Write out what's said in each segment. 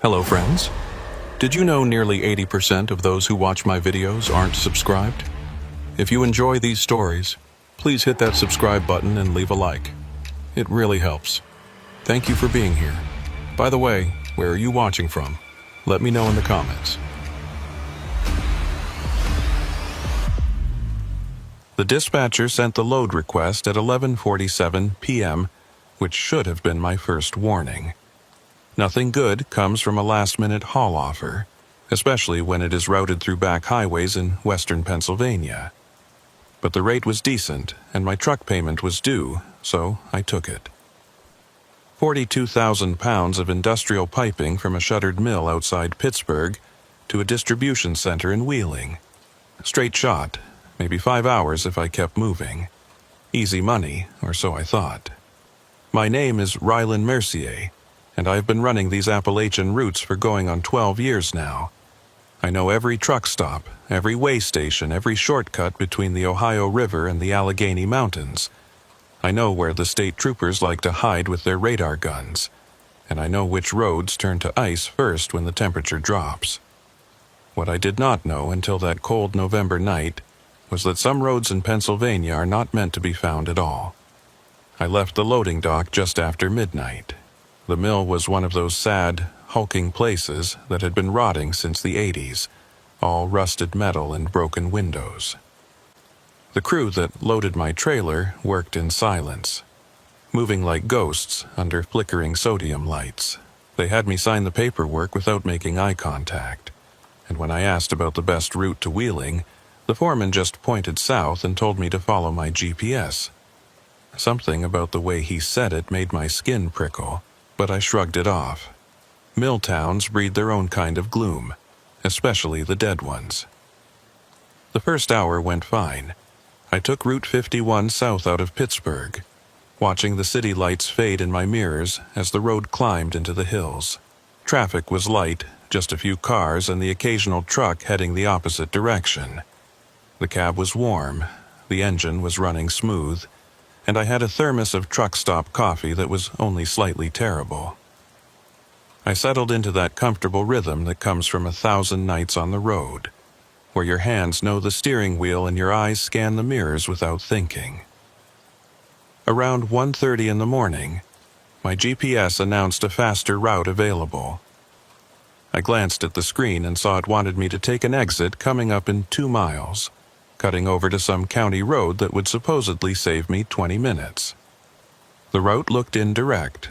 Hello friends. Did you know nearly 80% of those who watch my videos aren't subscribed? If you enjoy these stories, please hit that subscribe button and leave a like. It really helps. Thank you for being here. By the way, where are you watching from? Let me know in the comments. The dispatcher sent the load request at 11:47 p.m., which should have been my first warning. Nothing good comes from a last-minute haul offer, especially when it is routed through back highways in western Pennsylvania. But the rate was decent, and my truck payment was due, so I took it. 42,000 pounds of industrial piping from a shuttered mill outside Pittsburgh to a distribution center in Wheeling. Straight shot, maybe 5 hours if I kept moving. Easy money, or so I thought. My name is Rylan Mercier, and I've been running these Appalachian routes for going on 12 years now. I know every truck stop, every way station, every shortcut between the Ohio River and the Allegheny Mountains. I know where the state troopers like to hide with their radar guns, and I know which roads turn to ice first when the temperature drops. What I did not know until that cold November night was that some roads in Pennsylvania are not meant to be found at all. I left the loading dock just after midnight. The mill was one of those sad, hulking places that had been rotting since the 80s, all rusted metal and broken windows. The crew that loaded my trailer worked in silence, moving like ghosts under flickering sodium lights. They had me sign the paperwork without making eye contact, and when I asked about the best route to Wheeling, the foreman just pointed south and told me to follow my GPS. Something about the way he said it made my skin prickle, but I shrugged it off. Mill towns breed their own kind of gloom, especially the dead ones. The first hour went fine. I took Route 51 south out of Pittsburgh, watching the city lights fade in my mirrors as the road climbed into the hills. Traffic was light, just a few cars and the occasional truck heading the opposite direction. The cab was warm, the engine was running smooth, and I had a thermos of truck stop coffee that was only slightly terrible. I settled into that comfortable rhythm that comes from 1,000 nights on the road, where your hands know the steering wheel and your eyes scan the mirrors without thinking. Around 1:30 in the morning, my GPS announced a faster route available. I glanced at the screen and saw it wanted me to take an exit coming up in 2 miles. Cutting over to some county road that would supposedly save me 20 minutes. The route looked indirect,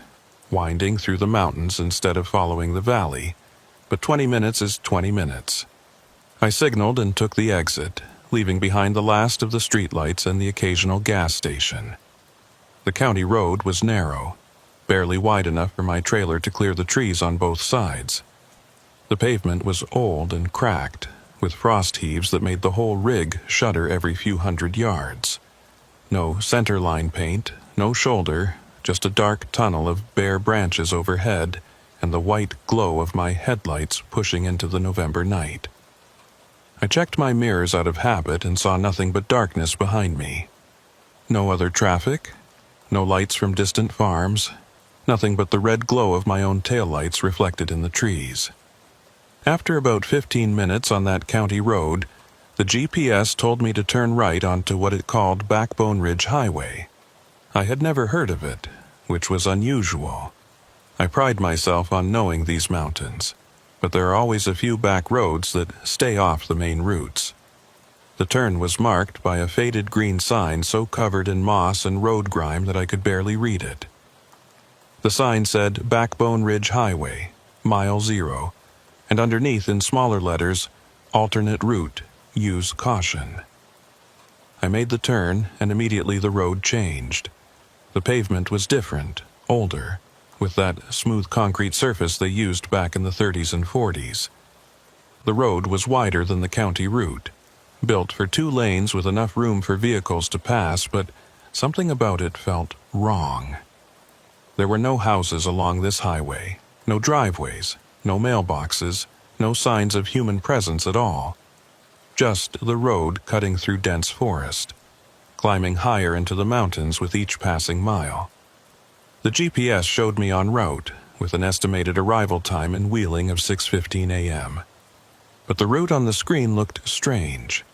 winding through the mountains instead of following the valley, but 20 minutes is 20 minutes. I signaled and took the exit, leaving behind the last of the streetlights and the occasional gas station. The county road was narrow, barely wide enough for my trailer to clear the trees on both sides. The pavement was old and cracked, with frost heaves that made the whole rig shudder every few hundred yards. No centerline paint, no shoulder, just a dark tunnel of bare branches overhead and the white glow of my headlights pushing into the November night. I checked my mirrors out of habit and saw nothing but darkness behind me. No other traffic, no lights from distant farms, nothing but the red glow of my own taillights reflected in the trees. After about 15 minutes on that county road, the GPS told me to turn right onto what it called Backbone Ridge Highway. I had never heard of it, which was unusual. I pride myself on knowing these mountains, but there are always a few back roads that stay off the main routes. The turn was marked by a faded green sign so covered in moss and road grime that I could barely read it. The sign said Backbone Ridge Highway, Mile 0, and underneath in smaller letters, alternate route, use caution. I made the turn, and immediately the road changed. The pavement was different, older, with that smooth concrete surface they used back in the 30s and 40s. The road was wider than the county route, built for 2 lanes with enough room for vehicles to pass, but something about it felt wrong. There were no houses along this highway, no driveways, no mailboxes, no signs of human presence at all. Just the road cutting through dense forest, climbing higher into the mountains with each passing mile. The GPS showed me en route, with an estimated arrival time in Wheeling of 6:15 a.m. But the route on the screen looked strange,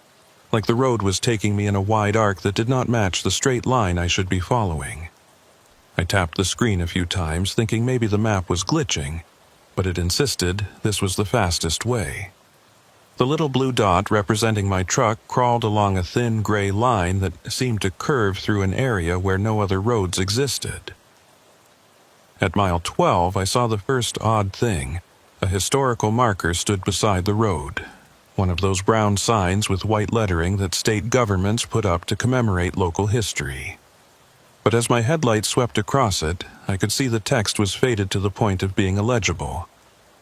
like the road was taking me in a wide arc that did not match the straight line I should be following. I tapped the screen a few times, thinking maybe the map was glitching, but it insisted this was the fastest way. The little blue dot representing my truck crawled along a thin gray line that seemed to curve through an area where no other roads existed. At mile 12, I saw the first odd thing. A historical marker stood beside the road, one of those brown signs with white lettering that state governments put up to commemorate local history. But as my headlights swept across it, I could see the text was faded to the point of being illegible,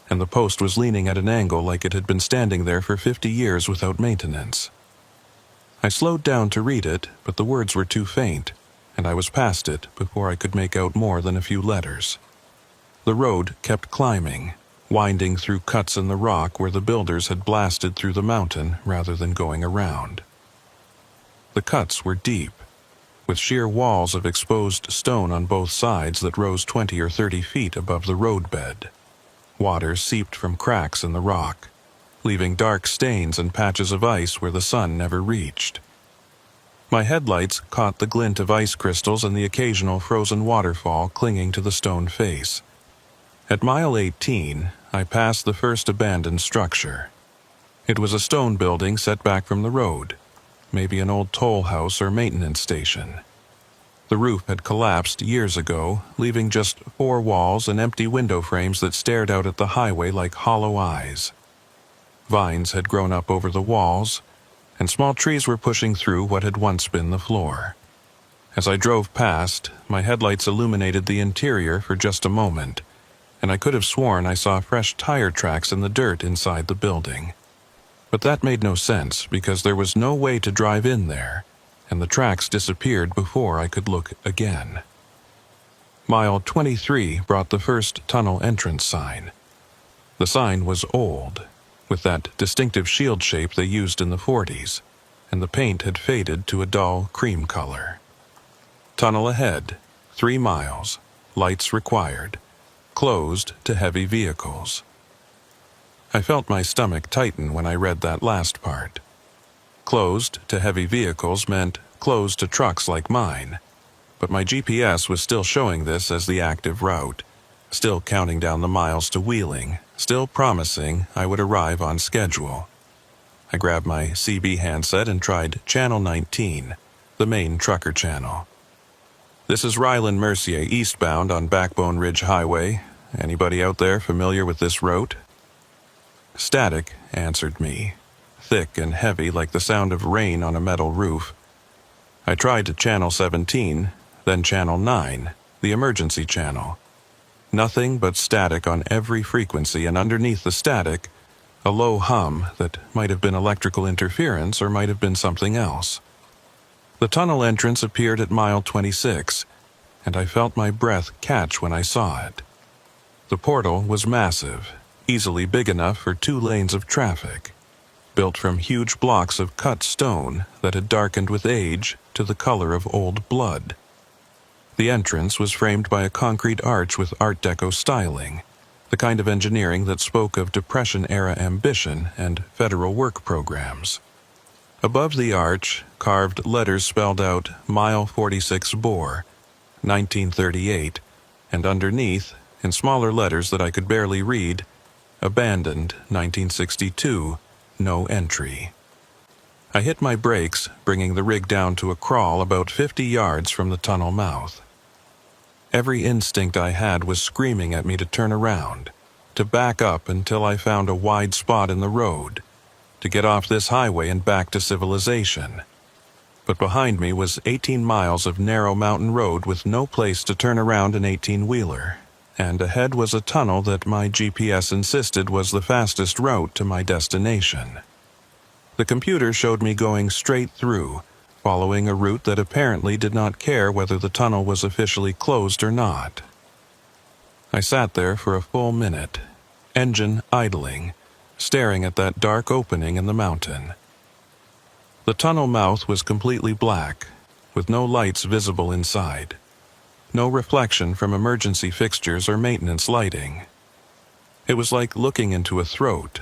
and the post was leaning at an angle like it had been standing there for 50 years without maintenance. I slowed down to read it, but the words were too faint, and I was past it before I could make out more than a few letters. The road kept climbing, winding through cuts in the rock where the builders had blasted through the mountain rather than going around. The cuts were deep, with sheer walls of exposed stone on both sides that rose 20 or 30 feet above the roadbed. Water seeped from cracks in the rock, leaving dark stains and patches of ice where the sun never reached. My headlights caught the glint of ice crystals and the occasional frozen waterfall clinging to the stone face. At mile 18, I passed the first abandoned structure. It was a stone building set back from the road, maybe an old toll house or maintenance station. The roof had collapsed years ago, leaving just 4 walls and empty window frames that stared out at the highway like hollow eyes. Vines had grown up over the walls, and small trees were pushing through what had once been the floor. As I drove past, my headlights illuminated the interior for just a moment, and I could have sworn I saw fresh tire tracks in the dirt inside the building. But that made no sense because there was no way to drive in there, and the tracks disappeared before I could look again. Mile 23 brought the first tunnel entrance sign. The sign was old, with that distinctive shield shape they used in the 40s, and the paint had faded to a dull cream color. Tunnel ahead, 3 miles, lights required, closed to heavy vehicles. I felt my stomach tighten when I read that last part. Closed to heavy vehicles meant closed to trucks like mine, but my GPS was still showing this as the active route, still counting down the miles to Wheeling, still promising I would arrive on schedule. I grabbed my CB handset and tried Channel 19, the main trucker channel. "This is Ryland Mercier eastbound on Backbone Ridge Highway. Anybody out there familiar with this route?" Static answered me, thick and heavy like the sound of rain on a metal roof. I tried Channel 17, then Channel 9, the emergency channel. Nothing but static on every frequency, and underneath the static, a low hum that might have been electrical interference or might have been something else. The tunnel entrance appeared at mile 26, and I felt my breath catch when I saw it. The portal was massive, easily big enough for 2 lanes of traffic, built from huge blocks of cut stone that had darkened with age to the color of old blood. The entrance was framed by a concrete arch with Art Deco styling, the kind of engineering that spoke of Depression-era ambition and federal work programs. Above the arch, carved letters spelled out Mile 46 Bore, 1938, and underneath, in smaller letters that I could barely read, Abandoned, 1962, no entry. I hit my brakes, bringing the rig down to a crawl about 50 yards from the tunnel mouth. Every instinct I had was screaming at me to turn around, to back up until I found a wide spot in the road, to get off this highway and back to civilization. But behind me was 18 miles of narrow mountain road with no place to turn around an 18-wheeler, and ahead was a tunnel that my GPS insisted was the fastest route to my destination. The computer showed me going straight through, following a route that apparently did not care whether the tunnel was officially closed or not. I sat there for a full minute, engine idling, staring at that dark opening in the mountain. The tunnel mouth was completely black, with no lights visible inside. No reflection from emergency fixtures or maintenance lighting. It was like looking into a throat,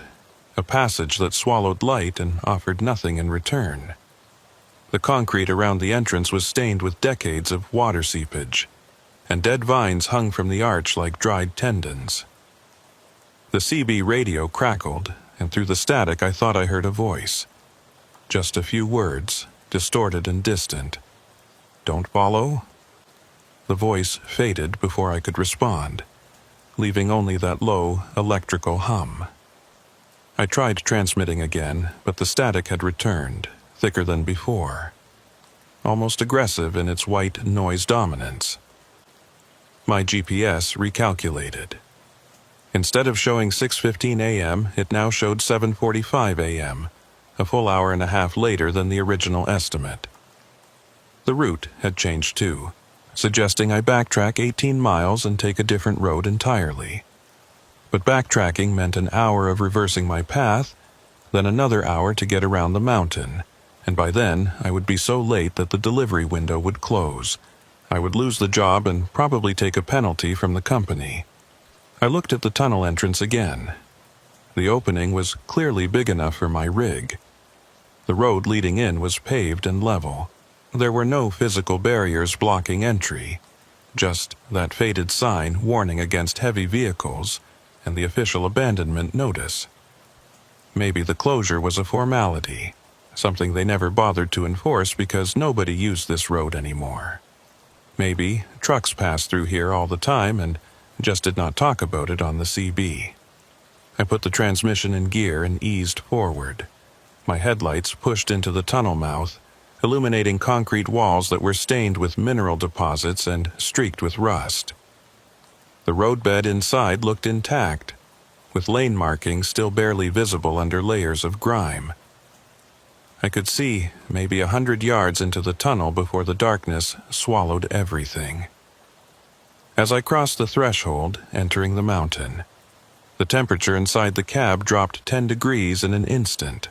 a passage that swallowed light and offered nothing in return. The concrete around the entrance was stained with decades of water seepage, and dead vines hung from the arch like dried tendons. The CB radio crackled, and through the static I thought I heard a voice. Just a few words, distorted and distant. "Don't follow?" The voice faded before I could respond, leaving only that low, electrical hum. I tried transmitting again, but the static had returned, thicker than before, almost aggressive in its white noise dominance. My GPS recalculated. Instead of showing 6:15 a.m., it now showed 7:45 a.m., a full hour and a half later than the original estimate. The route had changed too, suggesting I backtrack 18 miles and take a different road entirely. But backtracking meant an hour of reversing my path, then another hour to get around the mountain, and by then I would be so late that the delivery window would close. I would lose the job and probably take a penalty from the company. I looked at the tunnel entrance again. The opening was clearly big enough for my rig. The road leading in was paved and level. There were no physical barriers blocking entry, just that faded sign warning against heavy vehicles and the official abandonment notice. Maybe the closure was a formality, something they never bothered to enforce because nobody used this road anymore. Maybe trucks passed through here all the time and just did not talk about it on the CB. I put the transmission in gear and eased forward. My headlights pushed into the tunnel mouth, illuminating concrete walls that were stained with mineral deposits and streaked with rust. The roadbed inside looked intact, with lane markings still barely visible under layers of grime. I could see maybe 100 yards into the tunnel before the darkness swallowed everything. As I crossed the threshold, entering the mountain, the temperature inside the cab dropped 10 degrees in an instant.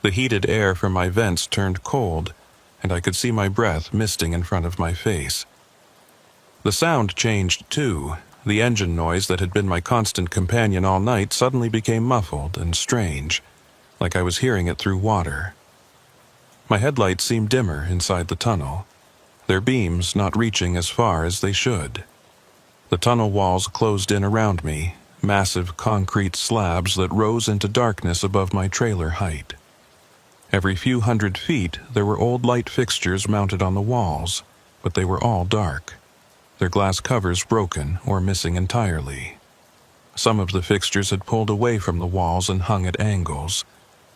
The heated air from my vents turned cold, and I could see my breath misting in front of my face. The sound changed too. The engine noise that had been my constant companion all night suddenly became muffled and strange, like I was hearing it through water. My headlights seemed dimmer inside the tunnel, their beams not reaching as far as they should. The tunnel walls closed in around me, massive concrete slabs that rose into darkness above my trailer height. Every few hundred feet, there were old light fixtures mounted on the walls, but they were all dark, their glass covers broken or missing entirely. Some of the fixtures had pulled away from the walls and hung at angles,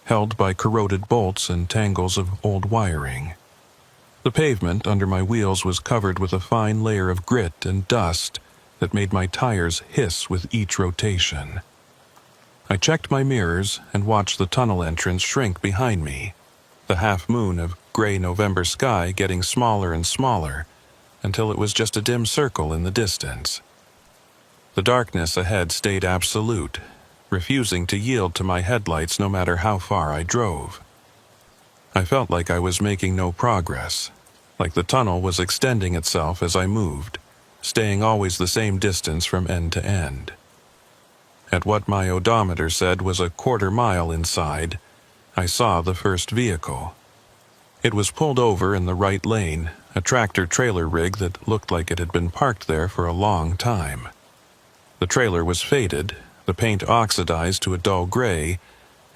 held by corroded bolts and tangles of old wiring. The pavement under my wheels was covered with a fine layer of grit and dust that made my tires hiss with each rotation. I checked my mirrors and watched the tunnel entrance shrink behind me, the half-moon of gray November sky getting smaller and smaller until it was just a dim circle in the distance. The darkness ahead stayed absolute, refusing to yield to my headlights no matter how far I drove. I felt like I was making no progress, like the tunnel was extending itself as I moved, staying always the same distance from end to end. At what my odometer said was a quarter mile inside, I saw the first vehicle. It was pulled over in the right lane, a tractor-trailer rig that looked like it had been parked there for a long time. The trailer was faded, the paint oxidized to a dull gray,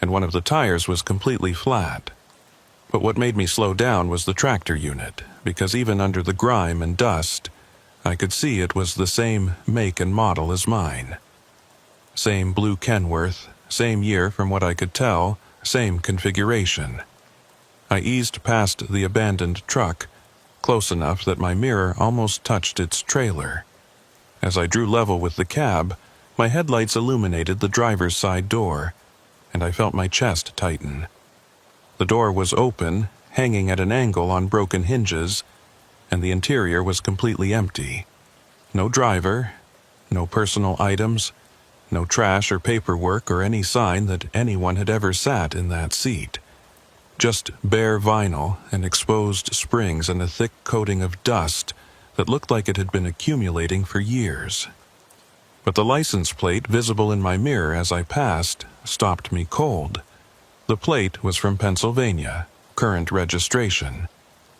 and one of the tires was completely flat. But what made me slow down was the tractor unit, because even under the grime and dust, I could see it was the same make and model as mine. Same blue Kenworth, same year from what I could tell, same configuration. I eased past the abandoned truck, close enough that my mirror almost touched its trailer. As I drew level with the cab, my headlights illuminated the driver's side door, and I felt my chest tighten. The door was open, hanging at an angle on broken hinges, and the interior was completely empty. No driver, no personal items, no trash or paperwork or any sign that anyone had ever sat in that seat. Just bare vinyl and exposed springs and a thick coating of dust that looked like it had been accumulating for years. But the license plate visible in my mirror as I passed stopped me cold. The plate was from Pennsylvania, current registration,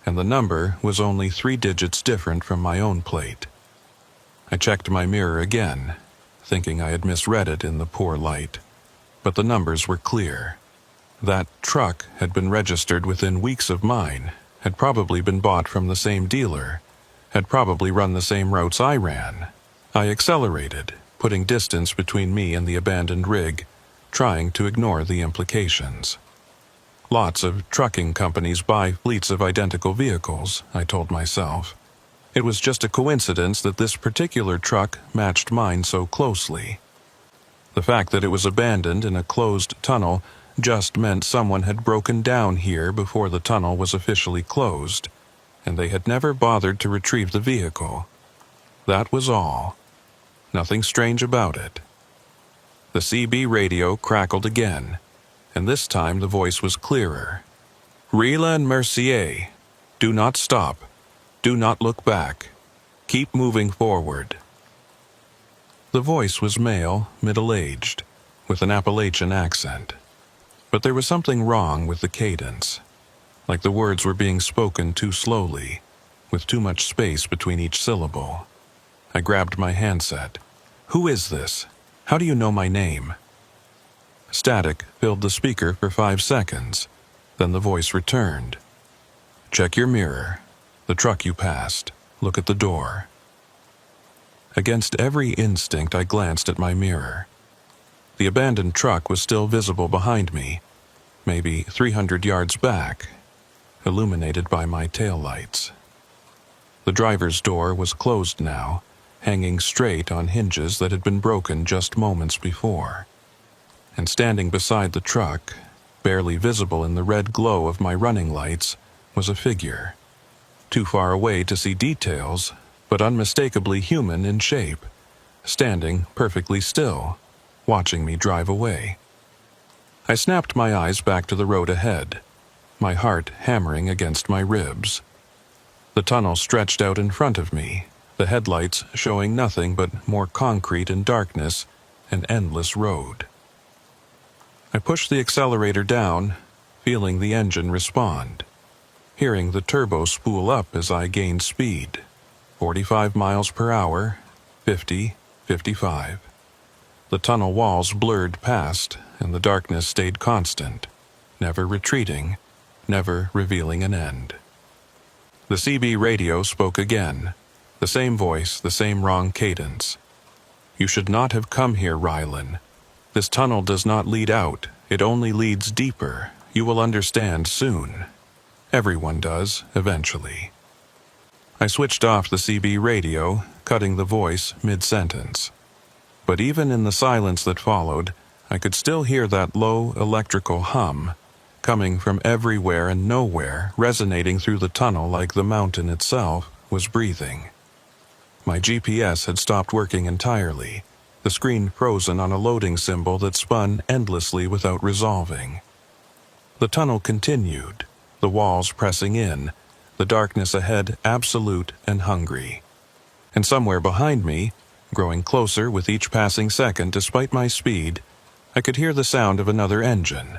and the number was only 3 digits different from my own plate. I checked my mirror again, thinking I had misread it in the poor light, but the numbers were clear. That truck had been registered within weeks of mine, had probably been bought from the same dealer, had probably run the same routes I ran. I accelerated, putting distance between me and the abandoned rig, trying to ignore the implications. Lots of trucking companies buy fleets of identical vehicles, I told myself. It was just a coincidence that this particular truck matched mine so closely. The fact that it was abandoned in a closed tunnel just meant someone had broken down here before the tunnel was officially closed, and they had never bothered to retrieve the vehicle. That was all. Nothing strange about it. The CB radio crackled again, and this time the voice was clearer. Rila and Mercier, do not stop. Do not look back. Keep moving forward. The voice was male, middle-aged, with an Appalachian accent. But there was something wrong with the cadence, like the words were being spoken too slowly, with too much space between each syllable. I grabbed my handset. Who is this? How do you know my name? Static filled the speaker for 5 seconds. Then the voice returned. Check your mirror. The truck you passed. Look at the door. Against every instinct, I glanced at my mirror. The abandoned truck was still visible behind me, maybe 300 yards back, illuminated by my taillights. The driver's door was closed now, hanging straight on hinges that had been broken just moments before. And standing beside the truck, barely visible in the red glow of my running lights, was a figure. Too far away to see details, but unmistakably human in shape, standing perfectly still, watching me drive away. I snapped my eyes back to the road ahead, my heart hammering against my ribs. The tunnel stretched out in front of me, the headlights showing nothing but more concrete and darkness, an endless road. I pushed the accelerator down, feeling the engine respond, hearing the turbo spool up as I gained speed. 45 miles per hour, 50, 55. The tunnel walls blurred past, and the darkness stayed constant, never retreating, never revealing an end. The CB radio spoke again, the same voice, the same wrong cadence. You should not have come here, Rylan. This tunnel does not lead out, it only leads deeper. You will understand soon. Everyone does, eventually. I switched off the CB radio, cutting the voice mid-sentence. But even in the silence that followed, I could still hear that low electrical hum, coming from everywhere and nowhere, resonating through the tunnel like the mountain itself was breathing. My GPS had stopped working entirely, the screen frozen on a loading symbol that spun endlessly without resolving. The tunnel continued, the walls pressing in, the darkness ahead absolute and hungry. And somewhere behind me, growing closer with each passing second despite my speed, I could hear the sound of another engine,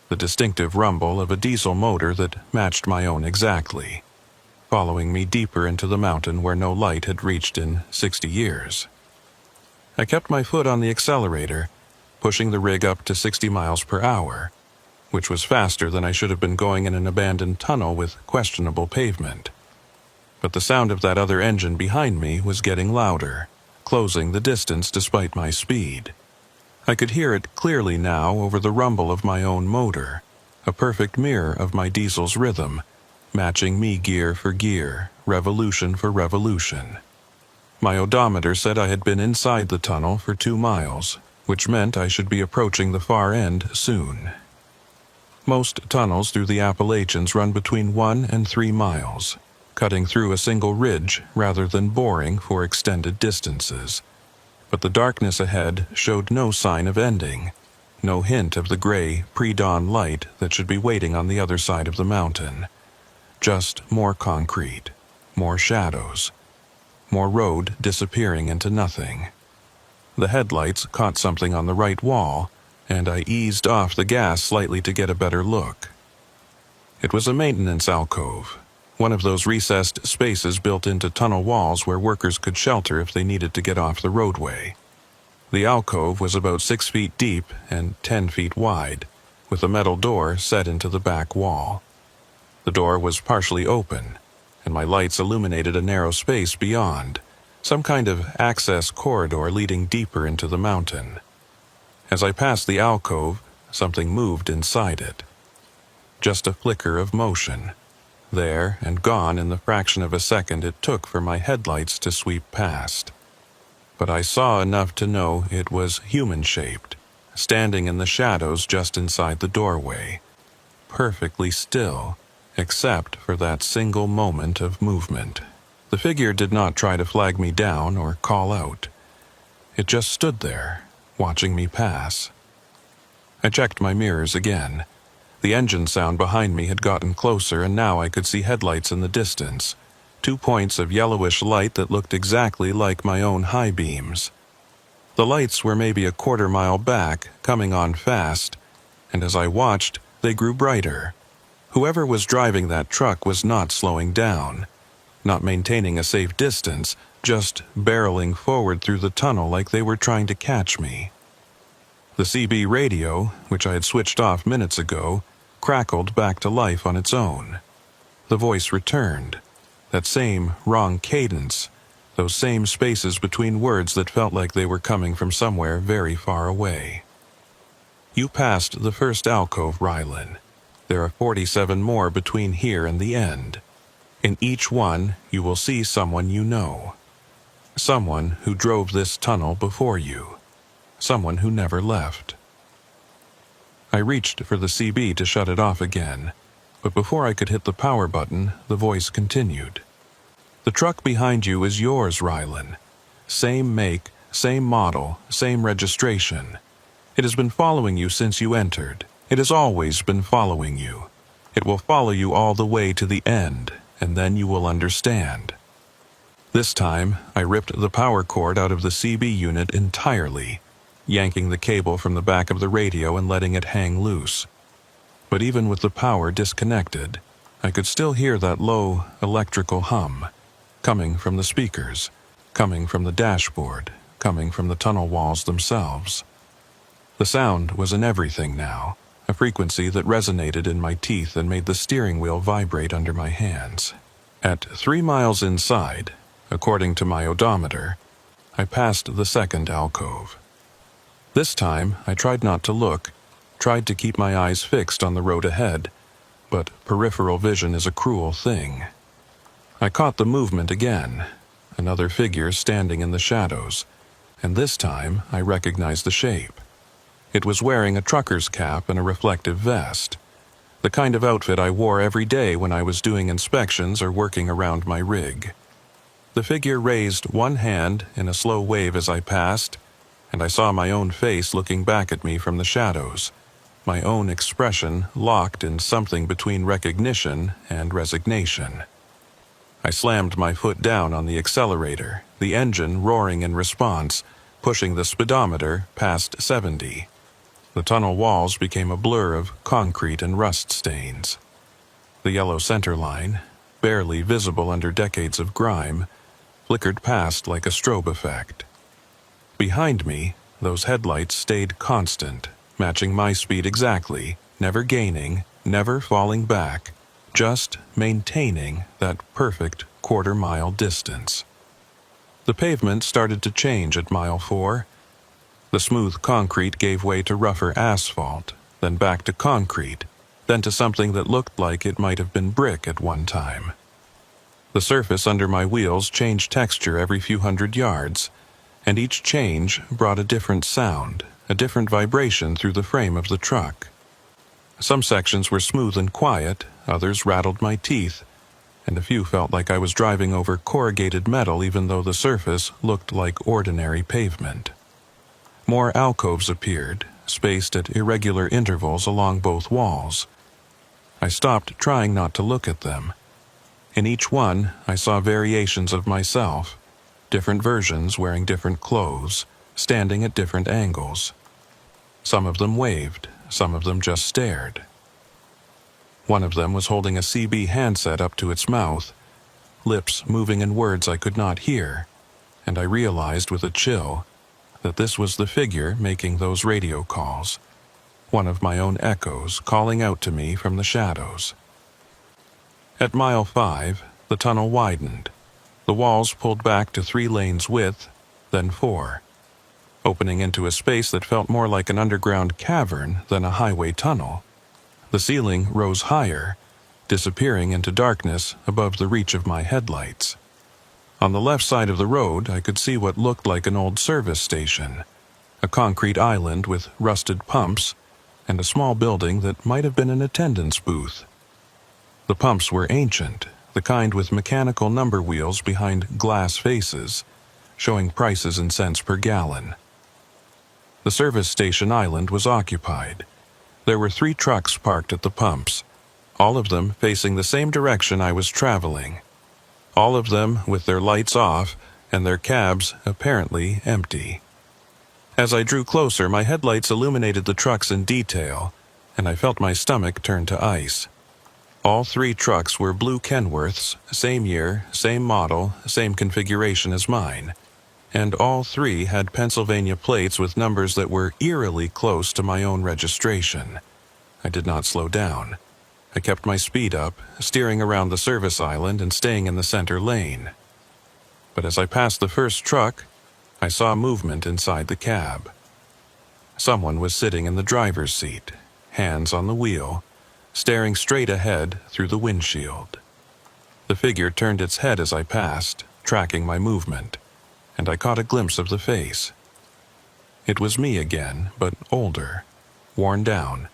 the distinctive rumble of a diesel motor that matched my own exactly, following me deeper into the mountain where no light had reached in 60 years. I kept my foot on the accelerator, pushing the rig up to 60 miles per hour, which was faster than I should have been going in an abandoned tunnel with questionable pavement. But the sound of that other engine behind me was getting louder, closing the distance despite my speed. I could hear it clearly now over the rumble of my own motor, a perfect mirror of my diesel's rhythm, matching me gear for gear, revolution for revolution. My odometer said I had been inside the tunnel for 2 miles, which meant I should be approaching the far end soon. Most tunnels through the Appalachians run between 1 and 3 miles, cutting through a single ridge rather than boring for extended distances. But the darkness ahead showed no sign of ending, no hint of the gray, pre-dawn light that should be waiting on the other side of the mountain. Just more concrete, more shadows, more road disappearing into nothing. The headlights caught something on the right wall, and I eased off the gas slightly to get a better look. It was a maintenance alcove, one of those recessed spaces built into tunnel walls where workers could shelter if they needed to get off the roadway. The alcove was about 6 feet deep and 10 feet wide, with a metal door set into the back wall. The door was partially open, and my lights illuminated a narrow space beyond, some kind of access corridor leading deeper into the mountain. As I passed the alcove, something moved inside it. Just a flicker of motion, there and gone in the fraction of a second it took for my headlights to sweep past. But I saw enough to know it was human-shaped, standing in the shadows just inside the doorway, perfectly still, except for that single moment of movement. The figure did not try to flag me down or call out. It just stood there, watching me pass. I checked my mirrors again. The engine sound behind me had gotten closer, and now I could see headlights in the distance, 2 points of yellowish light that looked exactly like my own high beams. The lights were maybe a quarter-mile back, coming on fast, and as I watched, they grew brighter. Whoever was driving that truck was not slowing down, not maintaining a safe distance, just barreling forward through the tunnel like they were trying to catch me. The CB radio, which I had switched off minutes ago, crackled back to life on its own. The voice returned. That same wrong cadence, those same spaces between words that felt like they were coming from somewhere very far away. You passed the first alcove, Rylan. There are 47 more between here and the end. In each one, you will see someone you know. Someone who drove this tunnel before you. Someone who never left. I reached for the CB to shut it off again, but before I could hit the power button, the voice continued. The truck behind you is yours, Rylan. Same make, same model, same registration. It has been following you since you entered. It has always been following you. It will follow you all the way to the end, and then you will understand. This time, I ripped the power cord out of the CB unit entirely, yanking the cable from the back of the radio and letting it hang loose. But even with the power disconnected, I could still hear that low electrical hum, coming from the speakers, coming from the dashboard, coming from the tunnel walls themselves. The sound was in everything now, a frequency that resonated in my teeth and made the steering wheel vibrate under my hands. At 3 miles inside, according to my odometer, I passed the second alcove. This time, I tried not to look, tried to keep my eyes fixed on the road ahead, but peripheral vision is a cruel thing. I caught the movement again, another figure standing in the shadows, and this time I recognized the shape. It was wearing a trucker's cap and a reflective vest, the kind of outfit I wore every day when I was doing inspections or working around my rig. The figure raised one hand in a slow wave as I passed, and I saw my own face looking back at me from the shadows, my own expression locked in something between recognition and resignation. I slammed my foot down on the accelerator, the engine roaring in response, pushing the speedometer past 70. The tunnel walls became a blur of concrete and rust stains. The yellow center line, barely visible under decades of grime, flickered past like a strobe effect. Behind me, those headlights stayed constant, matching my speed exactly, never gaining, never falling back, just maintaining that perfect quarter-mile distance. The pavement started to change at mile 4. The smooth concrete gave way to rougher asphalt, then back to concrete, then to something that looked like it might have been brick at one time. The surface under my wheels changed texture every few hundred yards, and each change brought a different sound, a different vibration through the frame of the truck. Some sections were smooth and quiet, others rattled my teeth, and a few felt like I was driving over corrugated metal even though the surface looked like ordinary pavement. More alcoves appeared, spaced at irregular intervals along both walls. I stopped trying not to look at them. In each one, I saw variations of myself, different versions wearing different clothes, standing at different angles. Some of them waved, some of them just stared. One of them was holding a CB handset up to its mouth, lips moving in words I could not hear, and I realized with a chill that this was the figure making those radio calls, one of my own echoes calling out to me from the shadows. At mile 5, the tunnel widened. The walls pulled back to 3 lanes width, then 4, opening into a space that felt more like an underground cavern than a highway tunnel. The ceiling rose higher, disappearing into darkness above the reach of my headlights. On the left side of the road, I could see what looked like an old service station, a concrete island with rusted pumps, and a small building that might have been an attendance booth. The pumps were ancient, the kind with mechanical number wheels behind glass faces, showing prices in cents per gallon. The service station island was occupied. There were 3 trucks parked at the pumps, all of them facing the same direction I was traveling, all of them with their lights off and their cabs apparently empty. As I drew closer, my headlights illuminated the trucks in detail, and I felt my stomach turn to ice. All 3 trucks were blue Kenworths, same year, same model, same configuration as mine, and all 3 had Pennsylvania plates with numbers that were eerily close to my own registration. I did not slow down. I kept my speed up, steering around the service island and staying in the center lane. But as I passed the first truck, I saw movement inside the cab. Someone was sitting in the driver's seat, hands on the wheel, staring straight ahead through the windshield. The figure turned its head as I passed, tracking my movement, and I caught a glimpse of the face. It was me again, but older, worn down,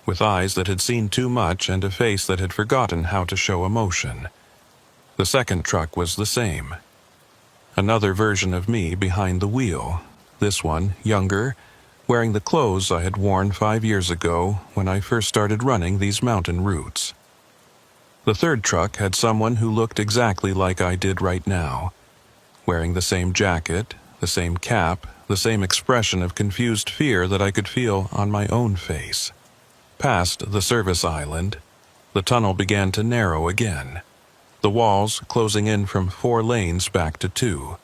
with eyes that had seen too much and a face that had forgotten how to show emotion. The second truck was the same. Another version of me behind the wheel, this one younger, wearing the clothes I had worn 5 years ago when I first started running these mountain routes. The third truck had someone who looked exactly like I did right now, wearing the same jacket, the same cap, the same expression of confused fear that I could feel on my own face. Past the service island, the tunnel began to narrow again, the walls closing in from 4 lanes back to 2.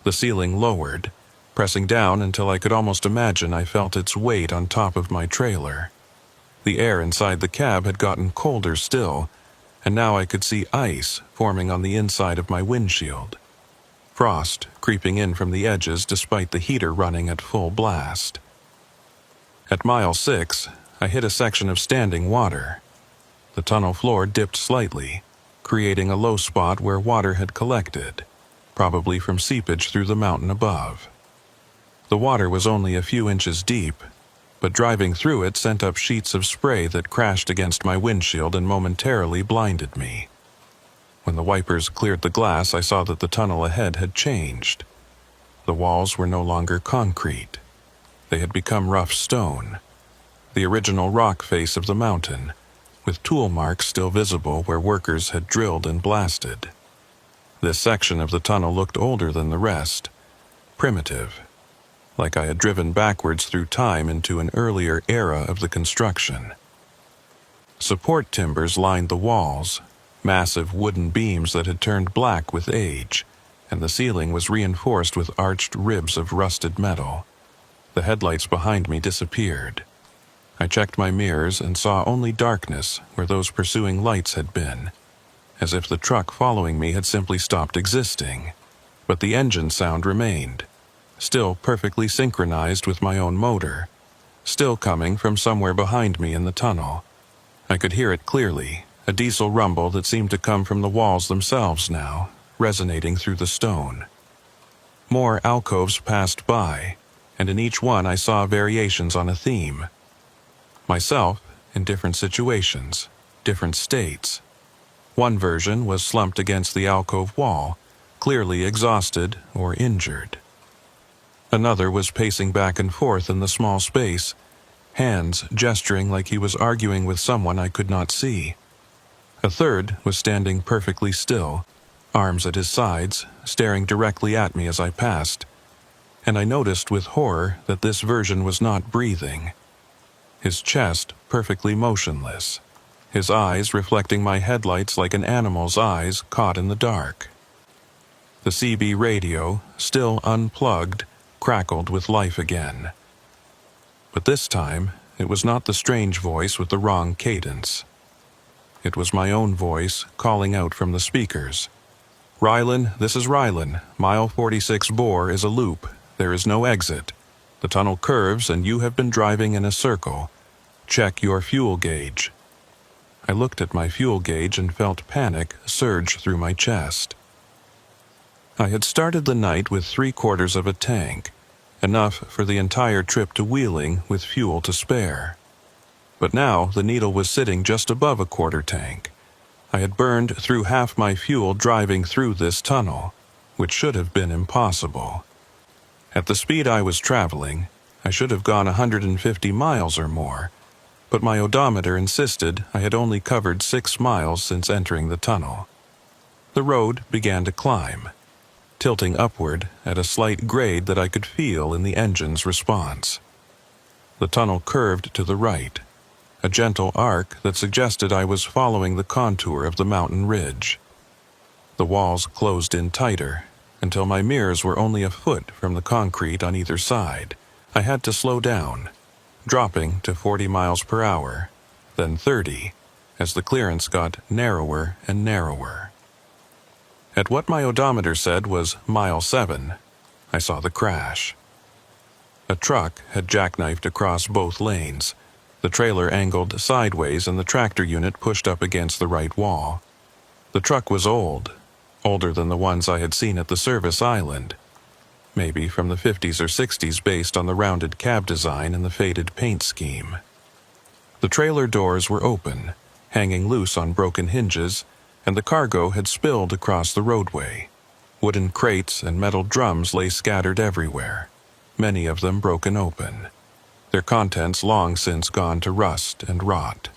The ceiling lowered, pressing down until I could almost imagine I felt its weight on top of my trailer. The air inside the cab had gotten colder still, and now I could see ice forming on the inside of my windshield. Frost creeping in from the edges despite the heater running at full blast. At mile 6, I hit a section of standing water. The tunnel floor dipped slightly, creating a low spot where water had collected, probably from seepage through the mountain above. The water was only a few inches deep, but driving through it sent up sheets of spray that crashed against my windshield and momentarily blinded me. When the wipers cleared the glass, I saw that the tunnel ahead had changed. The walls were no longer concrete. They had become rough stone, the original rock face of the mountain, with tool marks still visible where workers had drilled and blasted. This section of the tunnel looked older than the rest, primitive, like I had driven backwards through time into an earlier era of the construction. Support timbers lined the walls, massive wooden beams that had turned black with age, and the ceiling was reinforced with arched ribs of rusted metal. The headlights behind me disappeared. I checked my mirrors and saw only darkness where those pursuing lights had been, as if the truck following me had simply stopped existing. But the engine sound remained, still perfectly synchronized with my own motor, still coming from somewhere behind me in the tunnel. I could hear it clearly, a diesel rumble that seemed to come from the walls themselves now, resonating through the stone. More alcoves passed by, and in each one I saw variations on a theme. Myself in different situations, different states. One version was slumped against the alcove wall, clearly exhausted or injured. Another was pacing back and forth in the small space, hands gesturing like he was arguing with someone I could not see. A third was standing perfectly still, arms at his sides, staring directly at me as I passed, and I noticed with horror that this version was not breathing. His chest perfectly motionless, his eyes reflecting my headlights like an animal's eyes caught in the dark. The CB radio, still unplugged, crackled with life again. But this time, it was not the strange voice with the wrong cadence. It was my own voice calling out from the speakers. "Rylan, this is Rylan. Mile 46 bore is a loop. There is no exit. The tunnel curves and you have been driving in a circle. Check your fuel gauge." I looked at my fuel gauge and felt panic surge through my chest. I had started the night with 3/4 of a tank, enough for the entire trip to Wheeling with fuel to spare. But now the needle was sitting just above a 1/4 tank. I had burned through half my fuel driving through this tunnel, which should have been impossible. At the speed I was traveling, I should have gone 150 miles or more, but my odometer insisted I had only covered 6 miles since entering the tunnel. The road began to climb, tilting upward at a slight grade that I could feel in the engine's response. The tunnel curved to the right, a gentle arc that suggested I was following the contour of the mountain ridge. The walls closed in tighter, until my mirrors were only a foot from the concrete on either side. I had to slow down, dropping to 40 miles per hour, then 30, as the clearance got narrower and narrower. At what my odometer said was mile 7, I saw the crash. A truck had jackknifed across both lanes, the trailer angled sideways and the tractor unit pushed up against the right wall. The truck was old, older than the ones I had seen at the service island, maybe from the 50s or 60s based on the rounded cab design and the faded paint scheme. The trailer doors were open, hanging loose on broken hinges, and the cargo had spilled across the roadway. Wooden crates and metal drums lay scattered everywhere, many of them broken open, their contents long since gone to rust and rot.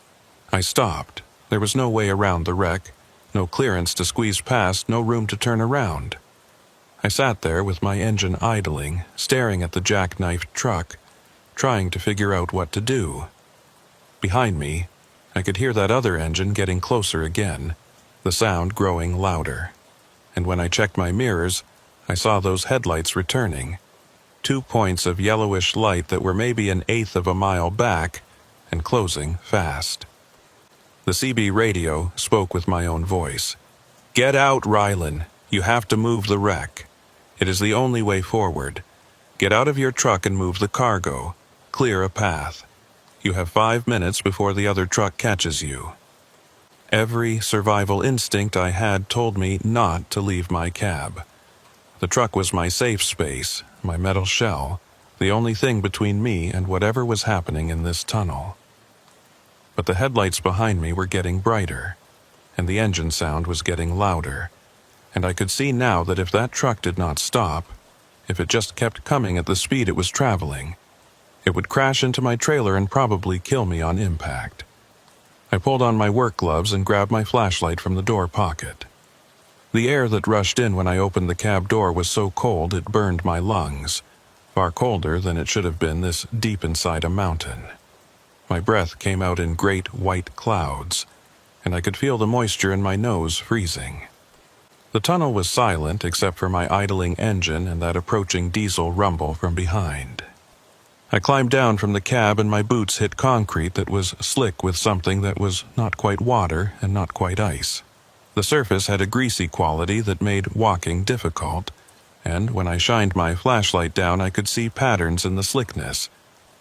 I stopped. There was no way around the wreck, no clearance to squeeze past, no room to turn around. I sat there with my engine idling, staring at the jackknifed truck, trying to figure out what to do. Behind me, I could hear that other engine getting closer again, the sound growing louder. And when I checked my mirrors, I saw those headlights returning, 2 points of yellowish light that were maybe 1/8 of a mile back and closing fast. The CB radio spoke with my own voice. "Get out, Rylan. You have to move the wreck. It is the only way forward. Get out of your truck and move the cargo. Clear a path. You have 5 minutes before the other truck catches you." Every survival instinct I had told me not to leave my cab. The truck was my safe space, my metal shell, the only thing between me and whatever was happening in this tunnel. But the headlights behind me were getting brighter, and the engine sound was getting louder, and I could see now that if that truck did not stop, if it just kept coming at the speed it was traveling, it would crash into my trailer and probably kill me on impact. I pulled on my work gloves and grabbed my flashlight from the door pocket. The air that rushed in when I opened the cab door was so cold it burned my lungs, far colder than it should have been this deep inside a mountain. My breath came out in great white clouds, and I could feel the moisture in my nose freezing. The tunnel was silent except for my idling engine and that approaching diesel rumble from behind. I climbed down from the cab and my boots hit concrete that was slick with something that was not quite water and not quite ice. The surface had a greasy quality that made walking difficult, and when I shined my flashlight down I could see patterns in the slickness,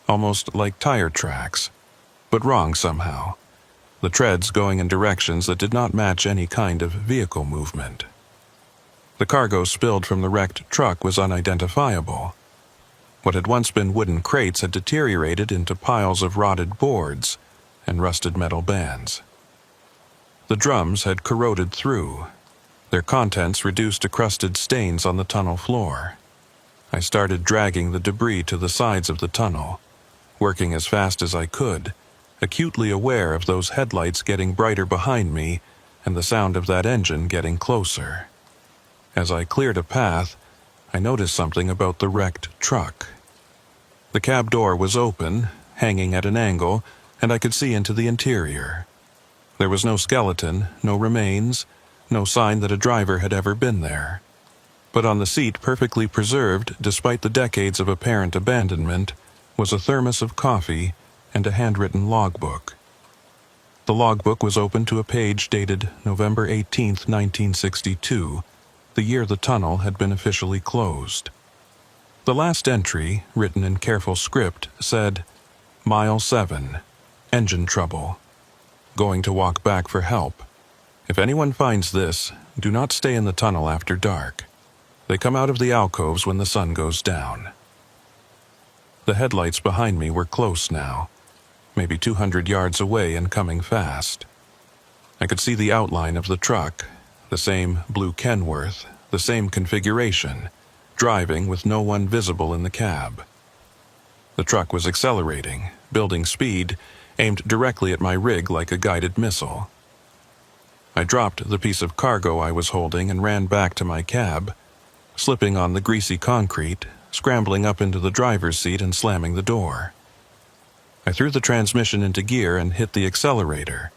almost like tire tracks, but wrong somehow, the treads going in directions that did not match any kind of vehicle movement. The cargo spilled from the wrecked truck was unidentifiable. What had once been wooden crates had deteriorated into piles of rotted boards and rusted metal bands. The drums had corroded through, their contents reduced to crusted stains on the tunnel floor. I started dragging the debris to the sides of the tunnel, working as fast as I could, acutely aware of those headlights getting brighter behind me and the sound of that engine getting closer. As I cleared a path, I noticed something about the wrecked truck. The cab door was open, hanging at an angle, and I could see into the interior. There was no skeleton, no remains, no sign that a driver had ever been there. But on the seat, perfectly preserved despite the decades of apparent abandonment, was a thermos of coffee and a handwritten logbook. The logbook was open to a page dated November 18, 1962, the year the tunnel had been officially closed. The last entry, written in careful script, said, "Mile 7, engine trouble. Going to walk back for help. If anyone finds this, do not stay in the tunnel after dark. They come out of the alcoves when the sun goes down." The headlights behind me were close now, maybe 200 yards away and coming fast. I could see the outline of the truck, the same blue Kenworth, the same configuration, driving with no one visible in the cab. The truck was accelerating, building speed, aimed directly at my rig like a guided missile. I dropped the piece of cargo I was holding and ran back to my cab, slipping on the greasy concrete, scrambling up into the driver's seat and slamming the door. I threw the transmission into gear and hit the accelerator,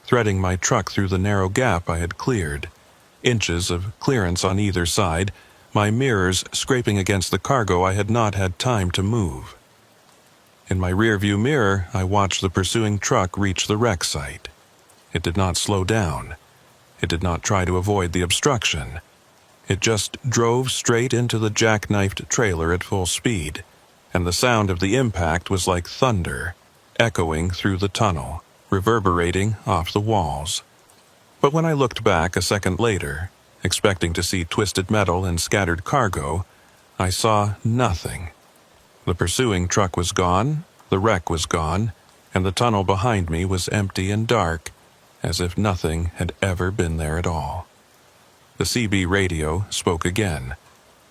threading my truck through the narrow gap I had cleared, inches of clearance on either side, my mirrors scraping against the cargo I had not had time to move. In my rearview mirror, I watched the pursuing truck reach the wreck site. It did not slow down. It did not try to avoid the obstruction. It just drove straight into the jackknifed trailer at full speed, and the sound of the impact was like thunder, echoing through the tunnel, reverberating off the walls. But when I looked back a second later, expecting to see twisted metal and scattered cargo, I saw nothing. The pursuing truck was gone, the wreck was gone, and the tunnel behind me was empty and dark, as if nothing had ever been there at all. The CB radio spoke again,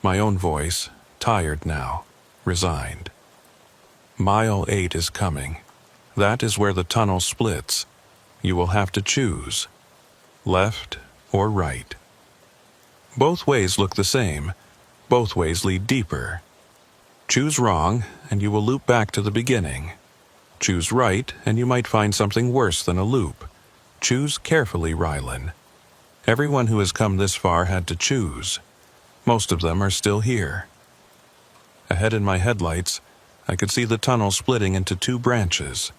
my own voice, tired now, resigned. "Mile 8 is coming. That is where the tunnel splits. You will have to choose, left or right. Both ways look the same. Both ways lead deeper. Choose wrong, and you will loop back to the beginning. Choose right, and you might find something worse than a loop. Choose carefully, Rylan. Everyone who has come this far had to choose. Most of them are still here." Ahead in my headlights, I could see the tunnel splitting into two branches,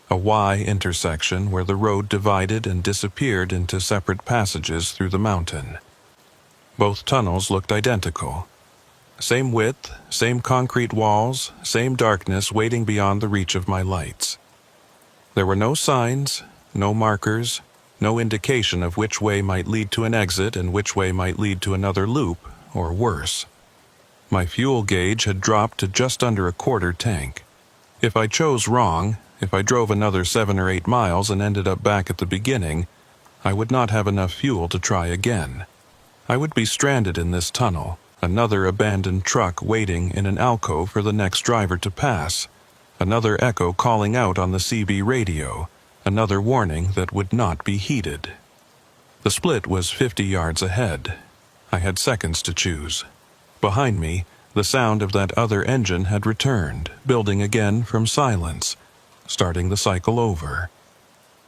a Y intersection where the road divided and disappeared into separate passages through the mountain. Both tunnels looked identical. Same width, same concrete walls, same darkness waiting beyond the reach of my lights. There were no signs, no markers, no indication of which way might lead to an exit and which way might lead to another loop, or worse. My fuel gauge had dropped to just under a quarter tank. If I chose wrong, if I drove another 7 or 8 miles and ended up back at the beginning, I would not have enough fuel to try again. I would be stranded in this tunnel, another abandoned truck waiting in an alcove for the next driver to pass, another echo calling out on the CB radio, another warning that would not be heeded. The split was 50 yards ahead. I had seconds to choose. Behind me, the sound of that other engine had returned, building again from silence, starting the cycle over.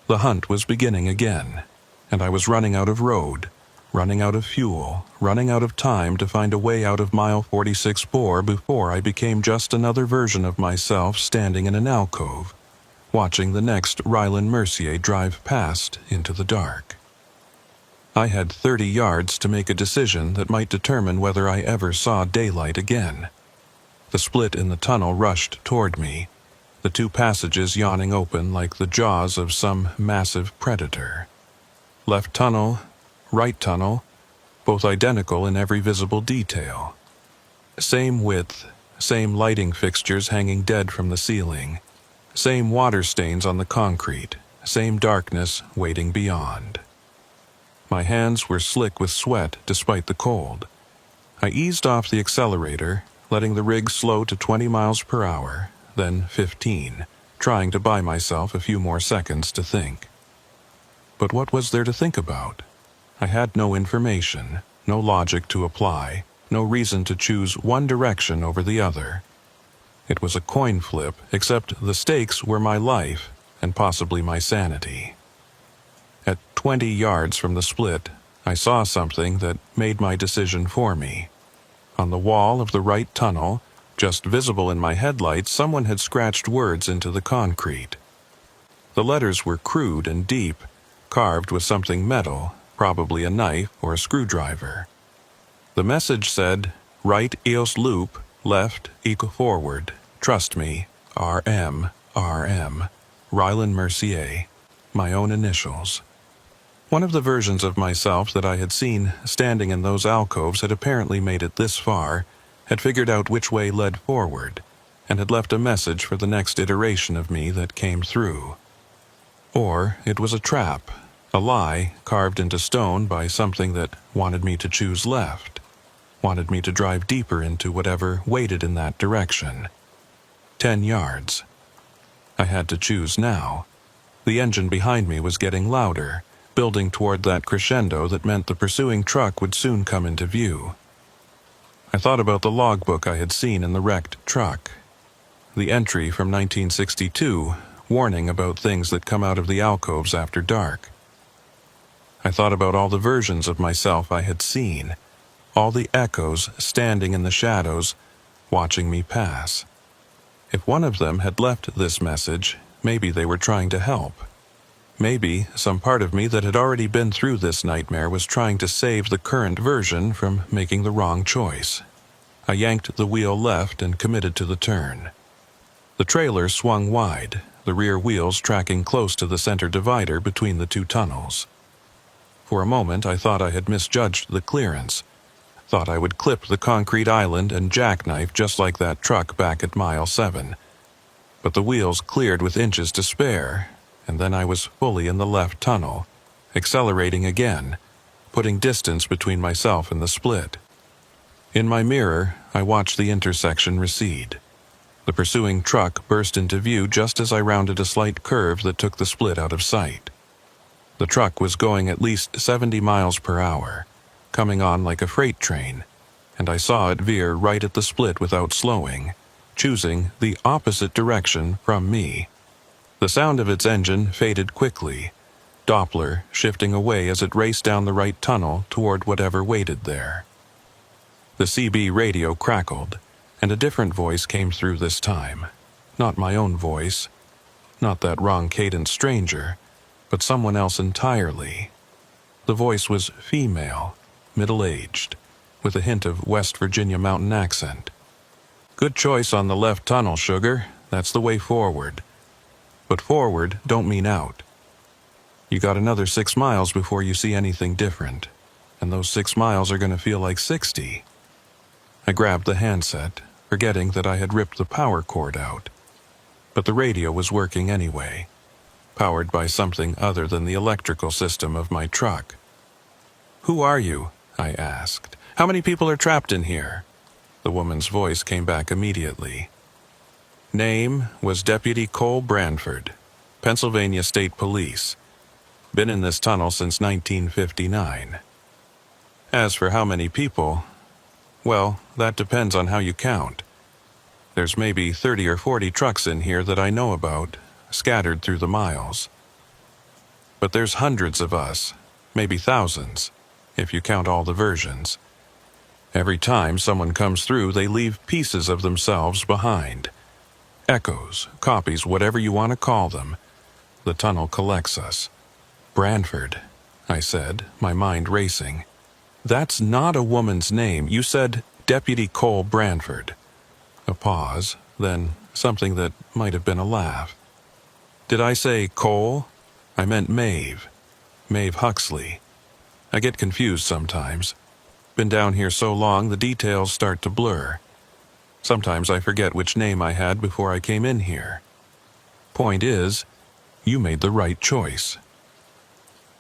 The hunt was beginning again, and I was running out of road, running out of fuel, running out of time to find a way out of mile 46-4 before I became just another version of myself standing in an alcove, watching the next Rylan Mercier drive past into the dark. I had 30 yards to make a decision that might determine whether I ever saw daylight again. The split in the tunnel rushed toward me, the two passages yawning open like the jaws of some massive predator. Left tunnel, right tunnel, both identical in every visible detail. Same width, same lighting fixtures hanging dead from the ceiling, same water stains on the concrete, same darkness waiting beyond. My hands were slick with sweat despite the cold. I eased off the accelerator, letting the rig slow to 20 miles per hour, then 15, trying to buy myself a few more seconds to think. But what was there to think about? I had no information, no logic to apply, no reason to choose one direction over the other. It was a coin flip, except the stakes were my life and possibly my sanity. At 20 yards from the split, I saw something that made my decision for me. On the wall of the right tunnel, just visible in my headlights, someone had scratched words into the concrete. The letters were crude and deep, carved with something metal, probably a knife or a screwdriver. The message said, "Right EOS loop, left eco forward, trust me, RM, RM, Rylan Mercier," my own initials. One of the versions of myself that I had seen standing in those alcoves had apparently made it this far, had figured out which way led forward, and had left a message for the next iteration of me that came through. Or it was a trap, a lie carved into stone by something that wanted me to choose left, wanted me to drive deeper into whatever waited in that direction. 10 yards. I had to choose now. The engine behind me was getting louder, building toward that crescendo that meant the pursuing truck would soon come into view. I thought about the logbook I had seen in the wrecked truck. The entry from 1962, warning about things that come out of the alcoves after dark. I thought about all the versions of myself I had seen, all the echoes standing in the shadows, watching me pass. If one of them had left this message, maybe they were trying to help. Maybe some part of me that had already been through this nightmare was trying to save the current version from making the wrong choice. I yanked the wheel left and committed to the turn. The trailer swung wide, the rear wheels tracking close to the center divider between the two tunnels. For a moment I thought I had misjudged the clearance, thought I would clip the concrete island and jackknife just like that truck back at mile 7. But the wheels cleared with inches to spare, and then I was fully in the left tunnel, accelerating again, putting distance between myself and the split. In my mirror, I watched the intersection recede. The pursuing truck burst into view just as I rounded a slight curve that took the split out of sight. The truck was going at least 70 miles per hour, coming on like a freight train, and I saw it veer right at the split without slowing, choosing the opposite direction from me. The sound of its engine faded quickly, Doppler shifting away as it raced down the right tunnel toward whatever waited there. The CB radio crackled, and a different voice came through this time. Not my own voice, not that wrong cadence stranger, but someone else entirely. The voice was female, middle-aged, with a hint of West Virginia mountain accent. "Good choice on the left tunnel, sugar. That's the way forward. But forward don't mean out. You got another 6 miles before you see anything different, and those 6 miles are going to feel like 60. I grabbed the handset, forgetting that I had ripped the power cord out. But the radio was working anyway, powered by something other than the electrical system of my truck. "Who are you?" I asked. "How many people are trapped in here?" The woman's voice came back immediately. Name was Deputy Cole Branford, Pennsylvania State Police. Been in this tunnel since 1959. As for how many people, well, that depends on how you count. There's maybe 30 or 40 trucks in here that I know about, scattered through the miles. But there's hundreds of us, maybe thousands, if you count all the versions. Every time someone comes through, they leave pieces of themselves behind. Echoes, copies, whatever you want to call them. The tunnel collects us. "Branford," I said, my mind racing. "That's not a woman's name. You said Deputy Cole Branford." A pause, then something that might have been a laugh. "Did I say Cole? I meant Maeve. Maeve Huxley. I get confused sometimes. Been down here so long the details start to blur. Sometimes I forget which name I had before I came in here. Point is, you made the right choice.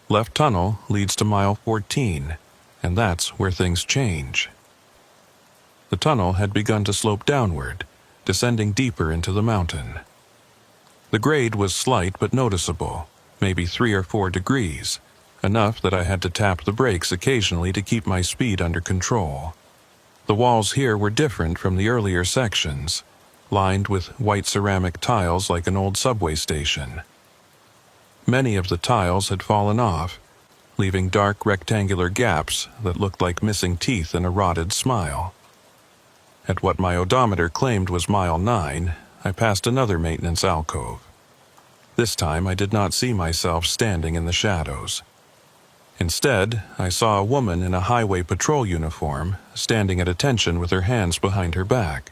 Left tunnel leads to mile 14, and that's where things change." The tunnel had begun to slope downward, descending deeper into the mountain. The grade was slight but noticeable, maybe 3 or 4 degrees, enough that I had to tap the brakes occasionally to keep my speed under control. The walls here were different from the earlier sections, lined with white ceramic tiles like an old subway station. Many of the tiles had fallen off, leaving dark rectangular gaps that looked like missing teeth in a rotted smile. At what my odometer claimed was mile 9, I passed another maintenance alcove. This time I did not see myself standing in the shadows. Instead, I saw a woman in a highway patrol uniform standing at attention with her hands behind her back.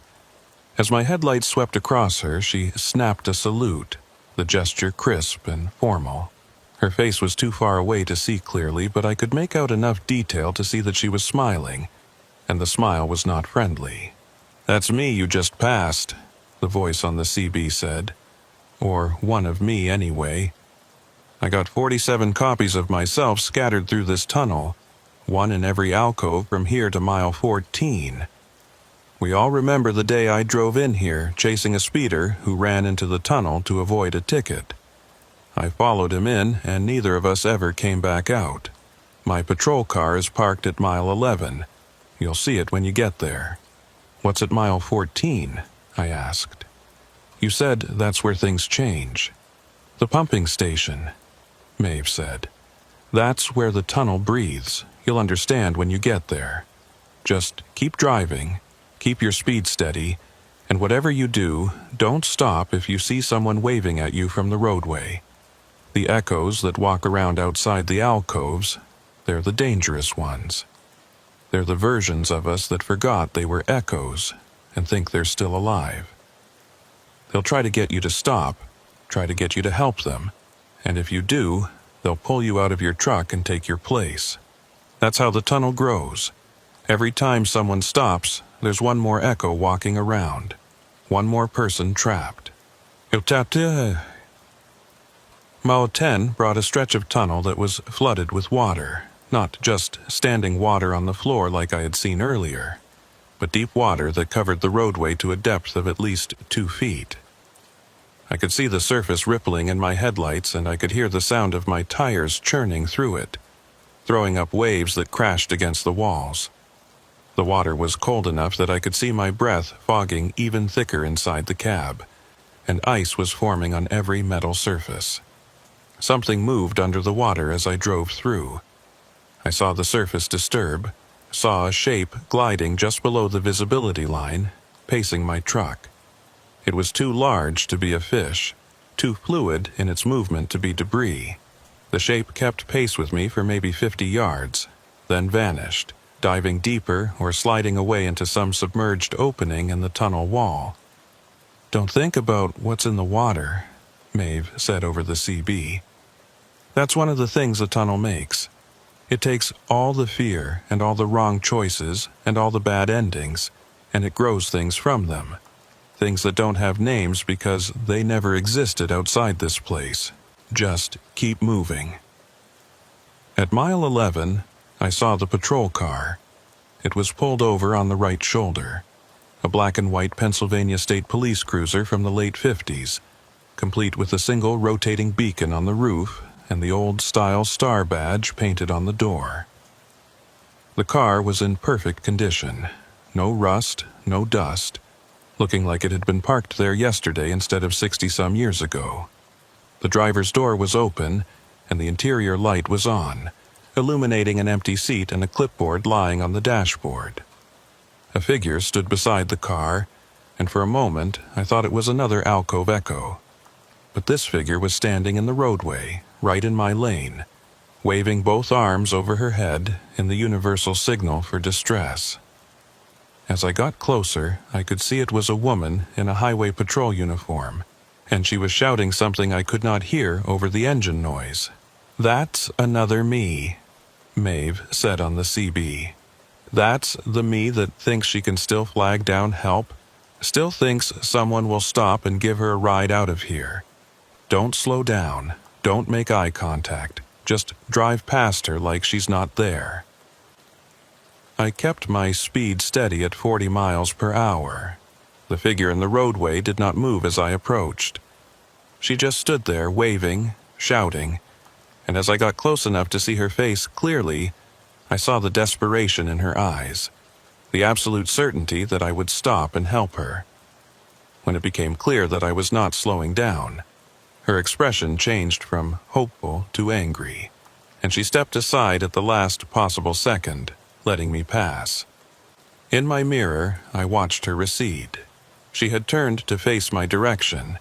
As my headlights swept across her, she snapped a salute, the gesture crisp and formal. Her face was too far away to see clearly, but I could make out enough detail to see that she was smiling, and the smile was not friendly. "That's me you just passed," the voice on the CB said. Or one of me, anyway. I got 47 copies of myself scattered through this tunnel, one in every alcove from here to mile 14. We all remember the day I drove in here, chasing a speeder who ran into the tunnel to avoid a ticket. I followed him in, and neither of us ever came back out. My patrol car is parked at mile 11. You'll see it when you get there. "What's at mile 14? I asked. "You said that's where things change." "The pumping station," Maeve said. "That's where the tunnel breathes. You'll understand when you get there. Just keep driving, keep your speed steady, and whatever you do, don't stop if you see someone waving at you from the roadway. The echoes that walk around outside the alcoves, they're the dangerous ones. They're the versions of us that forgot they were echoes and think they're still alive. They'll try to get you to stop, try to get you to help them, and if you do, they'll pull you out of your truck and take your place. That's how the tunnel grows. Every time someone stops, there's one more echo walking around, one more person trapped." Mile 10 brought a stretch of tunnel that was flooded with water, not just standing water on the floor like I had seen earlier, but deep water that covered the roadway to a depth of at least 2 feet. I could see the surface rippling in my headlights, and I could hear the sound of my tires churning through it, throwing up waves that crashed against the walls. The water was cold enough that I could see my breath fogging even thicker inside the cab, and ice was forming on every metal surface. Something moved under the water as I drove through. I saw the surface disturb, saw a shape gliding just below the visibility line, pacing my truck. It was too large to be a fish, too fluid in its movement to be debris. The shape kept pace with me for maybe 50 yards, then vanished, diving deeper or sliding away into some submerged opening in the tunnel wall. "Don't think about what's in the water," Maeve said over the CB. "That's one of the things a tunnel makes. It takes all the fear and all the wrong choices and all the bad endings, and it grows things from them. Things that don't have names because they never existed outside this place. Just keep moving." At mile 11, I saw the patrol car. It was pulled over on the right shoulder. A black and white Pennsylvania State Police cruiser from the late 50s, complete with a single rotating beacon on the roof and the old-style star badge painted on the door. The car was in perfect condition. No rust, no dust, looking like it had been parked there yesterday instead of 60-some years ago. The driver's door was open, and the interior light was on, illuminating an empty seat and a clipboard lying on the dashboard. A figure stood beside the car, and for a moment I thought it was another alcove echo. But this figure was standing in the roadway, right in my lane, waving both arms over her head in the universal signal for distress. As I got closer, I could see it was a woman in a highway patrol uniform, and she was shouting something I could not hear over the engine noise. "That's another me," Maeve said on the CB. "That's the me that thinks she can still flag down help, still thinks someone will stop and give her a ride out of here. Don't slow down, don't make eye contact, just drive past her like she's not there." I kept my speed steady at 40 miles per hour. The figure in the roadway did not move as I approached. She just stood there waving, shouting, and as I got close enough to see her face clearly, I saw the desperation in her eyes, the absolute certainty that I would stop and help her. When it became clear that I was not slowing down, her expression changed from hopeful to angry, and she stepped aside at the last possible second, letting me pass. In my mirror, I watched her recede. She had turned to face my direction,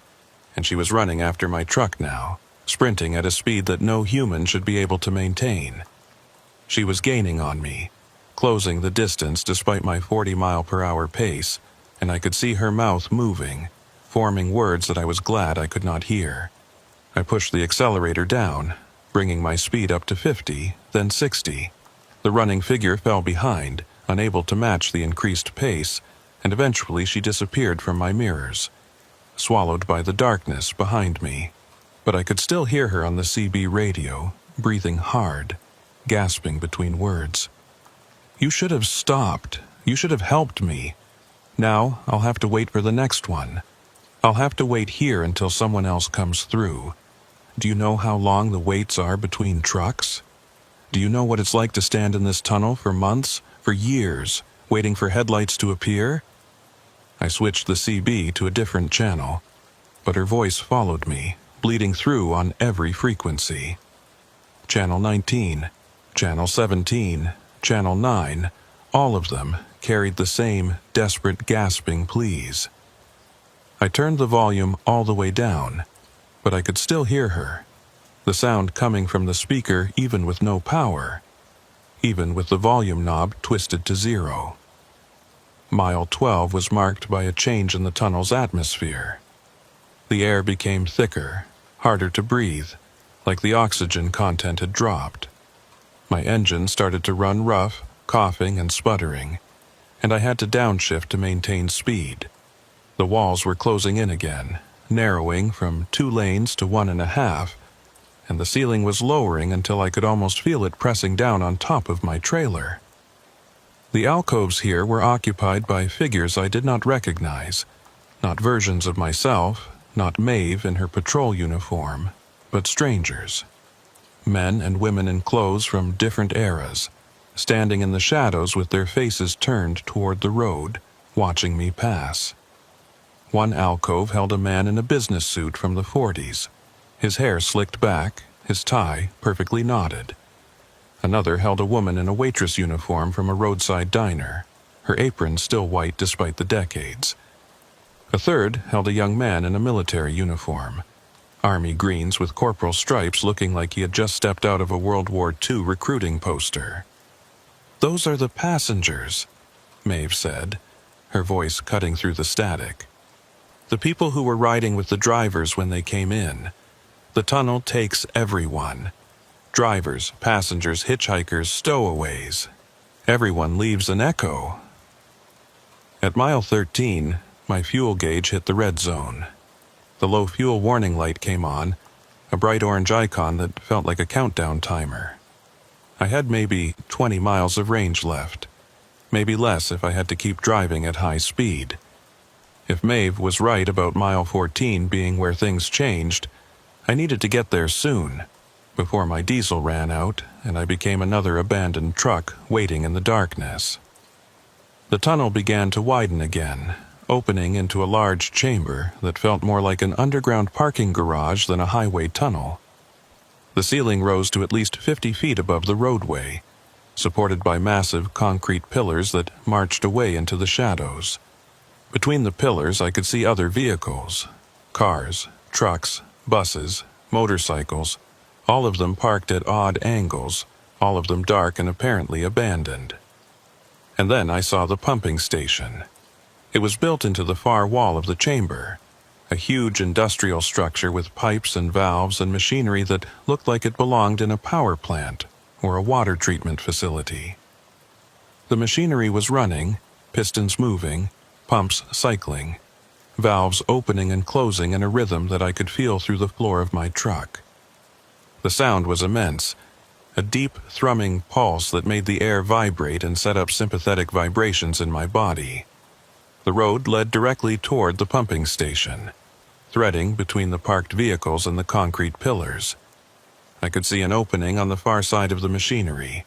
and she was running after my truck now, sprinting at a speed that no human should be able to maintain. She was gaining on me, closing the distance despite my 40-mile-per-hour pace, and I could see her mouth moving, forming words that I was glad I could not hear. I pushed the accelerator down, bringing my speed up to 50, then 60. The running figure fell behind, unable to match the increased pace, and eventually she disappeared from my mirrors, swallowed by the darkness behind me. But I could still hear her on the CB radio, breathing hard, gasping between words. "You should have stopped. You should have helped me. Now I'll have to wait for the next one. I'll have to wait here until someone else comes through. Do you know how long the waits are between trucks? Do you know what it's like to stand in this tunnel for months, for years, waiting for headlights to appear?" I switched the CB to a different channel, but her voice followed me, bleeding through on every frequency. Channel 19, Channel 17, Channel 9, all of them carried the same desperate gasping pleas. I turned the volume all the way down, but I could still hear her, the sound coming from the speaker even with no power, even with the volume knob twisted to 0. Mile 12 was marked by a change in the tunnel's atmosphere. The air became thicker, harder to breathe, like the oxygen content had dropped. My engine started to run rough, coughing and sputtering, and I had to downshift to maintain speed. The walls were closing in again, narrowing from 2 lanes to 1.5, and the ceiling was lowering until I could almost feel it pressing down on top of my trailer. The alcoves here were occupied by figures I did not recognize, not versions of myself, not Maeve in her patrol uniform, but strangers. Men and women in clothes from different eras, standing in the shadows with their faces turned toward the road, watching me pass. One alcove held a man in a business suit from the 40s, his hair slicked back, his tie perfectly knotted. Another held a woman in a waitress uniform from a roadside diner, her apron still white despite the decades. A third held a young man in a military uniform, army greens with corporal stripes looking like he had just stepped out of a World War II recruiting poster. "Those are the passengers," Maeve said, her voice cutting through the static. "The people who were riding with the drivers when they came in. The tunnel takes everyone. Drivers, passengers, hitchhikers, stowaways. Everyone leaves an echo." At mile 13, my fuel gauge hit the red zone. The low fuel warning light came on, a bright orange icon that felt like a countdown timer. I had maybe 20 miles of range left, maybe less if I had to keep driving at high speed. If Maeve was right about mile 14 being where things changed, I needed to get there soon, before my diesel ran out and I became another abandoned truck waiting in the darkness. The tunnel began to widen again, opening into a large chamber that felt more like an underground parking garage than a highway tunnel. The ceiling rose to at least 50 feet above the roadway, supported by massive concrete pillars that marched away into the shadows. Between the pillars I could see other vehicles, cars, trucks, buses, motorcycles, all of them parked at odd angles, all of them dark and apparently abandoned. And then I saw the pumping station. It was built into the far wall of the chamber, a huge industrial structure with pipes and valves and machinery that looked like it belonged in a power plant or a water treatment facility. The machinery was running, pistons moving, pumps cycling, valves opening and closing in a rhythm that I could feel through the floor of my truck. The sound was immense, a deep, thrumming pulse that made the air vibrate and set up sympathetic vibrations in my body. The road led directly toward the pumping station, threading between the parked vehicles and the concrete pillars. I could see an opening on the far side of the machinery,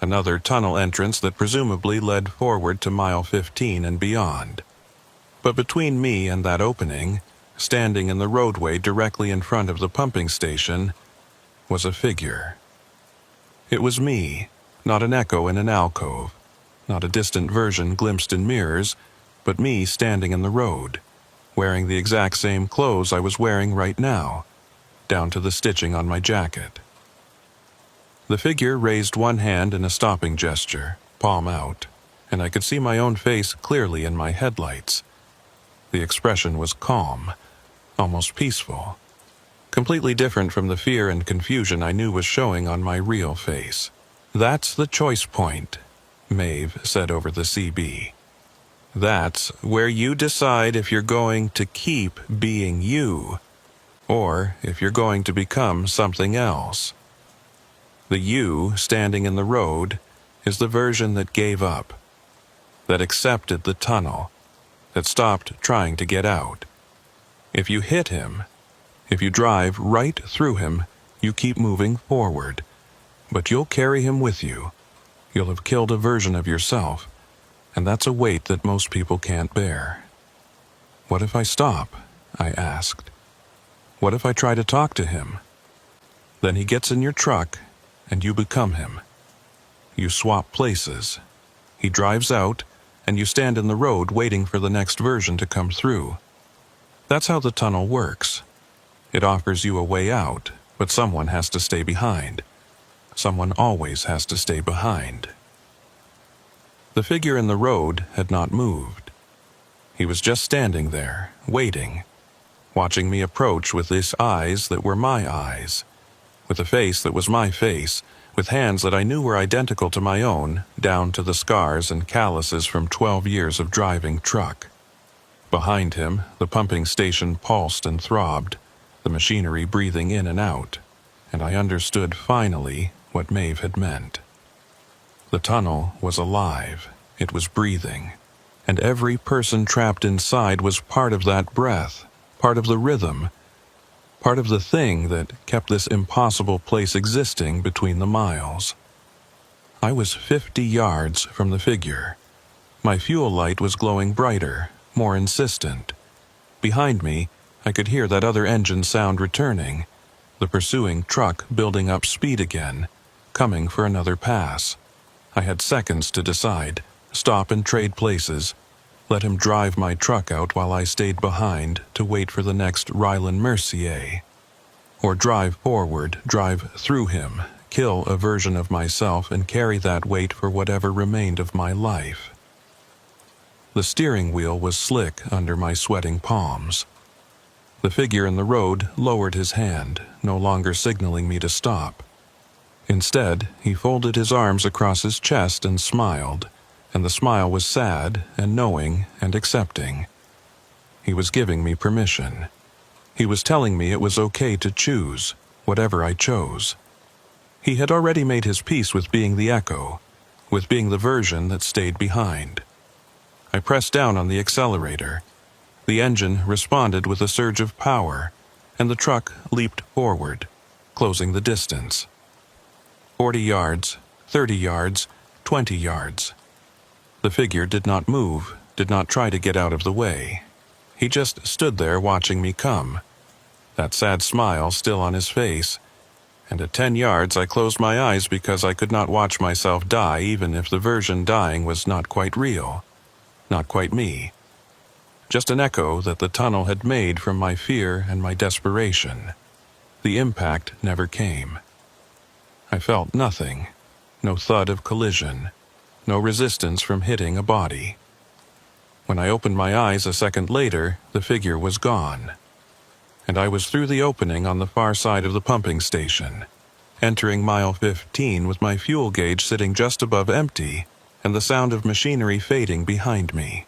another tunnel entrance that presumably led forward to mile 15 and beyond. But between me and that opening, standing in the roadway directly in front of the pumping station, was a figure. It was me, not an echo in an alcove, not a distant version glimpsed in mirrors, but me standing in the road, wearing the exact same clothes I was wearing right now, down to the stitching on my jacket. The figure raised one hand in a stopping gesture, palm out, and I could see my own face clearly in my headlights. The expression was calm, almost peaceful, completely different from the fear and confusion I knew was showing on my real face. "That's the choice point," Maeve said over the CB. "That's where you decide if you're going to keep being you, or if you're going to become something else. The you standing in the road is the version that gave up, that accepted the tunnel, that stopped trying to get out. If you hit him, if you drive right through him, you keep moving forward, but you'll carry him with you. You'll have killed a version of yourself, and that's a weight that most people can't bear." "What if I stop?" I asked. "What if I try to talk to him?" "Then he gets in your truck, and you become him. You swap places. He drives out, and you stand in the road waiting for the next version to come through. That's how the tunnel works. It offers you a way out, but someone has to stay behind. Someone always has to stay behind." The figure in the road had not moved. He was just standing there, waiting, watching me approach with his eyes that were my eyes, with a face that was my face, with hands that I knew were identical to my own, down to the scars and calluses from 12 years of driving truck. Behind him, the pumping station pulsed and throbbed, the machinery breathing in and out, and I understood finally what Maeve had meant. The tunnel was alive, it was breathing, and every person trapped inside was part of that breath, part of the rhythm, part of the thing that kept this impossible place existing between the miles. I was 50 yards from the figure. My fuel light was glowing brighter, more insistent. Behind me, I could hear that other engine sound returning, the pursuing truck building up speed again, coming for another pass. I had seconds to decide, stop and trade places, let him drive my truck out while I stayed behind to wait for the next Ryland Mercier. Or drive forward, drive through him, kill a version of myself and carry that weight for whatever remained of my life. The steering wheel was slick under my sweating palms. The figure in the road lowered his hand, no longer signaling me to stop. Instead, he folded his arms across his chest and smiled, and the smile was sad and knowing and accepting. He was giving me permission. He was telling me it was okay to choose, whatever I chose. He had already made his peace with being the echo, with being the version that stayed behind. I pressed down on the accelerator. The engine responded with a surge of power, and the truck leaped forward, closing the distance. 40 yards, 30 yards, 20 yards. The figure did not move, did not try to get out of the way. He just stood there watching me come, that sad smile still on his face, and at 10 yards I closed my eyes because I could not watch myself die even if the version dying was not quite real, not quite me. Just an echo that the tunnel had made from my fear and my desperation. The impact never came. I felt nothing, no thud of collision, no resistance from hitting a body. When I opened my eyes a second later, the figure was gone, and I was through the opening on the far side of the pumping station, entering mile 15 with my fuel gauge sitting just above empty and the sound of machinery fading behind me.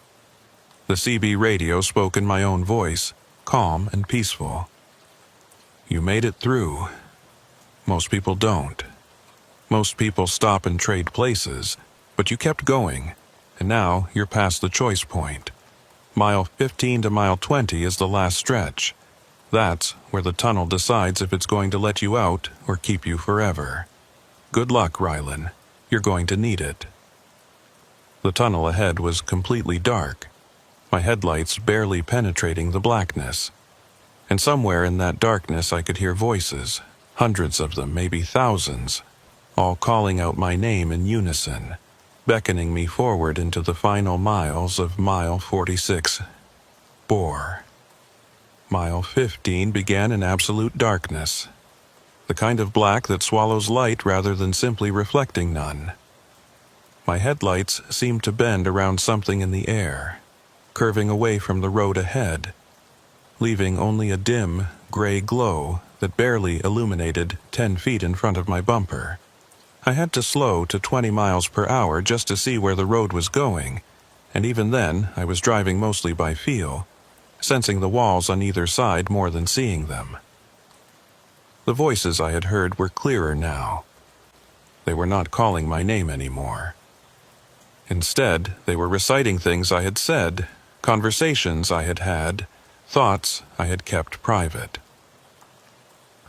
The CB radio spoke in my own voice, calm and peaceful. "You made it through. Most people don't. Most people stop and trade places, but you kept going, and now you're past the choice point. Mile 15 to mile 20 is the last stretch. That's where the tunnel decides if it's going to let you out or keep you forever. Good luck, Rylan. You're going to need it. The tunnel ahead was completely dark, my headlights barely penetrating the blackness. And somewhere in that darkness I could hear voices, hundreds of them, maybe thousands, all calling out my name in unison, beckoning me forward into the final miles of mile 46. Bore. Mile 15 began in absolute darkness, the kind of black that swallows light rather than simply reflecting none. My headlights seemed to bend around something in the air, curving away from the road ahead, leaving only a dim, gray glow that barely illuminated 10 feet in front of my bumper. I had to slow to 20 miles per hour just to see where the road was going, and even then I was driving mostly by feel, sensing the walls on either side more than seeing them. The voices I had heard were clearer now. They were not calling my name anymore. Instead, they were reciting things I had said, conversations I had had, thoughts I had kept private.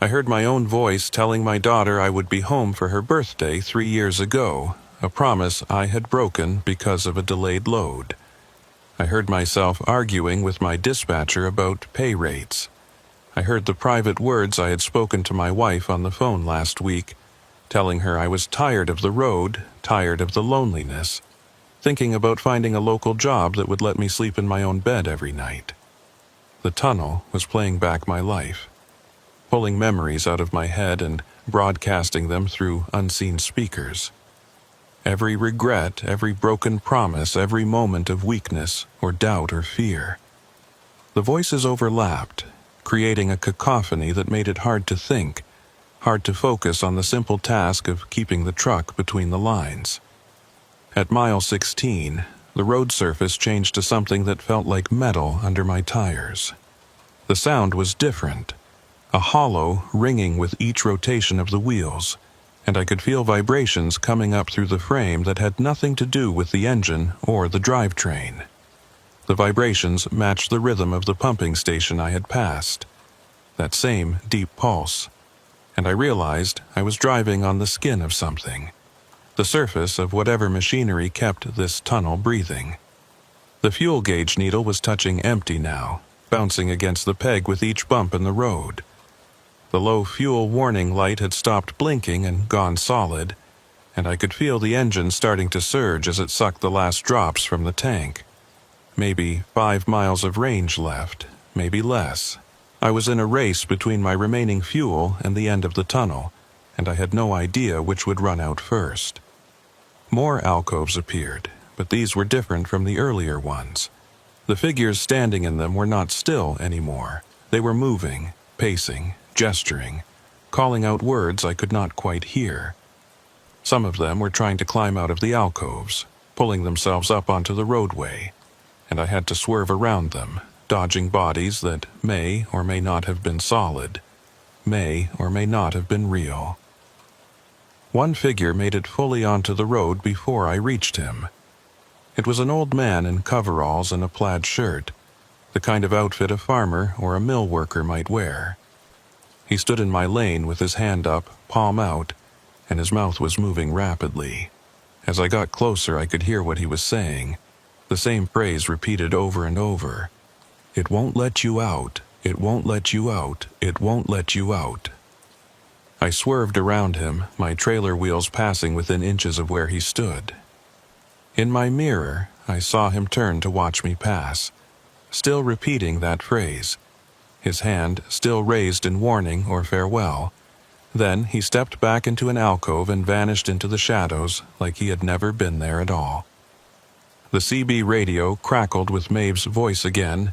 I heard my own voice telling my daughter I would be home for her birthday 3 years ago, a promise I had broken because of a delayed load. I heard myself arguing with my dispatcher about pay rates. I heard the private words I had spoken to my wife on the phone last week, telling her I was tired of the road, tired of the loneliness, thinking about finding a local job that would let me sleep in my own bed every night. The tunnel was playing back my life, pulling memories out of my head and broadcasting them through unseen speakers. Every regret, every broken promise, every moment of weakness or doubt or fear. The voices overlapped, creating a cacophony that made it hard to think, hard to focus on the simple task of keeping the truck between the lines. At mile 16, the road surface changed to something that felt like metal under my tires. The sound was different, a hollow ringing with each rotation of the wheels, and I could feel vibrations coming up through the frame that had nothing to do with the engine or the drivetrain. The vibrations matched the rhythm of the pumping station I had passed, that same deep pulse, and I realized I was driving on the skin of something, the surface of whatever machinery kept this tunnel breathing. The fuel gauge needle was touching empty now, bouncing against the peg with each bump in the road. The low fuel warning light had stopped blinking and gone solid, and I could feel the engine starting to surge as it sucked the last drops from the tank. Maybe 5 miles of range left, maybe less. I was in a race between my remaining fuel and the end of the tunnel, and I had no idea which would run out first. More alcoves appeared, but these were different from the earlier ones. The figures standing in them were not still anymore. They were moving, pacing, gesturing, calling out words I could not quite hear. Some of them were trying to climb out of the alcoves, pulling themselves up onto the roadway, and I had to swerve around them, dodging bodies that may or may not have been solid, may or may not have been real. One figure made it fully onto the road before I reached him. It was an old man in coveralls and a plaid shirt, the kind of outfit a farmer or a mill worker might wear. He stood in my lane with his hand up, palm out, and his mouth was moving rapidly. As I got closer, I could hear what he was saying, the same phrase repeated over and over. It won't let you out, it won't let you out, it won't let you out. I swerved around him, my trailer wheels passing within inches of where he stood. In my mirror, I saw him turn to watch me pass, still repeating that phrase, his hand still raised in warning or farewell. Then he stepped back into an alcove and vanished into the shadows like he had never been there at all. The CB radio crackled with Maeve's voice again,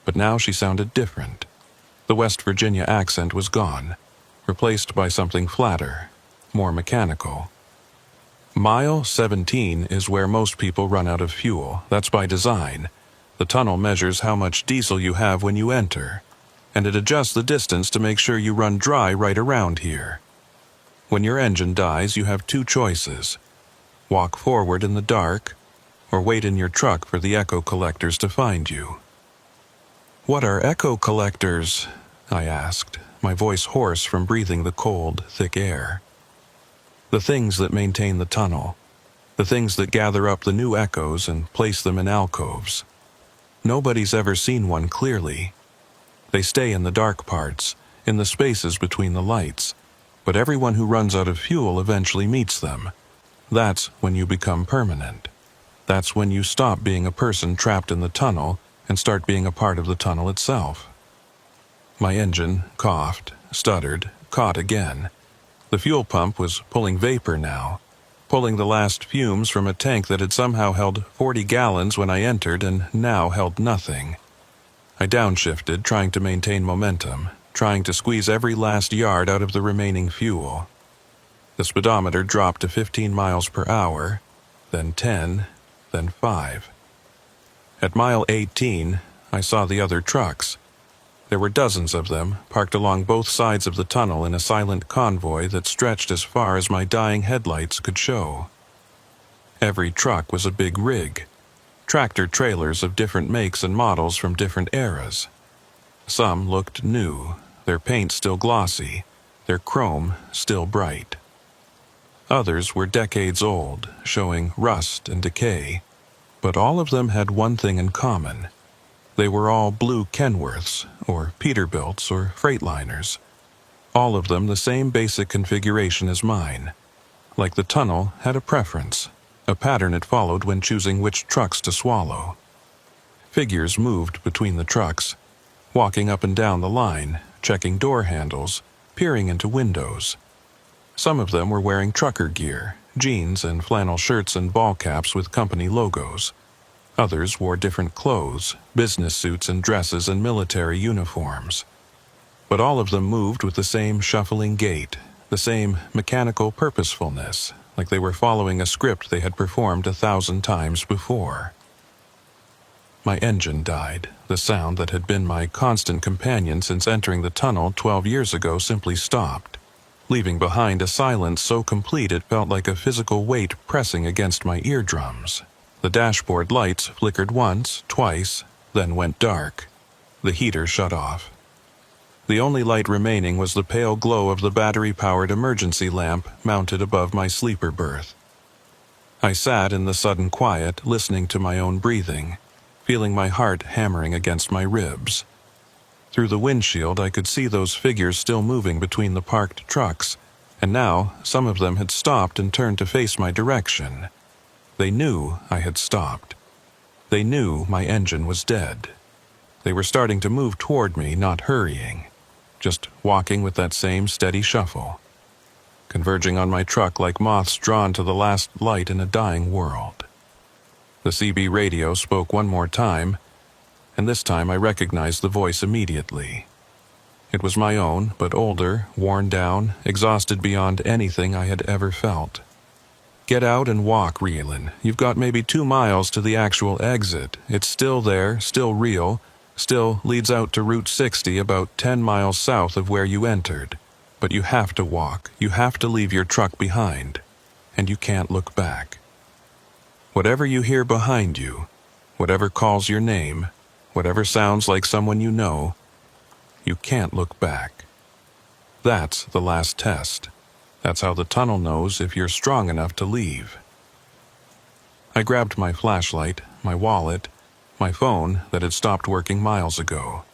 but now she sounded different. The West Virginia accent was gone, replaced by something flatter, more mechanical. Mile 17 is where most people run out of fuel. That's by design. The tunnel measures how much diesel you have when you enter, and it adjusts the distance to make sure you run dry right around here. When your engine dies, you have 2 choices: walk forward in the dark, or wait in your truck for the echo collectors to find you. What are echo collectors? I asked, my voice hoarse from breathing the cold, thick air. The things that maintain the tunnel. The things that gather up the new echoes and place them in alcoves. Nobody's ever seen one clearly. They stay in the dark parts, in the spaces between the lights, but everyone who runs out of fuel eventually meets them. That's when you become permanent. That's when you stop being a person trapped in the tunnel and start being a part of the tunnel itself. My engine coughed, stuttered, caught again. The fuel pump was pulling vapor now, pulling the last fumes from a tank that had somehow held 40 gallons when I entered and now held nothing. I downshifted, trying to maintain momentum, trying to squeeze every last yard out of the remaining fuel. The speedometer dropped to 15 miles per hour, then 10, then 5. At mile 18, I saw the other trucks. There were dozens of them, parked along both sides of the tunnel in a silent convoy that stretched as far as my dying headlights could show. Every truck was a big rig, tractor-trailers of different makes and models from different eras. Some looked new, their paint still glossy, their chrome still bright. Others were decades old, showing rust and decay, but all of them had one thing in common. They were all blue Kenworths, or Peterbilts, or Freightliners. All of them the same basic configuration as mine. Like the tunnel had a preference, a pattern it followed when choosing which trucks to swallow. Figures moved between the trucks, walking up and down the line, checking door handles, peering into windows. Some of them were wearing trucker gear, jeans and flannel shirts and ball caps with company logos. Others wore different clothes, business suits and dresses and military uniforms. But all of them moved with the same shuffling gait, the same mechanical purposefulness, like they were following a script they had performed 1,000 times before. My engine died. The sound that had been my constant companion since entering the tunnel 12 years ago simply stopped, leaving behind a silence so complete it felt like a physical weight pressing against my eardrums. The dashboard lights flickered once, twice, then went dark. The heater shut off. The only light remaining was the pale glow of the battery-powered emergency lamp mounted above my sleeper berth. I sat in the sudden quiet, listening to my own breathing, feeling my heart hammering against my ribs. Through the windshield I could see those figures still moving between the parked trucks, and now some of them had stopped and turned to face my direction. They knew I had stopped. They knew my engine was dead. They were starting to move toward me, not hurrying, just walking with that same steady shuffle, converging on my truck like moths drawn to the last light in a dying world. The CB radio spoke one more time, and this time I recognized the voice immediately. It was my own, but older, worn down, exhausted beyond anything I had ever felt. Get out and walk, Rielan. You've got maybe 2 miles to the actual exit. It's still there, still real, still leads out to Route 60 about 10 miles south of where you entered. But you have to walk. You have to leave your truck behind. And you can't look back. Whatever you hear behind you, whatever calls your name, whatever sounds like someone you know, you can't look back. That's the last test. That's how the tunnel knows if you're strong enough to leave. I grabbed my flashlight, my wallet, my phone that had stopped working miles ago.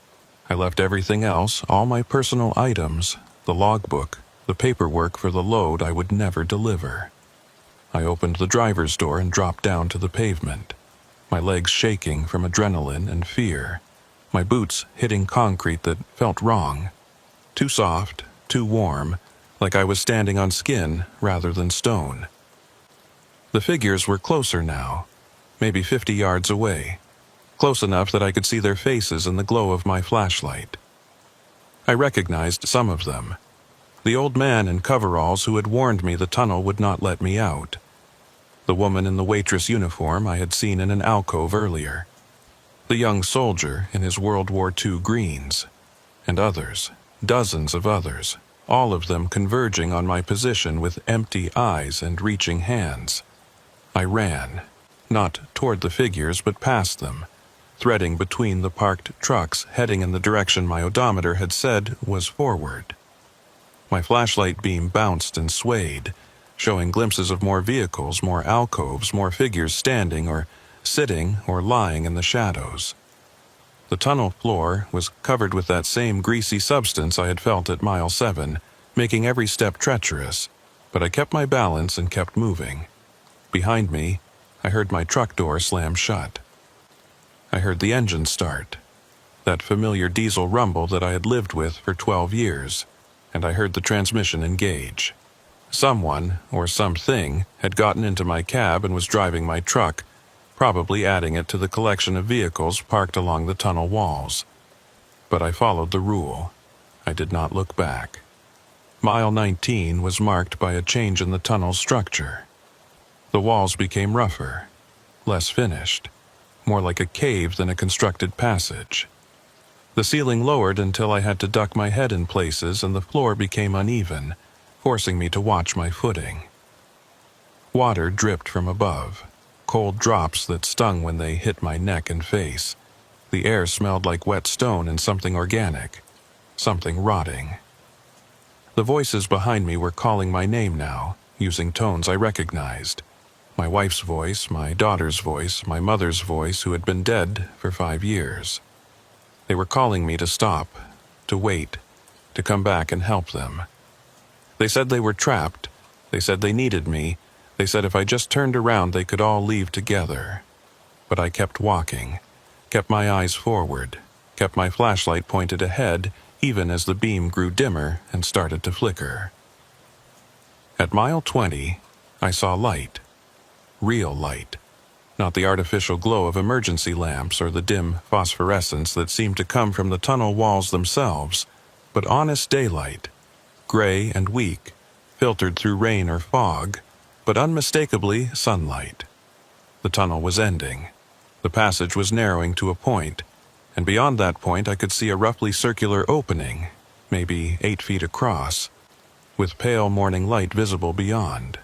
I left everything else, all my personal items, the logbook, the paperwork for the load I would never deliver. I opened the driver's door and dropped down to the pavement, my legs shaking from adrenaline and fear, my boots hitting concrete that felt wrong, too soft, too warm, like I was standing on skin rather than stone. The figures were closer now, maybe 50 yards away, close enough that I could see their faces in the glow of my flashlight. I recognized some of them. The old man in coveralls who had warned me the tunnel would not let me out. The woman in the waitress uniform I had seen in an alcove earlier. The young soldier in his World War II greens. And others, dozens of others, all of them converging on my position with empty eyes and reaching hands. I ran, not toward the figures but past them, threading between the parked trucks heading in the direction my odometer had said was forward. My flashlight beam bounced and swayed, showing glimpses of more vehicles, more alcoves, more figures standing or sitting or lying in the shadows. The tunnel floor was covered with that same greasy substance I had felt at mile 7, making every step treacherous, but I kept my balance and kept moving. Behind me, I heard my truck door slam shut. I heard the engine start, that familiar diesel rumble that I had lived with for 12 years, and I heard the transmission engage. Someone, or something, had gotten into my cab and was driving my truck, probably adding it to the collection of vehicles parked along the tunnel walls. But I followed the rule. I did not look back. Mile 19 was marked by a change in the tunnel's structure. The walls became rougher, less finished, more like a cave than a constructed passage. The ceiling lowered until I had to duck my head in places and the floor became uneven, forcing me to watch my footing. Water dripped from above, cold drops that stung when they hit my neck and face. The air smelled like wet stone and something organic, something rotting. The voices behind me were calling my name now, using tones I recognized. My wife's voice, my daughter's voice, my mother's voice who had been dead for 5 years. They were calling me to stop, to wait, to come back and help them. They said they were trapped. They said they needed me. They said if I just turned around they could all leave together. But I kept walking, kept my eyes forward, kept my flashlight pointed ahead even as the beam grew dimmer and started to flicker. At mile 20, I saw light. Real light. Not the artificial glow of emergency lamps or the dim phosphorescence that seemed to come from the tunnel walls themselves, but honest daylight, gray and weak, filtered through rain or fog, but unmistakably sunlight. The tunnel was ending. The passage was narrowing to a point, and beyond that point I could see a roughly circular opening, maybe 8 feet across, with pale morning light visible beyond.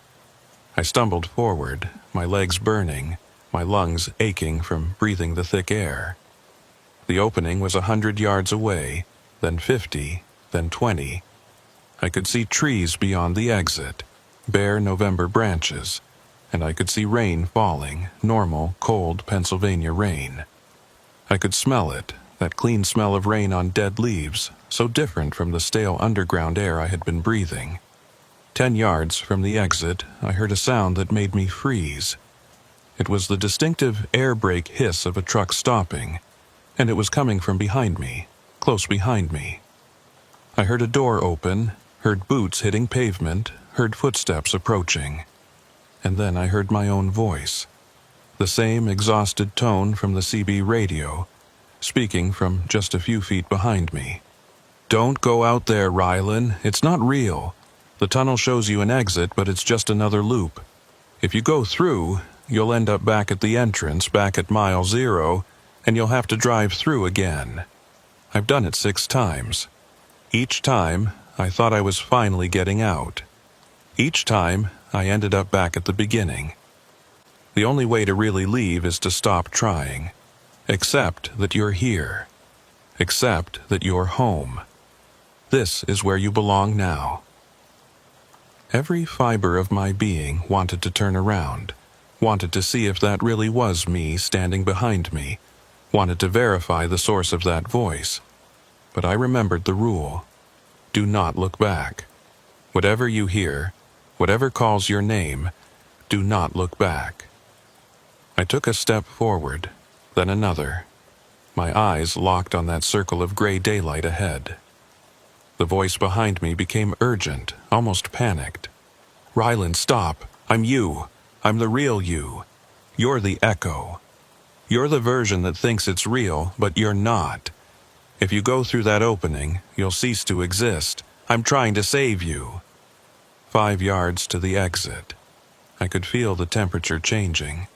I stumbled forward, my legs burning, my lungs aching from breathing the thick air. The opening was 100 yards away, then 50, then 20. I could see trees beyond the exit, bare November branches, and I could see rain falling, normal, cold Pennsylvania rain. I could smell it, that clean smell of rain on dead leaves, so different from the stale underground air I had been breathing. 10 yards from the exit, I heard a sound that made me freeze. It was the distinctive air brake hiss of a truck stopping, and it was coming from behind me, close behind me. I heard a door open, heard boots hitting pavement, heard footsteps approaching. And then I heard my own voice, the same exhausted tone from the CB radio, speaking from just a few feet behind me. "Don't go out there, Rylan. It's not real. The tunnel shows you an exit, but it's just another loop. If you go through, you'll end up back at the entrance, back at mile 0, and you'll have to drive through again. I've done it 6 times. Each time, I thought I was finally getting out. Each time, I ended up back at the beginning. The only way to really leave is to stop trying. Accept that you're here. Accept that you're home. This is where you belong now." Every fiber of my being wanted to turn around, wanted to see if that really was me standing behind me, wanted to verify the source of that voice. But I remembered the rule. Do not look back. Whatever you hear, whatever calls your name, do not look back. I took a step forward, then another. My eyes locked on that circle of gray daylight ahead. The voice behind me became urgent, almost panicked. "Rylan, stop. I'm you. I'm the real you. You're the echo. You're the version that thinks it's real, but you're not. If you go through that opening, you'll cease to exist. I'm trying to save you." 5 yards to the exit. I could feel the temperature changing.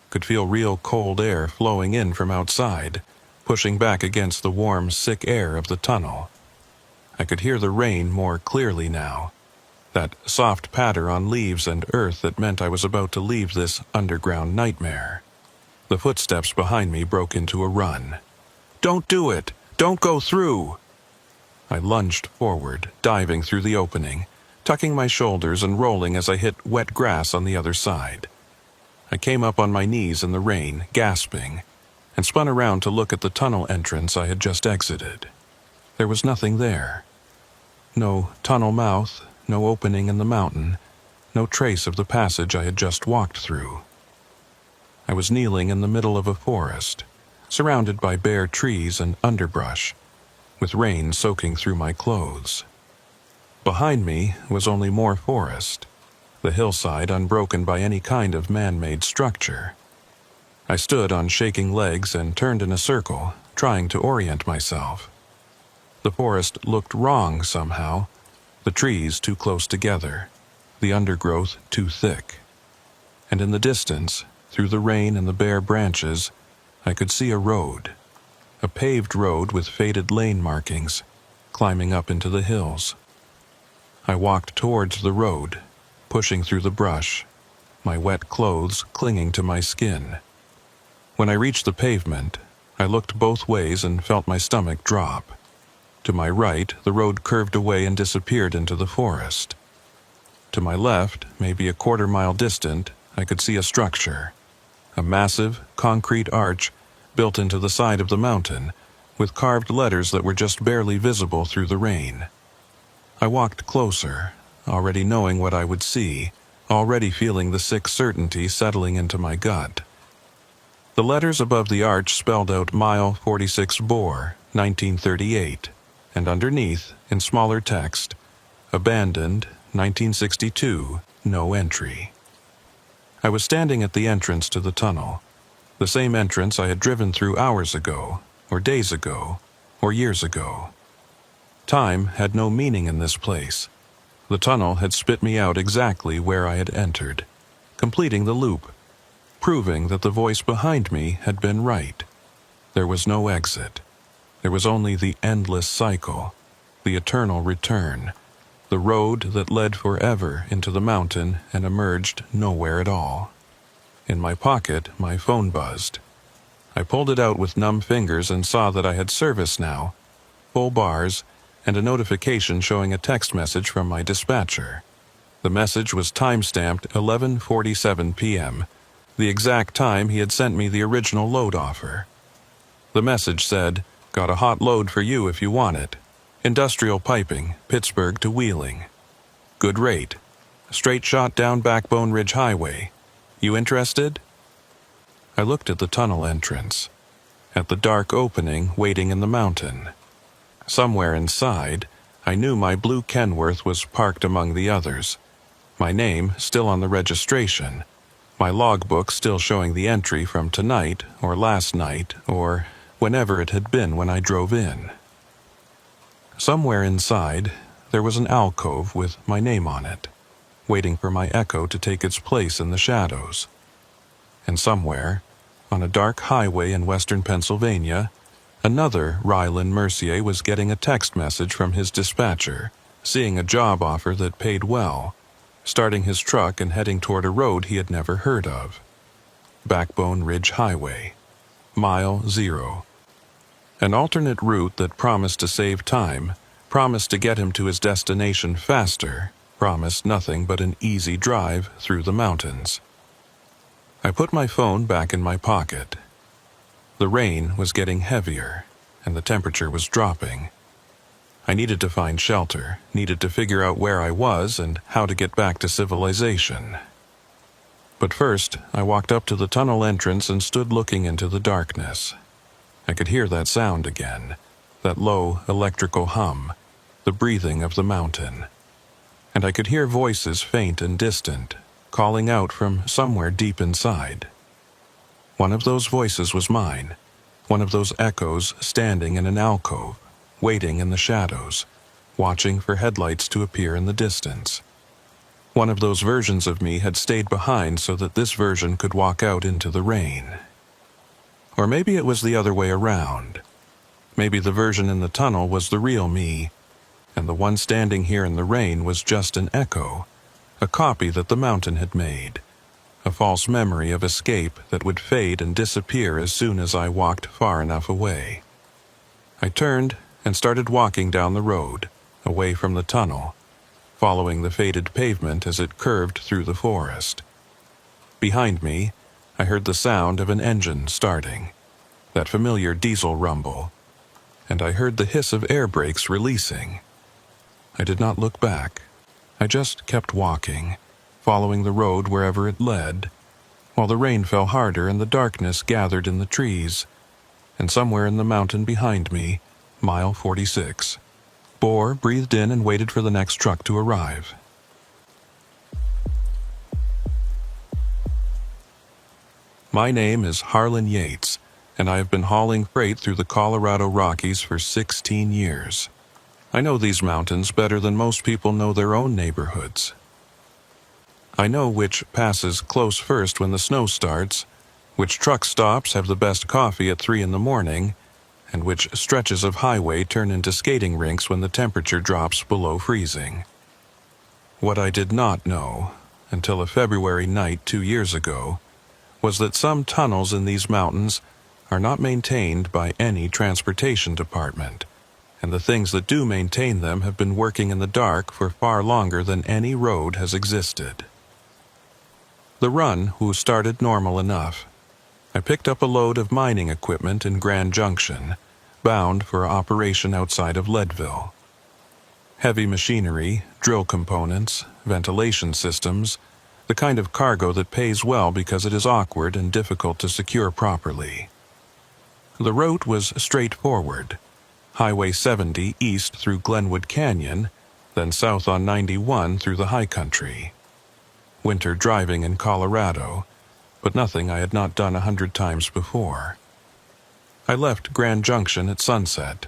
Could feel real cold air flowing in from outside, pushing back against the warm, sick air of the tunnel. I could hear the rain more clearly now, that soft patter on leaves and earth that meant I was about to leave this underground nightmare. The footsteps behind me broke into a run. "Don't do it! Don't go through!" I lunged forward, diving through the opening, tucking my shoulders and rolling as I hit wet grass on the other side. I came up on my knees in the rain, gasping, and spun around to look at the tunnel entrance I had just exited. There was nothing there. No tunnel mouth, no opening in the mountain, no trace of the passage I had just walked through. I was kneeling in the middle of a forest, surrounded by bare trees and underbrush, with rain soaking through my clothes. Behind me was only more forest, the hillside unbroken by any kind of man-made structure. I stood on shaking legs and turned in a circle, trying to orient myself. The forest looked wrong somehow, the trees too close together, the undergrowth too thick. And in the distance, through the rain and the bare branches, I could see a road. A paved road with faded lane markings, climbing up into the hills. I walked towards the road, pushing through the brush, my wet clothes clinging to my skin. When I reached the pavement, I looked both ways and felt my stomach drop. To my right, the road curved away and disappeared into the forest. To my left, maybe a quarter-mile distant, I could see a structure. A massive, concrete arch built into the side of the mountain, with carved letters that were just barely visible through the rain. I walked closer, already knowing what I would see, already feeling the sick certainty settling into my gut. The letters above the arch spelled out Mile 46 Bore, 1938, and underneath, in smaller text, Abandoned, 1962, no entry. I was standing at the entrance to the tunnel, the same entrance I had driven through hours ago, or days ago, or years ago. Time had no meaning in this place. The tunnel had spit me out exactly where I had entered, completing the loop, proving that the voice behind me had been right. There was no exit. There was only the endless cycle, the eternal return, the road that led forever into the mountain and emerged nowhere at all. In my pocket, my phone buzzed. I pulled it out with numb fingers and saw that I had service now, full bars, and a notification showing a text message from my dispatcher. The message was time-stamped 11:47 p.m., the exact time he had sent me the original load offer. The message said, "Got a hot load for you if you want it. Industrial piping, Pittsburgh to Wheeling. Good rate. Straight shot down Backbone Ridge Highway. You interested?" I looked at the tunnel entrance, at the dark opening waiting in the mountain. Somewhere inside, I knew my blue Kenworth was parked among the others, my name still on the registration, my logbook still showing the entry from tonight or last night or whenever it had been when I drove in. Somewhere inside, there was an alcove with my name on it, waiting for my echo to take its place in the shadows. And somewhere, on a dark highway in western Pennsylvania, another Ryland Mercier was getting a text message from his dispatcher, seeing a job offer that paid well, starting his truck and heading toward a road he had never heard of. Backbone Ridge Highway. Mile 0. An alternate route that promised to save time, promised to get him to his destination faster, promised nothing but an easy drive through the mountains. I put my phone back in my pocket. The rain was getting heavier, and the temperature was dropping. I needed to find shelter, needed to figure out where I was and how to get back to civilization. But first, I walked up to the tunnel entrance and stood looking into the darkness. I could hear that sound again, that low electrical hum, the breathing of the mountain. And I could hear voices faint and distant, calling out from somewhere deep inside. One of those voices was mine, one of those echoes standing in an alcove, waiting in the shadows, watching for headlights to appear in the distance. One of those versions of me had stayed behind so that this version could walk out into the rain. Or maybe it was the other way around. Maybe the version in the tunnel was the real me, and the one standing here in the rain was just an echo, a copy that the mountain had made, a false memory of escape that would fade and disappear as soon as I walked far enough away. I turned and started walking down the road, away from the tunnel, following the faded pavement as it curved through the forest. Behind me, I heard the sound of an engine starting, that familiar diesel rumble, and I heard the hiss of air brakes releasing. I did not look back. I just kept walking, following the road wherever it led, while the rain fell harder and the darkness gathered in the trees, and somewhere in the mountain behind me, mile 46. Boar breathed in and waited for the next truck to arrive. My name is Harlan Yates, and I have been hauling freight through the Colorado Rockies for 16 years. I know these mountains better than most people know their own neighborhoods. I know which passes close first when the snow starts, which truck stops have the best coffee at 3 in the morning, and which stretches of highway turn into skating rinks when the temperature drops below freezing. What I did not know, until a February night 2 years ago, was that some tunnels in these mountains are not maintained by any transportation department, and the things that do maintain them have been working in the dark for far longer than any road has existed. The run started normal enough. I picked up a load of mining equipment in Grand Junction, bound for operation outside of Leadville. Heavy machinery, drill components, ventilation systems, the kind of cargo that pays well because it is awkward and difficult to secure properly. The route was straightforward. Highway 70 east through Glenwood Canyon, then south on 91 through the high country. Winter driving in Colorado, but nothing I had not done 100 times before. I left Grand Junction at sunset,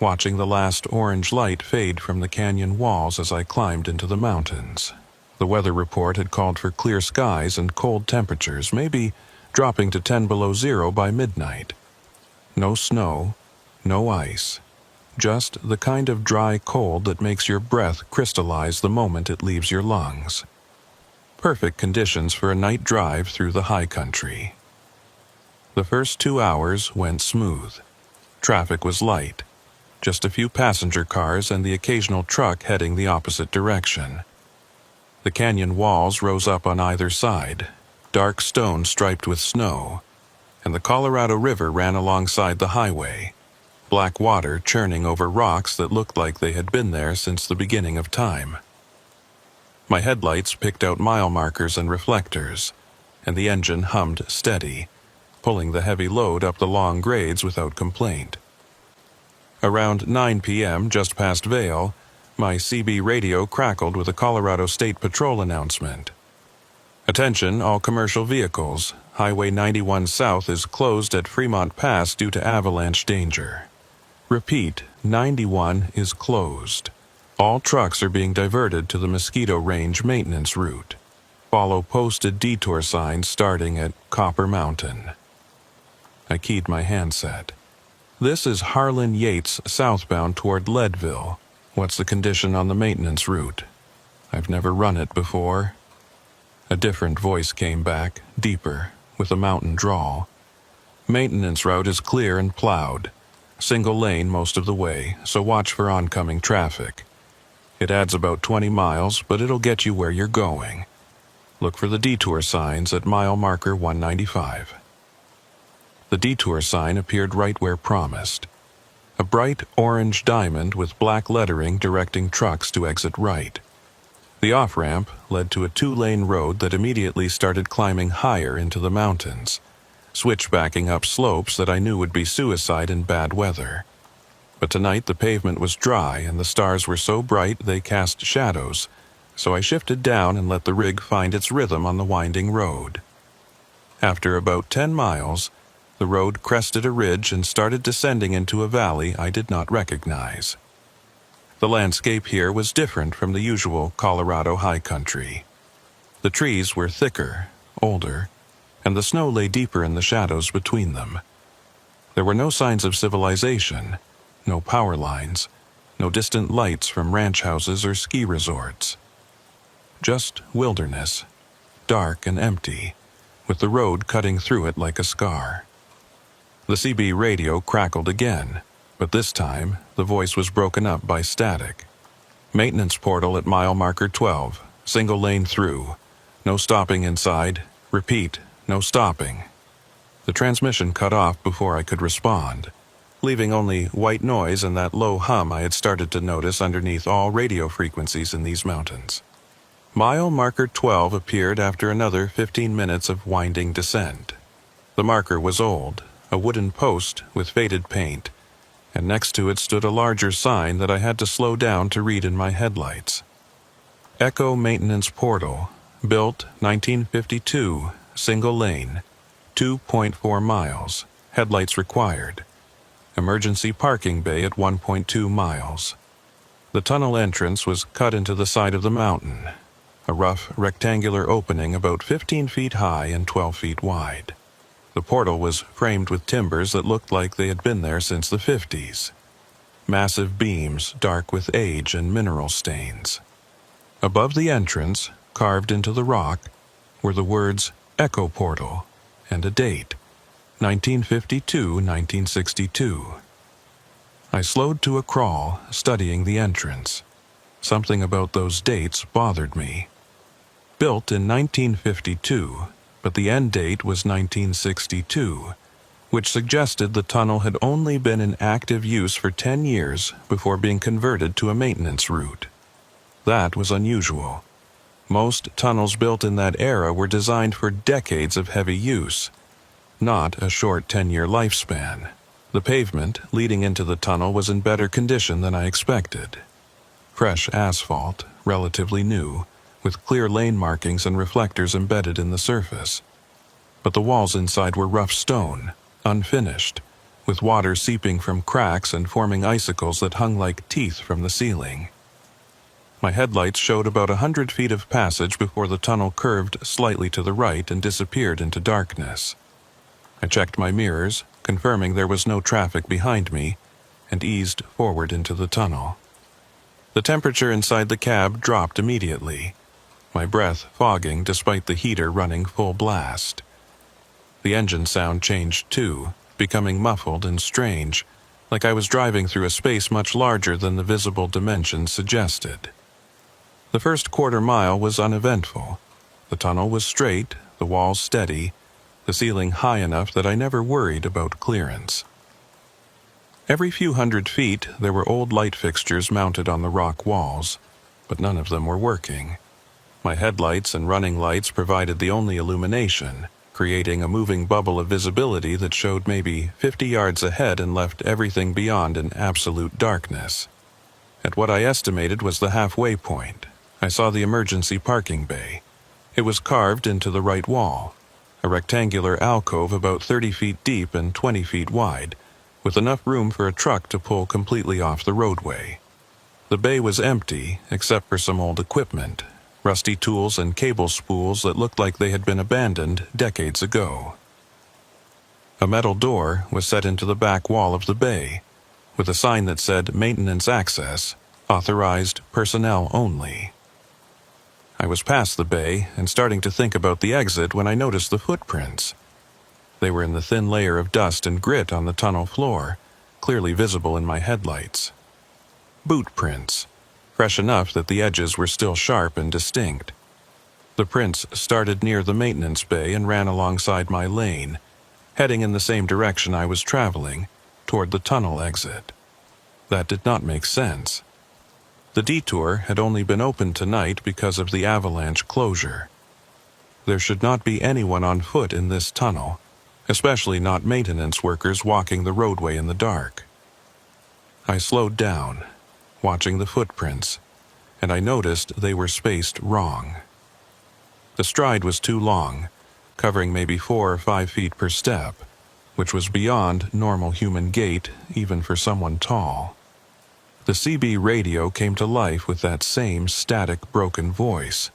watching the last orange light fade from the canyon walls as I climbed into the mountains. The weather report had called for clear skies and cold temperatures, maybe dropping to 10 below zero by midnight. No snow, no ice, just the kind of dry cold that makes your breath crystallize the moment it leaves your lungs. Perfect conditions for a night drive through the high country. The first 2 hours went smooth. Traffic was light, just a few passenger cars and the occasional truck heading the opposite direction. The canyon walls rose up on either side, dark stone striped with snow, and the Colorado River ran alongside the highway, black water churning over rocks that looked like they had been there since the beginning of time. My headlights picked out mile markers and reflectors, and the engine hummed steady, pulling the heavy load up the long grades without complaint. Around 9 p.m., just past Vail, my CB radio crackled with a Colorado State Patrol announcement. Attention, all commercial vehicles. Highway 91 South is closed at Fremont Pass due to avalanche danger. Repeat, 91 is closed. All trucks are being diverted to the Mosquito Range maintenance route. Follow posted detour signs starting at Copper Mountain. I keyed my handset. This is Harlan Yates southbound toward Leadville. What's the condition on the maintenance route? I've never run it before. A different voice came back, deeper, with a mountain drawl. Maintenance route is clear and plowed. Single lane most of the way, so watch for oncoming traffic. It adds about 20 miles, but it'll get you where you're going. Look for the detour signs at mile marker 195. The detour sign appeared right where promised. A bright orange diamond with black lettering directing trucks to exit right. The off-ramp led to a 2-lane road that immediately started climbing higher into the mountains, switchbacking up slopes that I knew would be suicide in bad weather. But tonight the pavement was dry and the stars were so bright they cast shadows, so I shifted down and let the rig find its rhythm on the winding road. After about 10 miles, the road crested a ridge and started descending into a valley I did not recognize. The landscape here was different from the usual Colorado high country. The trees were thicker, older, and the snow lay deeper in the shadows between them. There were no signs of civilization, no power lines, no distant lights from ranch houses or ski resorts. Just wilderness, dark and empty, with the road cutting through it like a scar. The CB radio crackled again, but this time the voice was broken up by static. Maintenance portal at mile marker 12, single lane through. No stopping inside. Repeat, no stopping. The transmission cut off before I could respond, leaving only white noise and that low hum I had started to notice underneath all radio frequencies in these mountains. Mile marker 12 appeared after another 15 minutes of winding descent. The marker was old, a wooden post with faded paint, and next to it stood a larger sign that I had to slow down to read in my headlights. Echo Maintenance Portal, built 1952, single lane, 2.4 miles, headlights required. Emergency parking bay at 1.2 miles. The tunnel entrance was cut into the side of the mountain, a rough rectangular opening about 15 feet high and 12 feet wide. The portal was framed with timbers that looked like they had been there since the 50s. Massive beams dark with age and mineral stains. Above the entrance, carved into the rock, were the words Echo Portal and a date, 1952-1962. I slowed to a crawl, studying the entrance. Something about those dates bothered me. Built in 1952, but the end date was 1962, which suggested the tunnel had only been in active use for 10 years before being converted to a maintenance route. That was unusual. Most tunnels built in that era were designed for decades of heavy use, not a short 10-year lifespan. The pavement leading into the tunnel was in better condition than I expected. Fresh asphalt, relatively new, with clear lane markings and reflectors embedded in the surface. But the walls inside were rough stone, unfinished, with water seeping from cracks and forming icicles that hung like teeth from the ceiling. My headlights showed about 100 feet of passage before the tunnel curved slightly to the right and disappeared into darkness. I checked my mirrors, confirming there was no traffic behind me, and eased forward into the tunnel. The temperature inside the cab dropped immediately, my breath fogging despite the heater running full blast. The engine sound changed too, becoming muffled and strange, like I was driving through a space much larger than the visible dimensions suggested. The first quarter mile was uneventful. The tunnel was straight, the walls steady, the ceiling high enough that I never worried about clearance. Every few hundred feet there were old light fixtures mounted on the rock walls, but none of them were working. My headlights and running lights provided the only illumination, creating a moving bubble of visibility that showed maybe 50 yards ahead and left everything beyond in absolute darkness. At what I estimated was the halfway point, I saw the emergency parking bay. It was carved into the right wall, a rectangular alcove about 30 feet deep and 20 feet wide, with enough room for a truck to pull completely off the roadway. The bay was empty, except for some old equipment, rusty tools and cable spools that looked like they had been abandoned decades ago. A metal door was set into the back wall of the bay, with a sign that said Maintenance Access, Authorized Personnel Only. I was past the bay and starting to think about the exit when I noticed the footprints. They were in the thin layer of dust and grit on the tunnel floor, clearly visible in my headlights. Boot prints, fresh enough that the edges were still sharp and distinct. The prints started near the maintenance bay and ran alongside my lane, heading in the same direction I was traveling, toward the tunnel exit. That did not make sense. The detour had only been opened tonight because of the avalanche closure. There should not be anyone on foot in this tunnel, especially not maintenance workers walking the roadway in the dark. I slowed down, watching the footprints, and I noticed they were spaced wrong. The stride was too long, covering maybe 4 or 5 feet per step, which was beyond normal human gait even for someone tall. The CB radio came to life with that same static, broken voice.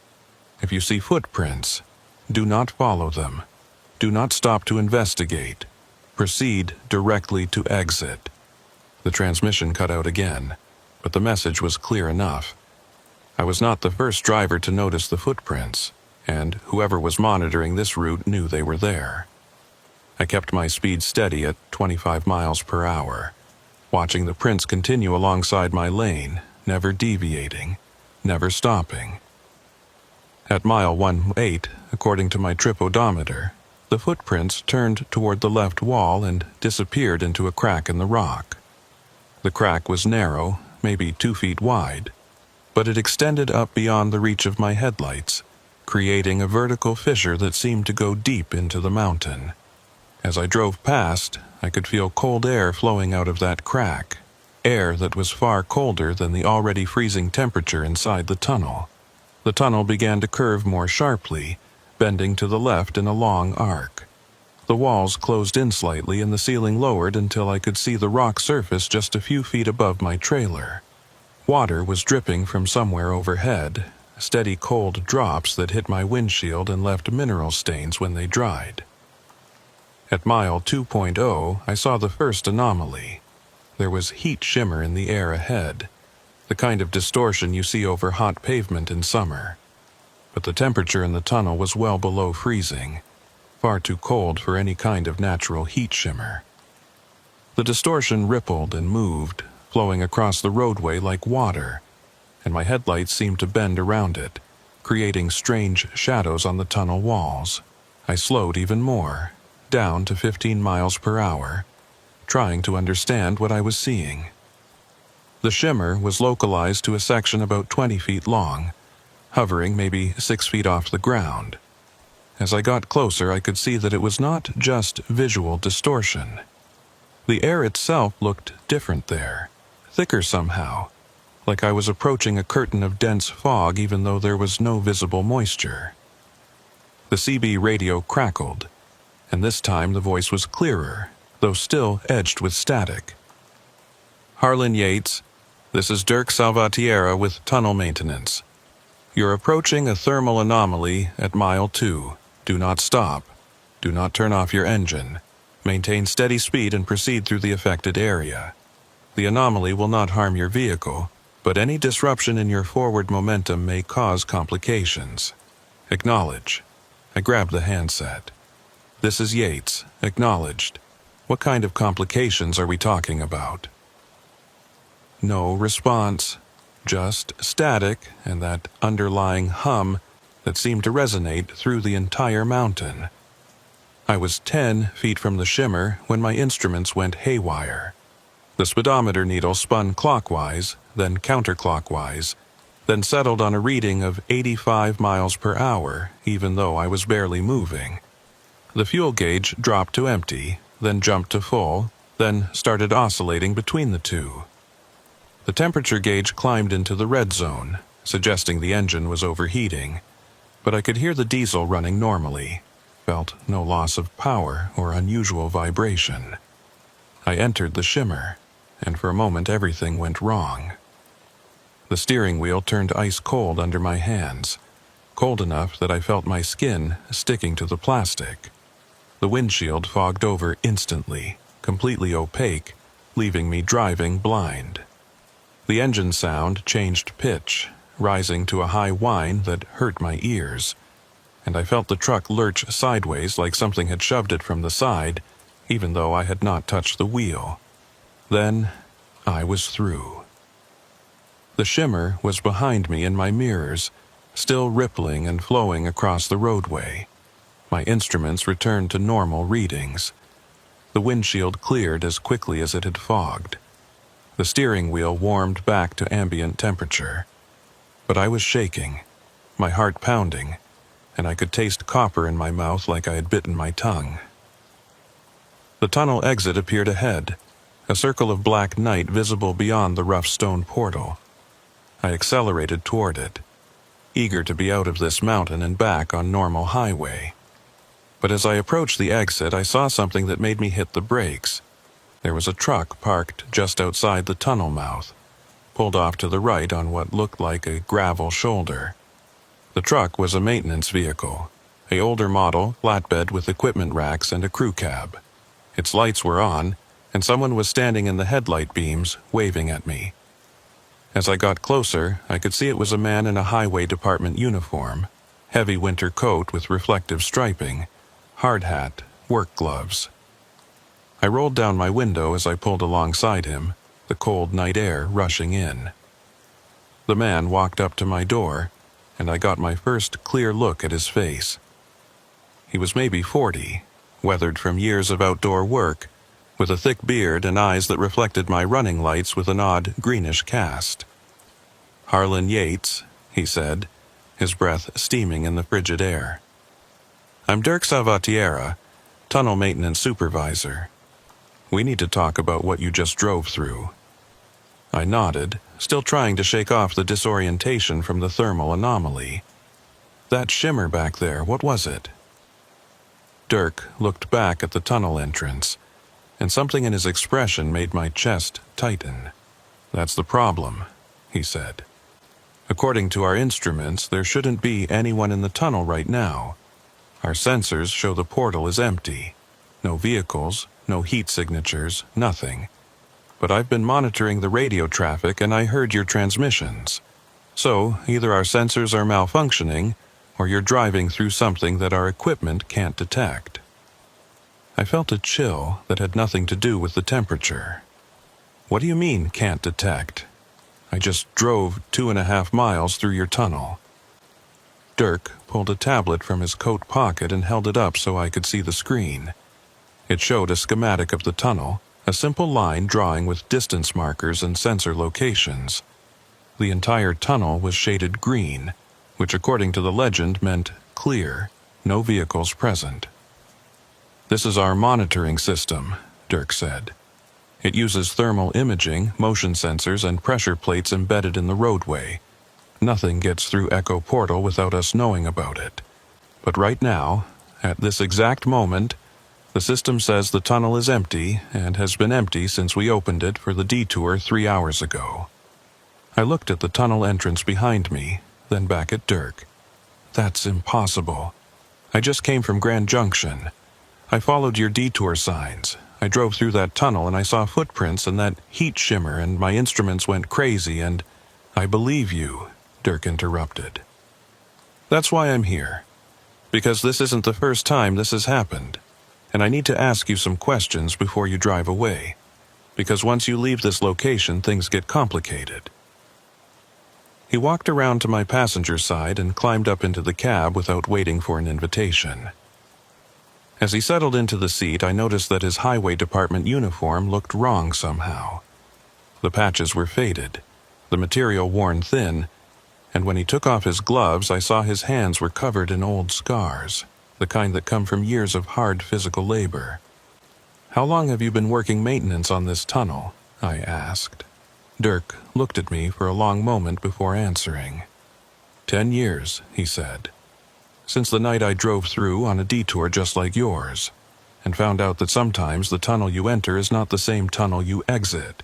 If you see footprints, do not follow them. Do not stop to investigate. Proceed directly to exit. The transmission cut out again, but the message was clear enough. I was not the first driver to notice the footprints. and whoever was monitoring this route knew they were there. I kept my speed steady at 25 miles per hour, watching the prints continue alongside my lane, never deviating, never stopping. At mile 18, according to my trip odometer, the footprints turned toward the left wall and disappeared into a crack in the rock. The crack was narrow, maybe 2 feet wide, but it extended up beyond the reach of my headlights, creating a vertical fissure that seemed to go deep into the mountain. As I drove past, I could feel cold air flowing out of that crack, air that was far colder than the already freezing temperature inside the tunnel. The tunnel began to curve more sharply, bending to the left in a long arc. The walls closed in slightly and the ceiling lowered until I could see the rock surface just a few feet above my trailer. Water was dripping from somewhere overhead, steady cold drops that hit my windshield and left mineral stains when they dried. At mile 2.0, I saw the first anomaly. There was heat shimmer in the air ahead, the kind of distortion you see over hot pavement in summer. But the temperature in the tunnel was well below freezing, far too cold for any kind of natural heat shimmer. The distortion rippled and moved, flowing across the roadway like water, and my headlights seemed to bend around it, creating strange shadows on the tunnel walls. I slowed even more, down to 15 miles per hour, trying to understand what I was seeing. The shimmer was localized to a section about 20 feet long, hovering maybe 6 feet off the ground. As I got closer, I could see that it was not just visual distortion. The air itself looked different there, thicker somehow, like I was approaching a curtain of dense fog even though there was no visible moisture. The CB radio crackled, and this time the voice was clearer, though still edged with static. "Harlan Yates, this is Dirk Salvatierra with Tunnel Maintenance. You're approaching a thermal anomaly at mile 2. Do not stop. Do not turn off your engine. Maintain steady speed and proceed through the affected area. The anomaly will not harm your vehicle, but any disruption in your forward momentum may cause complications. Acknowledge." I grabbed the handset. "This is Yates. Acknowledged. What kind of complications are we talking about?" No response. Just static and that underlying hum that seemed to resonate through the entire mountain. I was 10 feet from the shimmer when my instruments went haywire. The speedometer needle spun clockwise, then counterclockwise, then settled on a reading of 85 miles per hour, even though I was barely moving. The fuel gauge dropped to empty, then jumped to full, then started oscillating between the two. The temperature gauge climbed into the red zone, suggesting the engine was overheating, but I could hear the diesel running normally, felt no loss of power or unusual vibration. I entered the shimmer, and for a moment everything went wrong. The steering wheel turned ice cold under my hands, cold enough that I felt my skin sticking to the plastic. The windshield fogged over instantly, completely opaque, leaving me driving blind. The engine sound changed pitch, rising to a high whine that hurt my ears, and I felt the truck lurch sideways like something had shoved it from the side, even though I had not touched the wheel. Then I was through. The shimmer was behind me in my mirrors, still rippling and flowing across the roadway. My instruments returned to normal readings. The windshield cleared as quickly as it had fogged. The steering wheel warmed back to ambient temperature. But I was shaking, my heart pounding, and I could taste copper in my mouth like I had bitten my tongue. The tunnel exit appeared ahead, a circle of black night visible beyond the rough stone portal. I accelerated toward it, eager to be out of this mountain and back on normal highway. But as I approached the exit, I saw something that made me hit the brakes. There was a truck parked just outside the tunnel mouth, pulled off to the right on what looked like a gravel shoulder. The truck was a maintenance vehicle, an older model flatbed with equipment racks and a crew cab. Its lights were on, and someone was standing in the headlight beams, waving at me. As I got closer, I could see it was a man in a highway department uniform, heavy winter coat with reflective striping, hard hat, work gloves. I rolled down my window as I pulled alongside him, the cold night air rushing in. The man walked up to my door, and I got my first clear look at his face. He was maybe 40, weathered from years of outdoor work, with a thick beard and eyes that reflected my running lights with an odd greenish cast. "Harlan Yates," he said, his breath steaming in the frigid air. "I'm Dirk Salvatierra, tunnel maintenance supervisor. We need to talk about what you just drove through." I nodded, still trying to shake off the disorientation from the thermal anomaly. "That shimmer back there, what was it?" Dirk looked back at the tunnel entrance, and something in his expression made my chest tighten. "That's the problem," he said. "According to our instruments, there shouldn't be anyone in the tunnel right now. Our sensors show the portal is empty. No vehicles, no heat signatures, nothing. But I've been monitoring the radio traffic and I heard your transmissions. So, either our sensors are malfunctioning, or you're driving through something that our equipment can't detect." I felt a chill that had nothing to do with the temperature. "What do you mean, can't detect? I just drove 2.5 miles through your tunnel." Dirk pulled a tablet from his coat pocket and held it up so I could see the screen. It showed a schematic of the tunnel, a simple line drawing with distance markers and sensor locations. The entire tunnel was shaded green, which according to the legend meant clear, no vehicles present. "This is our monitoring system," Dirk said. "It uses thermal imaging, motion sensors, and pressure plates embedded in the roadway. Nothing gets through Echo Portal without us knowing about it. But right now, at this exact moment, the system says the tunnel is empty and has been empty since we opened it for the detour 3 hours ago." I looked at the tunnel entrance behind me, then back at Dirk. "That's impossible. I just came from Grand Junction. I followed your detour signs. I drove through that tunnel and I saw footprints and that heat shimmer and my instruments went crazy and—" "I believe you," Dirk interrupted. "That's why I'm here. Because this isn't the first time this has happened. And I need to ask you some questions before you drive away. Because once you leave this location, things get complicated." He walked around to my passenger side and climbed up into the cab without waiting for an invitation. As he settled into the seat, I noticed that his highway department uniform looked wrong somehow. The patches were faded, the material worn thin, and when he took off his gloves, I saw his hands were covered in old scars, the kind that come from years of hard physical labor. "How long have you been working maintenance on this tunnel?" I asked. Dirk looked at me for a long moment before answering. 10 years, he said. "Since the night I drove through on a detour just like yours, and found out that sometimes the tunnel you enter is not the same tunnel you exit."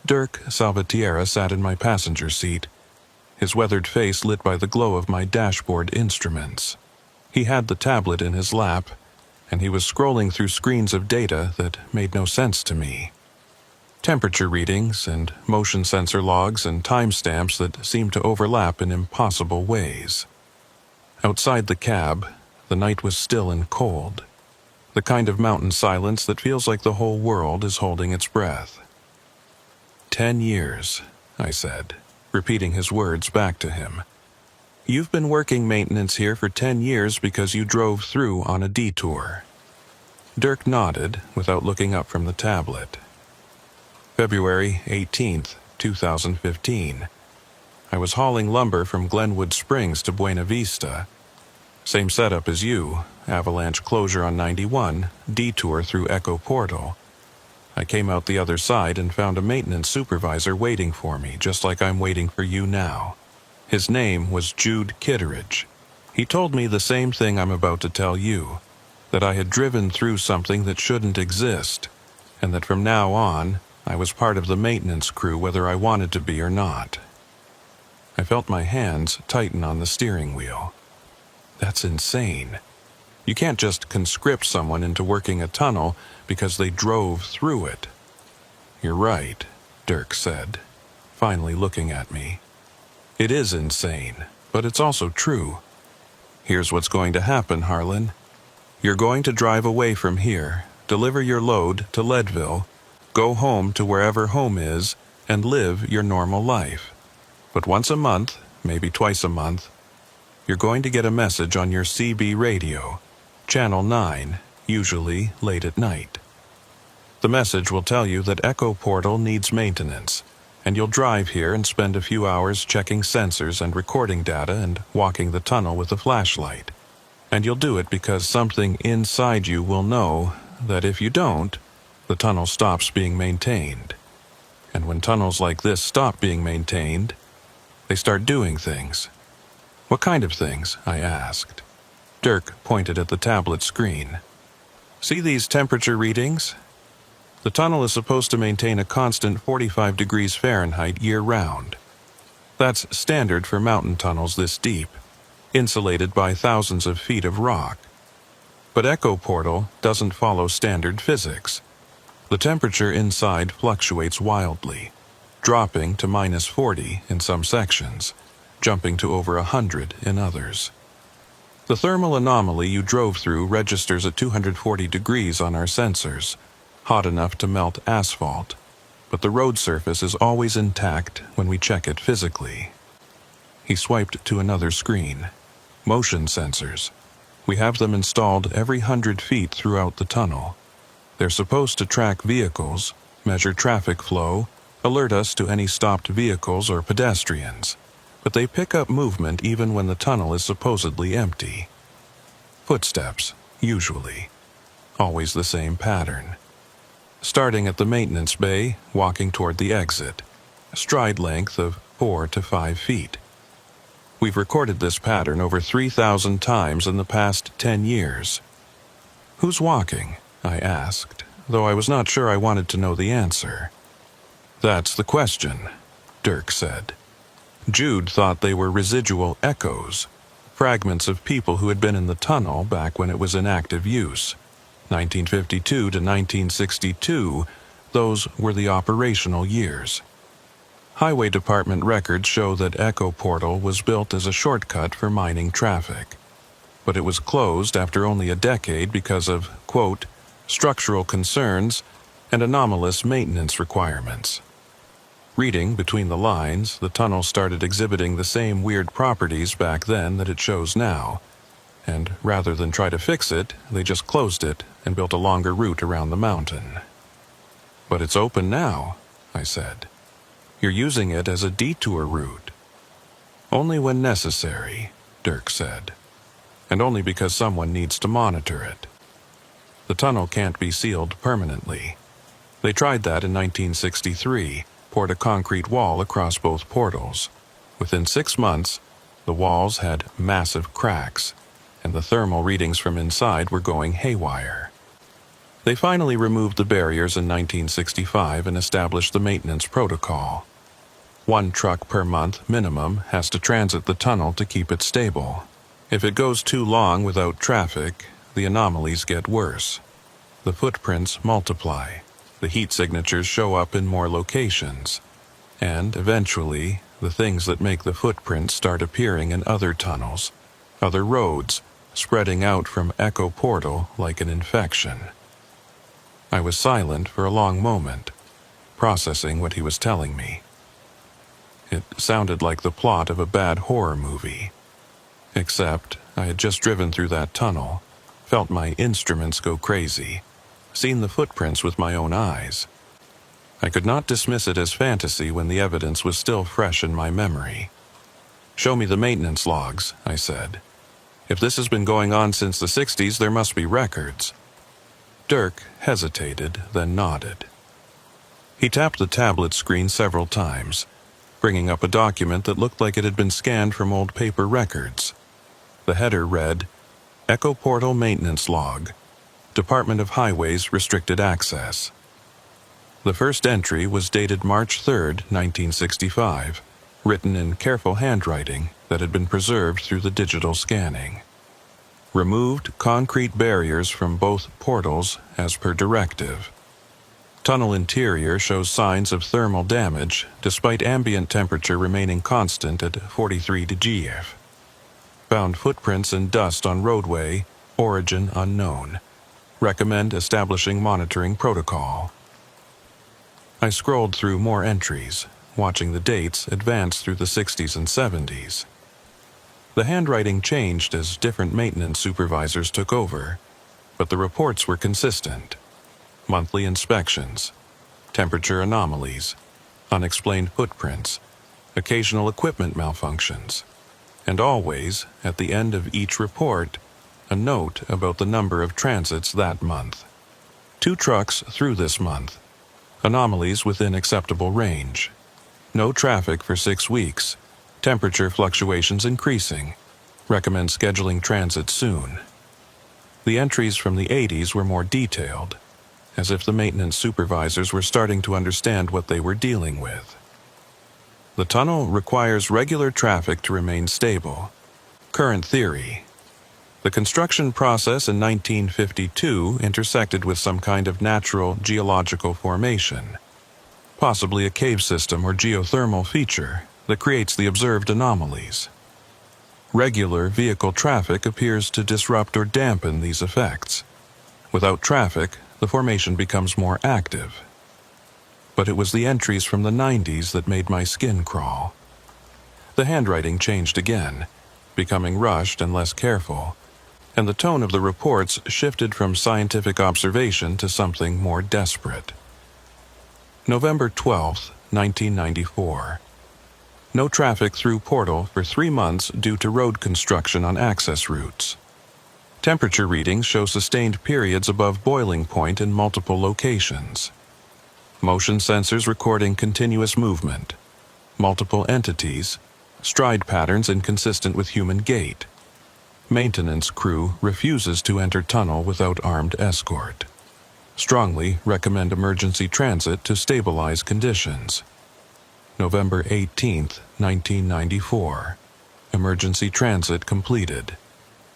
Dirk Salvatierra sat in my passenger seat, his weathered face lit by the glow of my dashboard instruments. He had the tablet in his lap, and he was scrolling through screens of data that made no sense to me. Temperature readings and motion sensor logs and timestamps that seemed to overlap in impossible ways. Outside the cab, the night was still and cold, the kind of mountain silence that feels like the whole world is holding its breath. 10 years, I said, repeating his words back to him. "You've been working maintenance here for 10 years because you drove through on a detour." Dirk nodded without looking up from the tablet. February 18th, 2015. I was hauling lumber from Glenwood Springs to Buena Vista. Same setup as you, avalanche closure on 91, detour through Echo Portal. I came out the other side and found a maintenance supervisor waiting for me, just like I'm waiting for you now. His name was Jude Kitteridge. He told me the same thing I'm about to tell you, that I had driven through something that shouldn't exist, and that from now on, I was part of the maintenance crew whether I wanted to be or not. I felt my hands tighten on the steering wheel. That's insane. You can't just conscript someone into working a tunnel because they drove through it. "You're right," Dirk said, finally looking at me. "It is insane, but it's also true. Here's what's going to happen, Harlan. You're going to drive away from here, deliver your load to Leadville, go home to wherever home is, and live your normal life. But once a month, maybe twice a month, you're going to get a message on your CB radio, Channel 9, usually late at night. The message will tell you that Echo Portal needs maintenance, and you'll drive here and spend a few hours checking sensors and recording data and walking the tunnel with a flashlight. And you'll do it because something inside you will know that if you don't, the tunnel stops being maintained. And when tunnels like this stop being maintained, they start doing things. What kind of things? I asked. Dirk pointed at the tablet screen. See these temperature readings? The tunnel is supposed to maintain a constant 45 degrees Fahrenheit year-round. That's standard for mountain tunnels this deep, insulated by thousands of feet of rock. But Echo Portal doesn't follow standard physics. The temperature inside fluctuates wildly, dropping to minus 40 in some sections, jumping to over 100 in others. The thermal anomaly you drove through registers at 240 degrees on our sensors, hot enough to melt asphalt, but the road surface is always intact when we check it physically. He swiped to another screen. Motion sensors. We have them installed every 100 feet throughout the tunnel. They're supposed to track vehicles, measure traffic flow, alert us to any stopped vehicles or pedestrians, but they pick up movement even when the tunnel is supposedly empty. Footsteps, usually. Always the same pattern. Starting at the maintenance bay, walking toward the exit, a stride length of 4 to 5 feet. We've recorded this pattern over 3,000 times in the past 10 years. Who's walking? I asked, though I was not sure I wanted to know the answer. That's the question, Dirk said. Jude thought they were residual echoes, fragments of people who had been in the tunnel back when it was in active use. 1952 to 1962, those were the operational years. Highway Department records show that Echo Portal was built as a shortcut for mining traffic, but it was closed after only a decade because of, quote, structural concerns and anomalous maintenance requirements. Reading between the lines, the tunnel started exhibiting the same weird properties back then that it shows now, and rather than try to fix it, they just closed it and built a longer route around the mountain. But it's open now, I said. You're using it as a detour route. Only when necessary, Dirk said, and only because someone needs to monitor it. The tunnel can't be sealed permanently. They tried that in 1963, poured a concrete wall across both portals. Within 6 months, the walls had massive cracks, and the thermal readings from inside were going haywire. They finally removed the barriers in 1965 and established the maintenance protocol. 1 truck per month minimum has to transit the tunnel to keep it stable. If it goes too long without traffic, the anomalies get worse. The footprints multiply. The heat signatures show up in more locations. And eventually, the things that make the footprints start appearing in other tunnels, other roads, spreading out from Echo Portal like an infection. I was silent for a long moment, processing what he was telling me. It sounded like the plot of a bad horror movie. Except I had just driven through that tunnel, felt my instruments go crazy, seen the footprints with my own eyes. I could not dismiss it as fantasy when the evidence was still fresh in my memory. "Show me the maintenance logs," I said. "If this has been going on since the 60s, there must be records." Dirk hesitated, then nodded. He tapped the tablet screen several times, bringing up a document that looked like it had been scanned from old paper records. The header read, Echo Portal Maintenance Log, Department of Highways Restricted Access. The first entry was dated March 3, 1965, written in careful handwriting that had been preserved through the digital scanning. Removed concrete barriers from both portals as per directive. Tunnel interior shows signs of thermal damage despite ambient temperature remaining constant at 43 degrees. Found footprints and dust on roadway, origin unknown. Recommend establishing monitoring protocol. I scrolled through more entries, watching the dates advance through the 60s and 70s. The handwriting changed as different maintenance supervisors took over, but the reports were consistent. Monthly inspections, temperature anomalies, unexplained footprints, occasional equipment malfunctions, and always, at the end of each report, a note about the number of transits that month. 2 trucks through this month. Anomalies within acceptable range. No traffic for 6 weeks. Temperature fluctuations increasing. Recommend scheduling transit soon. The entries from the 80s were more detailed, as if the maintenance supervisors were starting to understand what they were dealing with. The tunnel requires regular traffic to remain stable. Current theory. The construction process in 1952 intersected with some kind of natural geological formation, possibly a cave system or geothermal feature that creates the observed anomalies. Regular vehicle traffic appears to disrupt or dampen these effects. Without traffic, the formation becomes more active. But it was the entries from the 90s that made my skin crawl. The handwriting changed again, becoming rushed and less careful, and the tone of the reports shifted from scientific observation to something more desperate. November 12, 1994. No traffic through portal for 3 months due to road construction on access routes. Temperature readings show sustained periods above boiling point in multiple locations. Motion sensors recording continuous movement. Multiple entities. Stride patterns inconsistent with human gait. Maintenance crew refuses to enter tunnel without armed escort. Strongly recommend emergency transit to stabilize conditions. November 18, 1994. Emergency transit completed.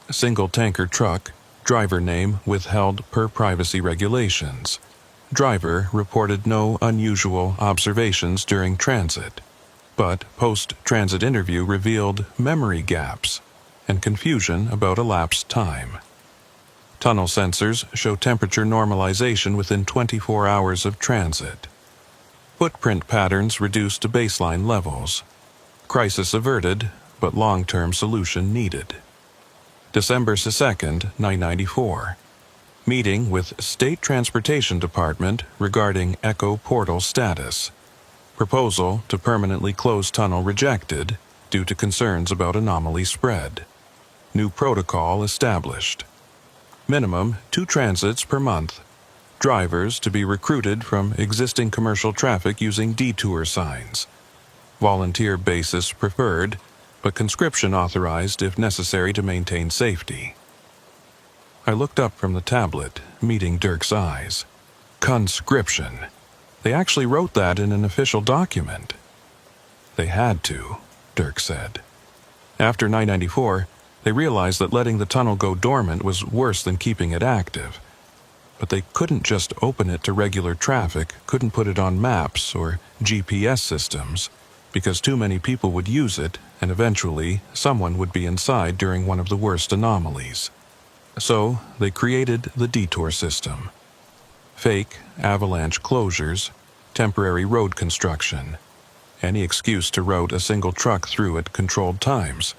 Single tanker truck, driver name withheld per privacy regulations. Driver reported no unusual observations during transit, but post-transit interview revealed memory gaps and confusion about elapsed time. Tunnel sensors show temperature normalization within 24 hours of transit. Footprint patterns reduced to baseline levels. Crisis averted, but long-term solution needed. December 2, 1994. Meeting with State Transportation Department regarding Echo Portal status. Proposal to permanently close tunnel rejected due to concerns about anomaly spread. New protocol established. Minimum 2 transits per month. Drivers to be recruited from existing commercial traffic using detour signs. Volunteer basis preferred, but conscription authorized if necessary to maintain safety. I looked up from the tablet, meeting Dirk's eyes. Conscription. They actually wrote that in an official document. They had to, Dirk said. After 994, they realized that letting the tunnel go dormant was worse than keeping it active. But they couldn't just open it to regular traffic, couldn't put it on maps or GPS systems, because too many people would use it, and eventually someone would be inside during one of the worst anomalies. So they created the detour system. Fake avalanche closures, temporary road construction, any excuse to route a single truck through at controlled times.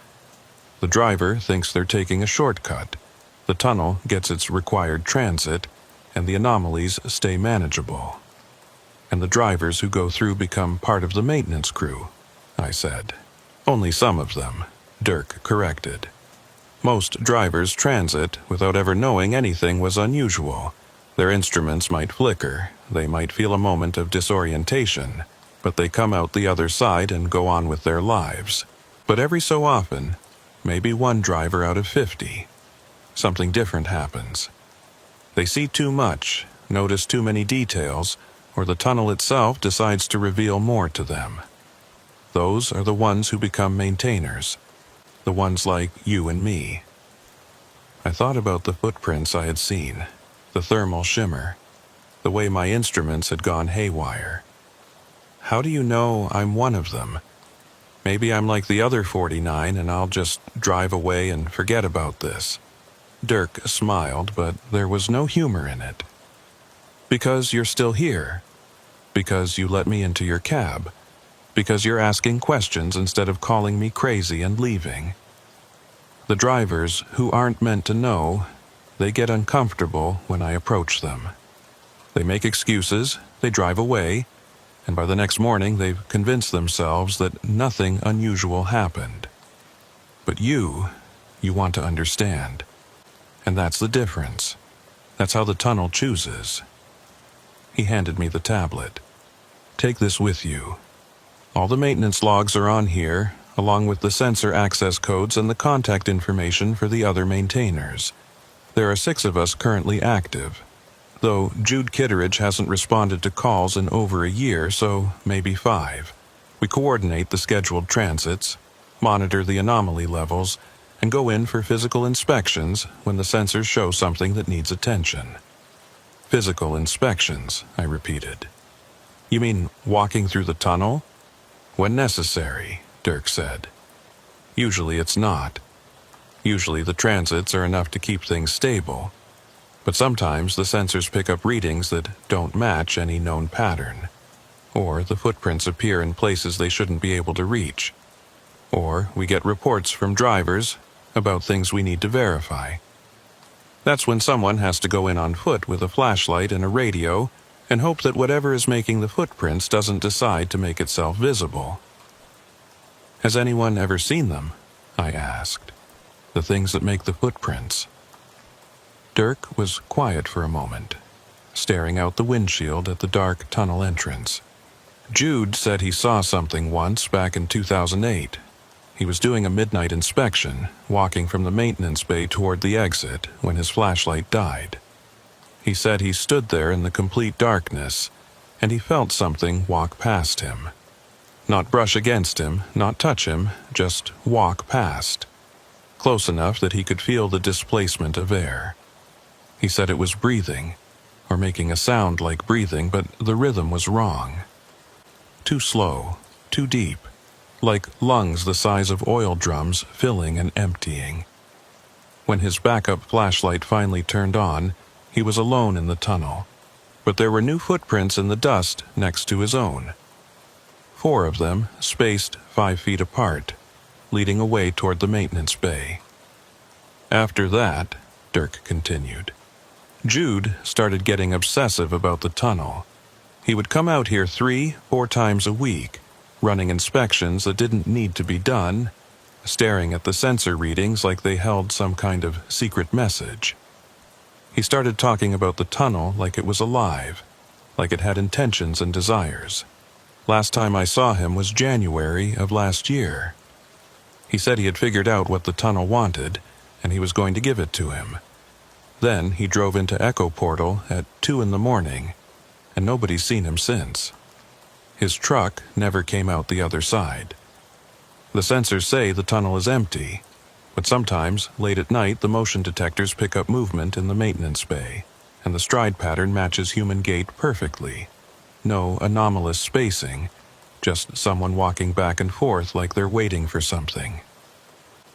The driver thinks they're taking a shortcut. The tunnel gets its required transit, and the anomalies stay manageable. And the drivers who go through become part of the maintenance crew, I said. Only some of them, Dirk corrected. Most drivers transit without ever knowing anything was unusual. Their instruments might flicker, they might feel a moment of disorientation, but they come out the other side and go on with their lives. But every so often, maybe one driver out of 50, something different happens. They see too much, notice too many details, or the tunnel itself decides to reveal more to them. Those are the ones who become maintainers, the ones like you and me. I thought about the footprints I had seen, the thermal shimmer, the way my instruments had gone haywire. How do you know I'm one of them? Maybe I'm like the other 49 and I'll just drive away and forget about this. Dirk smiled, but there was no humor in it. Because you're still here. Because you let me into your cab. Because you're asking questions instead of calling me crazy and leaving. The drivers who aren't meant to know, they get uncomfortable when I approach them. They make excuses, they drive away, and by the next morning they've convinced themselves that nothing unusual happened. But you want to understand. And that's the difference. That's how the tunnel chooses. He handed me the tablet. Take this with you. All the maintenance logs are on here, along with the sensor access codes and the contact information for the other maintainers. There are 6 of us currently active, though Jude Kitteridge hasn't responded to calls in over a year, so maybe 5. We coordinate the scheduled transits, monitor the anomaly levels, and go in for physical inspections when the sensors show something that needs attention. Physical inspections, I repeated. You mean walking through the tunnel? When necessary, Dirk said. Usually it's not. Usually the transits are enough to keep things stable, but sometimes the sensors pick up readings that don't match any known pattern, or the footprints appear in places they shouldn't be able to reach, or we get reports from drivers about things we need to verify. That's when someone has to go in on foot with a flashlight and a radio and hope that whatever is making the footprints doesn't decide to make itself visible. Has anyone ever seen them? I asked. The things that make the footprints. Dirk was quiet for a moment, staring out the windshield at the dark tunnel entrance. Jude said he saw something once back in 2008. He was doing a midnight inspection, walking from the maintenance bay toward the exit when his flashlight died. He said he stood there in the complete darkness, and he felt something walk past him. Not brush against him, not touch him, just walk past. Close enough that he could feel the displacement of air. He said it was breathing, or making a sound like breathing, but the rhythm was wrong. Too slow, too deep, like lungs the size of oil drums filling and emptying. When his backup flashlight finally turned on, he was alone in the tunnel, but there were new footprints in the dust next to his own. 4 of them, spaced 5 feet apart, leading away toward the maintenance bay. After that, Dirk continued, Jude started getting obsessive about the tunnel. He would come out here 3-4 times a week, running inspections that didn't need to be done, staring at the sensor readings like they held some kind of secret message. He started talking about the tunnel like it was alive, like it had intentions and desires. Last time I saw him was January of last year. He said he had figured out what the tunnel wanted, and he was going to give it to him. Then he drove into Echo Portal at 2 in the morning, and nobody's seen him since. His truck never came out the other side. The sensors say the tunnel is empty, but sometimes, late at night, the motion detectors pick up movement in the maintenance bay, and the stride pattern matches human gait perfectly. No anomalous spacing, just someone walking back and forth like they're waiting for something.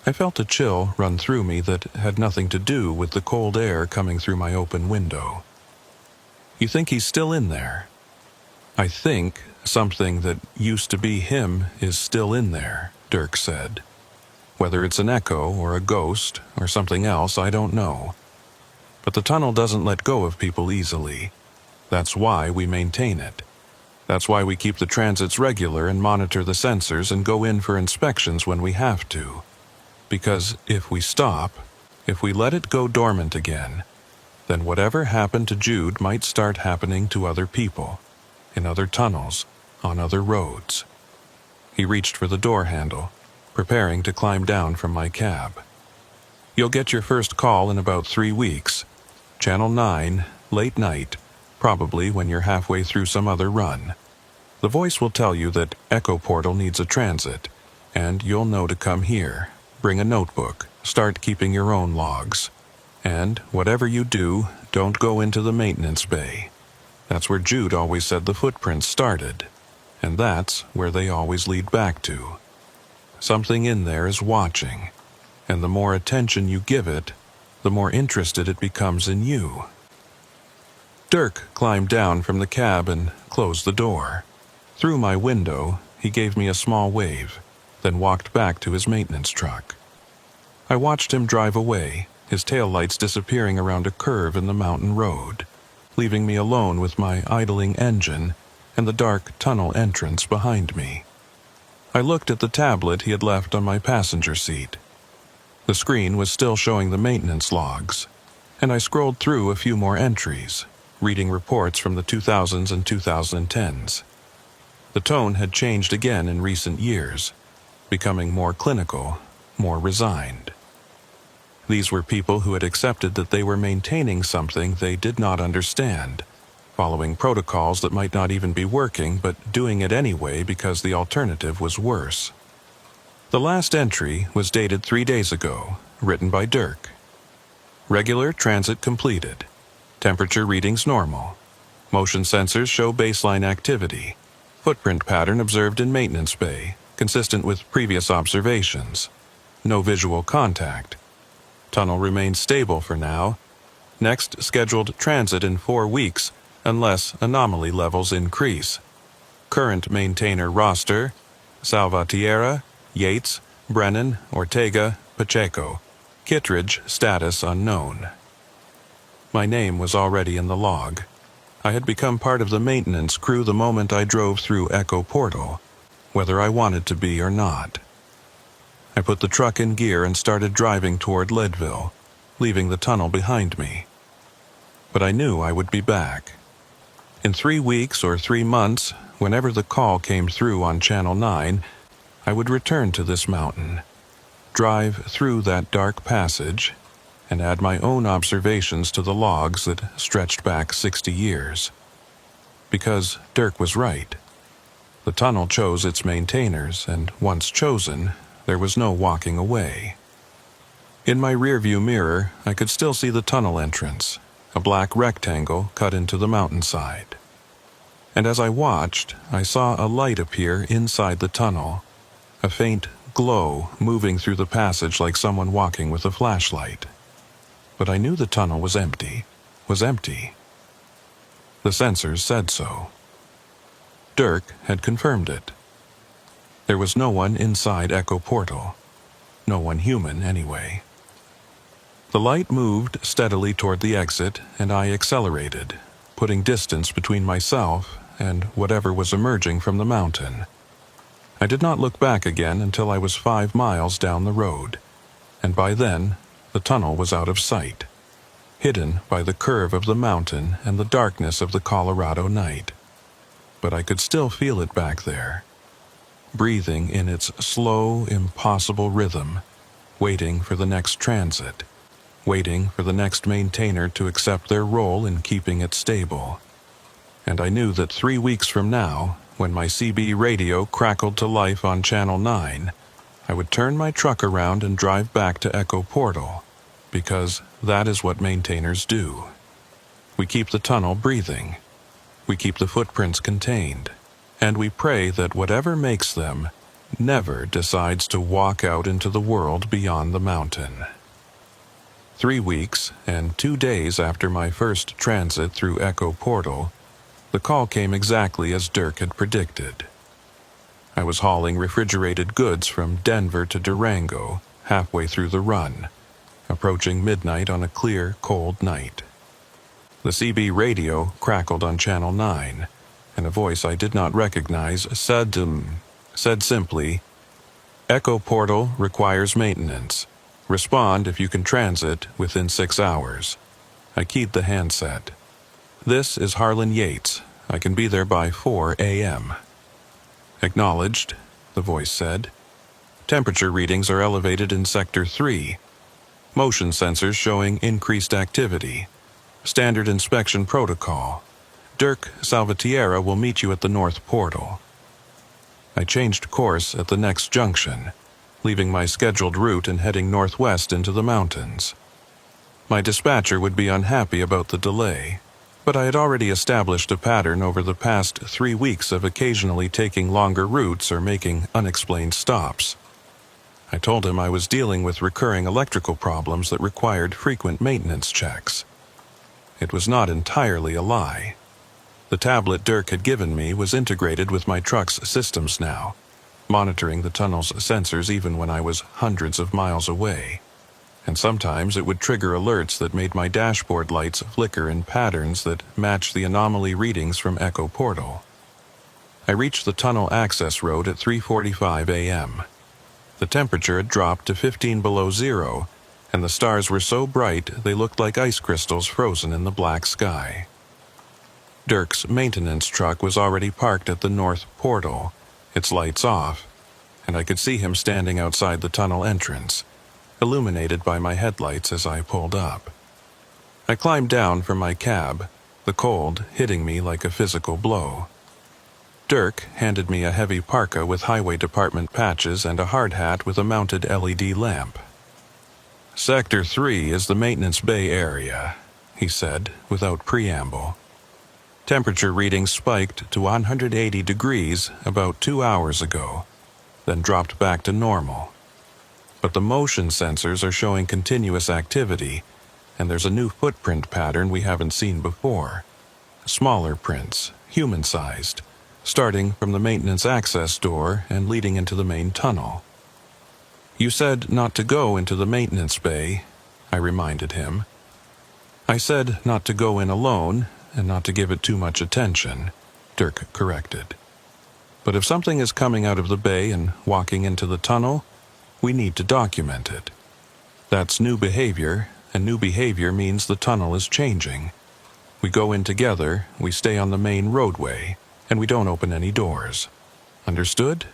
I felt a chill run through me that had nothing to do with the cold air coming through my open window. You think he's still in there? I think something that used to be him is still in there, Dirk said. Whether it's an echo or a ghost or something else, I don't know. But the tunnel doesn't let go of people easily. That's why we maintain it. That's why we keep the transits regular and monitor the sensors and go in for inspections when we have to. Because if we stop, if we let it go dormant again, then whatever happened to Jude might start happening to other people, in other tunnels, on other roads. He reached for the door handle, preparing to climb down from my cab. You'll get your first call in about 3 weeks. Channel 9, late night, probably when you're halfway through some other run. The voice will tell you that Echo Portal needs a transit, and you'll know to come here. Bring a notebook, start keeping your own logs. And whatever you do, don't go into the maintenance bay. That's where Jude always said the footprints started, and that's where they always lead back to. Something in there is watching, and the more attention you give it, the more interested it becomes in you. Dirk climbed down from the cab and closed the door. Through my window, he gave me a small wave, then walked back to his maintenance truck. I watched him drive away, his taillights disappearing around a curve in the mountain road, leaving me alone with my idling engine and the dark tunnel entrance behind me. I looked at the tablet he had left on my passenger seat. The screen was still showing the maintenance logs, and I scrolled through a few more entries, reading reports from the 2000s and 2010s. The tone had changed again in recent years, becoming more clinical, more resigned. These were people who had accepted that they were maintaining something they did not understand, following protocols that might not even be working, but doing it anyway because the alternative was worse. The last entry was dated 3 days ago, written by Dirk. Regular transit completed. Temperature readings normal. Motion sensors show baseline activity. Footprint pattern observed in maintenance bay, consistent with previous observations. No visual contact. Tunnel remains stable for now. Next scheduled transit in 4 weeks, unless anomaly levels increase. Current maintainer roster: Salvatierra, Yates, Brennan, Ortega, Pacheco. Kittredge status unknown. My name was already in the log. I had become part of the maintenance crew the moment I drove through Echo Portal, whether I wanted to be or not. I put the truck in gear and started driving toward Leadville, leaving the tunnel behind me. But I knew I would be back. In 3 weeks or 3 months, whenever the call came through on Channel 9, I would return to this mountain, drive through that dark passage, and add my own observations to the logs that stretched back 60 years. Because Dirk was right. The tunnel chose its maintainers, and once chosen, there was no walking away. In my rearview mirror, I could still see the tunnel entrance, a black rectangle cut into the mountainside. And as I watched, I saw a light appear inside the tunnel, a faint glow moving through the passage like someone walking with a flashlight. But I knew the tunnel was empty. The sensors said so. Dirk had confirmed it. There was no one inside Echo Portal. No one human, anyway. The light moved steadily toward the exit, and I accelerated, putting distance between myself and whatever was emerging from the mountain. I did not look back again until I was 5 miles down the road, and by then, the tunnel was out of sight, hidden by the curve of the mountain and the darkness of the Colorado night. But I could still feel it back there, breathing in its slow, impossible rhythm, waiting for the next transit, waiting for the next maintainer to accept their role in keeping it stable. And I knew that 3 weeks from now, when my CB radio crackled to life on Channel 9, I would turn my truck around and drive back to Echo Portal, because that is what maintainers do. We keep the tunnel breathing. We keep the footprints contained, and we pray that whatever makes them never decides to walk out into the world beyond the mountain. 3 weeks and 2 days after my first transit through Echo Portal, the call came exactly as Dirk had predicted. I was hauling refrigerated goods from Denver to Durango, halfway through the run, approaching midnight on a clear, cold night. The CB radio crackled on Channel 9, and a voice I did not recognize said simply, "Echo Portal requires maintenance. Respond if you can transit within 6 hours." I keyed the handset. "This is Harlan Yates. I can be there by 4 a.m. "Acknowledged," the voice said. "Temperature readings are elevated in Sector 3. Motion sensors showing increased activity. Standard inspection protocol. Dirk Salvatierra will meet you at the North Portal." I changed course at the next junction, leaving my scheduled route and heading northwest into the mountains. My dispatcher would be unhappy about the delay, but I had already established a pattern over the past 3 weeks of occasionally taking longer routes or making unexplained stops. I told him I was dealing with recurring electrical problems that required frequent maintenance checks. It was not entirely a lie. The tablet Dirk had given me was integrated with my truck's systems now, monitoring the tunnel's sensors even when I was hundreds of miles away. And sometimes it would trigger alerts that made my dashboard lights flicker in patterns that matched the anomaly readings from Echo Portal. I reached the tunnel access road at 3:45 a.m. The temperature had dropped to 15 below zero, and the stars were so bright they looked like ice crystals frozen in the black sky. Dirk's maintenance truck was already parked at the north portal, its lights off, and I could see him standing outside the tunnel entrance, illuminated by my headlights as I pulled up. I climbed down from my cab, the cold hitting me like a physical blow. Dirk handed me a heavy parka with highway department patches and a hard hat with a mounted LED lamp. "Sector 3 is the maintenance bay area," he said, without preamble. Temperature readings spiked to 180 degrees about 2 hours ago, then dropped back to normal. But the motion sensors are showing continuous activity, and there's a new footprint pattern we haven't seen before. Smaller prints, human-sized, starting from the maintenance access door and leading into the main tunnel. "You said not to go into the maintenance bay," I reminded him. "I said not to go in alone and not to give it too much attention," Dirk corrected. "But if something is coming out of the bay and walking into the tunnel, we need to document it. That's new behavior, and new behavior means the tunnel is changing. We go in together, we stay on the main roadway, and we don't open any doors. Understood?"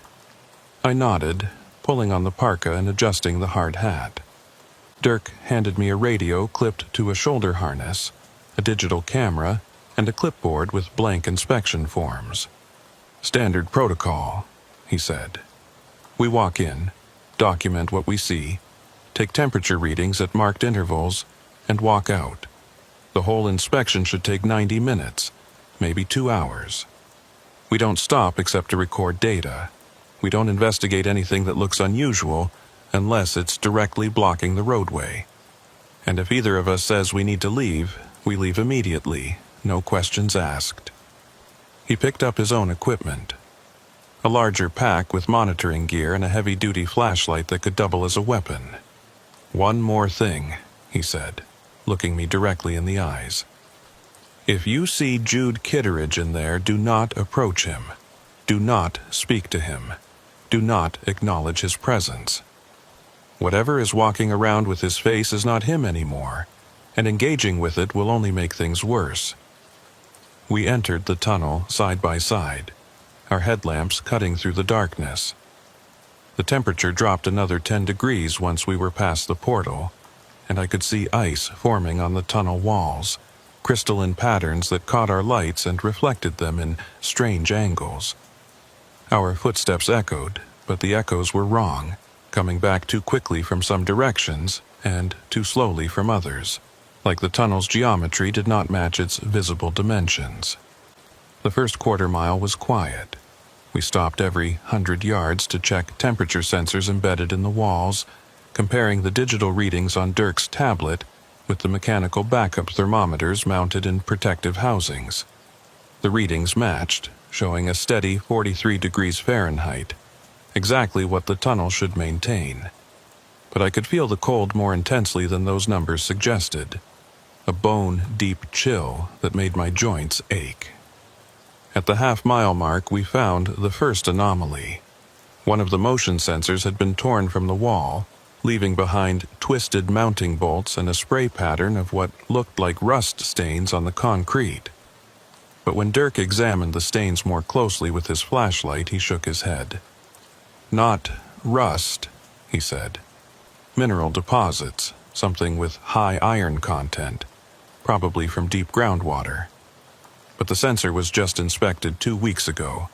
I nodded, pulling on the parka and adjusting the hard hat. Dirk handed me a radio clipped to a shoulder harness, a digital camera, and a clipboard with blank inspection forms. "Standard protocol," he said. "We walk in, document what we see, take temperature readings at marked intervals, and walk out. The whole inspection should take 90 minutes, maybe 2 hours. We don't stop except to record data. We don't investigate anything that looks unusual unless it's directly blocking the roadway. And if either of us says we need to leave, we leave immediately, no questions asked." He picked up his own equipment. A larger pack with monitoring gear and a heavy-duty flashlight that could double as a weapon. "One more thing," he said, looking me directly in the eyes. "If you see Jude Kitteridge in there, do not approach him. Do not speak to him. Do not acknowledge his presence. Whatever is walking around with his face is not him anymore, and engaging with it will only make things worse." We entered the tunnel side by side, our headlamps cutting through the darkness. The temperature dropped another 10 degrees once we were past the portal, and I could see ice forming on the tunnel walls, crystalline patterns that caught our lights and reflected them in strange angles. Our footsteps echoed, but the echoes were wrong, coming back too quickly from some directions and too slowly from others, like the tunnel's geometry did not match its visible dimensions. The first quarter mile was quiet. We stopped every 100 yards to check temperature sensors embedded in the walls, comparing the digital readings on Dirk's tablet with the mechanical backup thermometers mounted in protective housings. The readings matched, showing a steady 43 degrees Fahrenheit, exactly what the tunnel should maintain. But I could feel the cold more intensely than those numbers suggested, a bone-deep chill that made my joints ache. At the half-mile mark, we found the first anomaly. One of the motion sensors had been torn from the wall, leaving behind twisted mounting bolts and a spray pattern of what looked like rust stains on the concrete. But when Dirk examined the stains more closely with his flashlight, he shook his head. "Not rust," he said. "Mineral deposits, something with high iron content, probably from deep groundwater. But the sensor was just inspected 2 weeks ago,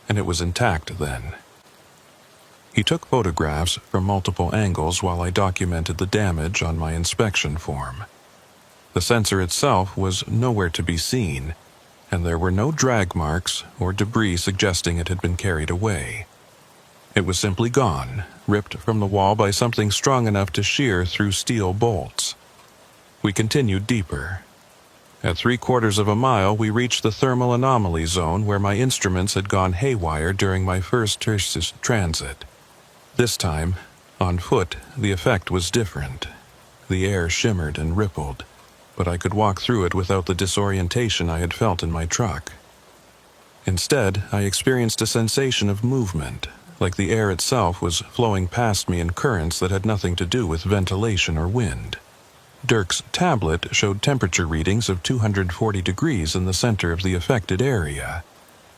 and it was intact then." He took photographs from multiple angles while I documented the damage on my inspection form. The sensor itself was nowhere to be seen, and there were no drag marks or debris suggesting it had been carried away. It was simply gone, ripped from the wall by something strong enough to shear through steel bolts. We continued deeper. At 3/4 of a mile, we reached the thermal anomaly zone where my instruments had gone haywire during my first tertius transit. This time, on foot, the effect was different. The air shimmered and rippled, but I could walk through it without the disorientation I had felt in my truck. Instead, I experienced a sensation of movement, like the air itself was flowing past me in currents that had nothing to do with ventilation or wind. Dirk's tablet showed temperature readings of 240 degrees in the center of the affected area,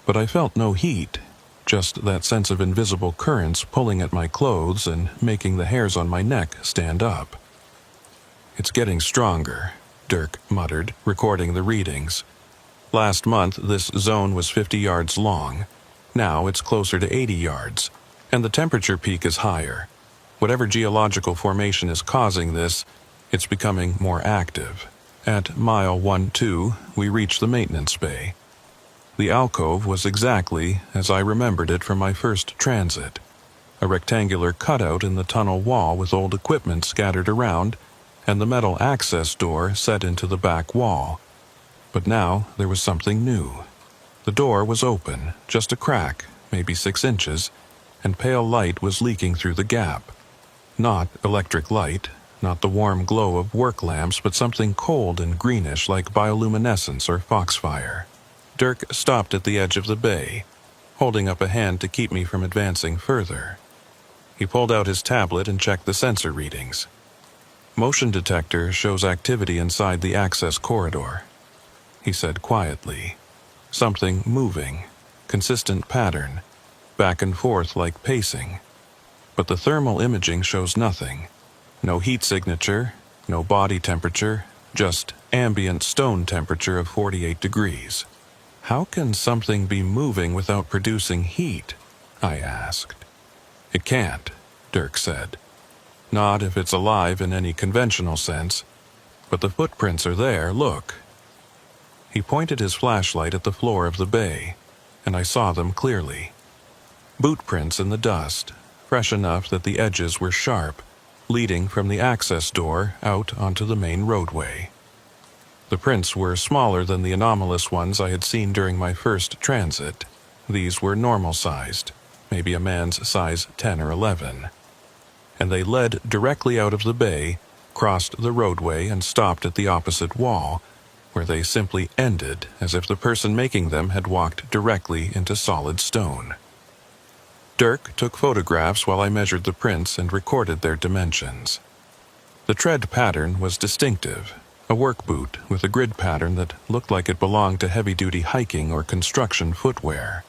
but I felt no heat, just that sense of invisible currents pulling at my clothes and making the hairs on my neck stand up. "It's getting stronger," Dirk muttered, recording the readings. "Last month, this zone was 50 yards long. Now it's closer to 80 yards, and the temperature peak is higher. Whatever geological formation is causing this, it's becoming more active." At mile 1-2, we reached the maintenance bay. The alcove was exactly as I remembered it from my first transit. A rectangular cutout in the tunnel wall with old equipment scattered around, and the metal access door set into the back wall. But now there was something new. The door was open, just a crack, maybe 6 inches, and pale light was leaking through the gap. Not electric light, not the warm glow of work lamps, but something cold and greenish like bioluminescence or foxfire. Dirk stopped at the edge of the bay, holding up a hand to keep me from advancing further. He pulled out his tablet and checked the sensor readings. "Motion detector shows activity inside the access corridor," he said quietly. "Something moving, consistent pattern, back and forth like pacing. But the thermal imaging shows nothing. No heat signature, no body temperature, just ambient stone temperature of 48 degrees. How can something be moving without producing heat?" I asked. "It can't," Dirk said. "Not if it's alive in any conventional sense. But the footprints are there, look." He pointed his flashlight at the floor of the bay, and I saw them clearly. Boot prints in the dust, fresh enough that the edges were sharp, leading from the access door out onto the main roadway. The prints were smaller than the anomalous ones I had seen during my first transit. These were normal-sized, maybe a man's size 10 or 11. And they led directly out of the bay, crossed the roadway, and stopped at the opposite wall, where they simply ended as if the person making them had walked directly into solid stone. Dirk took photographs while I measured the prints and recorded their dimensions. The tread pattern was distinctive, a work boot with a grid pattern that looked like it belonged to heavy-duty hiking or construction footwear.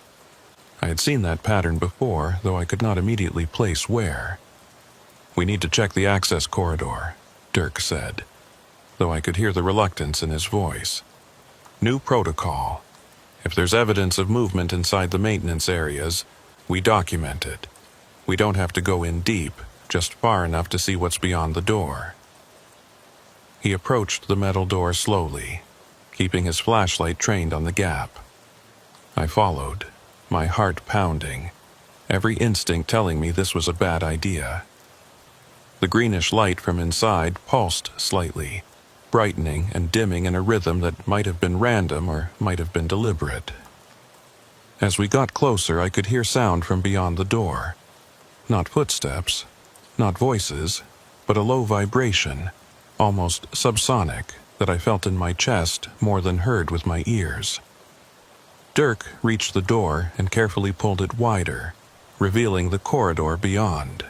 I had seen that pattern before, though I could not immediately place where. "We need to check the access corridor," Dirk said, though I could hear the reluctance in his voice. "New protocol. If there's evidence of movement inside the maintenance areas, we document it. We don't have to go in deep, just far enough to see what's beyond the door." He approached the metal door slowly, keeping his flashlight trained on the gap. I followed, my heart pounding, every instinct telling me this was a bad idea. The greenish light from inside pulsed slightly, brightening and dimming in a rhythm that might have been random or might have been deliberate. As we got closer, I could hear sound from beyond the door. Not footsteps, not voices, but a low vibration, almost subsonic, that I felt in my chest more than heard with my ears. Dirk reached the door and carefully pulled it wider, revealing the corridor beyond.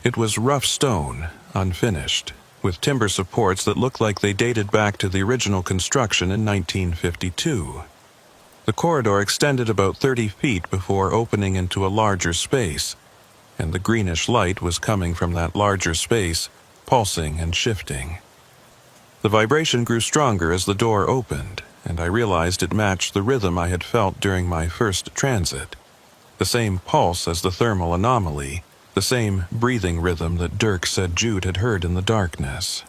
It was rough stone, unfinished, with timber supports that looked like they dated back to the original construction in 1952. The corridor extended about 30 feet before opening into a larger space, and the greenish light was coming from that larger space, pulsing and shifting. The vibration grew stronger as the door opened, and I realized it matched the rhythm I had felt during my first transit. The same pulse as the thermal anomaly, the same breathing rhythm that Dirk said Jude had heard in the darkness.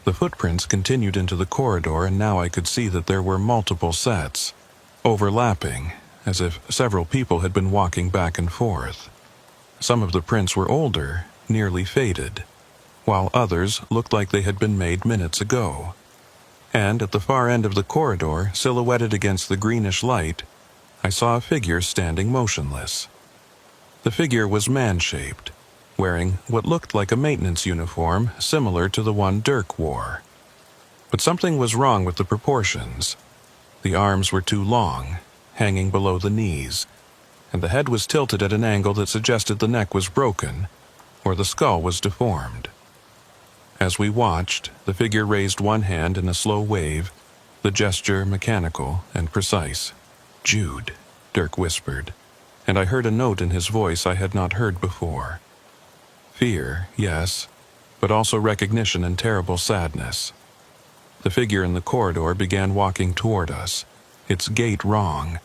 The footprints continued into the corridor, and now I could see that there were multiple sets, overlapping, as if several people had been walking back and forth. Some of the prints were older, nearly faded, while others looked like they had been made minutes ago. And at the far end of the corridor, silhouetted against the greenish light, I saw a figure standing motionless. The figure was man-shaped, wearing what looked like a maintenance uniform similar to the one Dirk wore. But something was wrong with the proportions. The arms were too long, hanging below the knees, and the head was tilted at an angle that suggested the neck was broken, or the skull was deformed. As we watched, the figure raised one hand in a slow wave, the gesture mechanical and precise. "Jude," Dirk whispered, and I heard a note in his voice I had not heard before. Fear, yes, but also recognition and terrible sadness. The figure in the corridor began walking toward us, its gait wrong,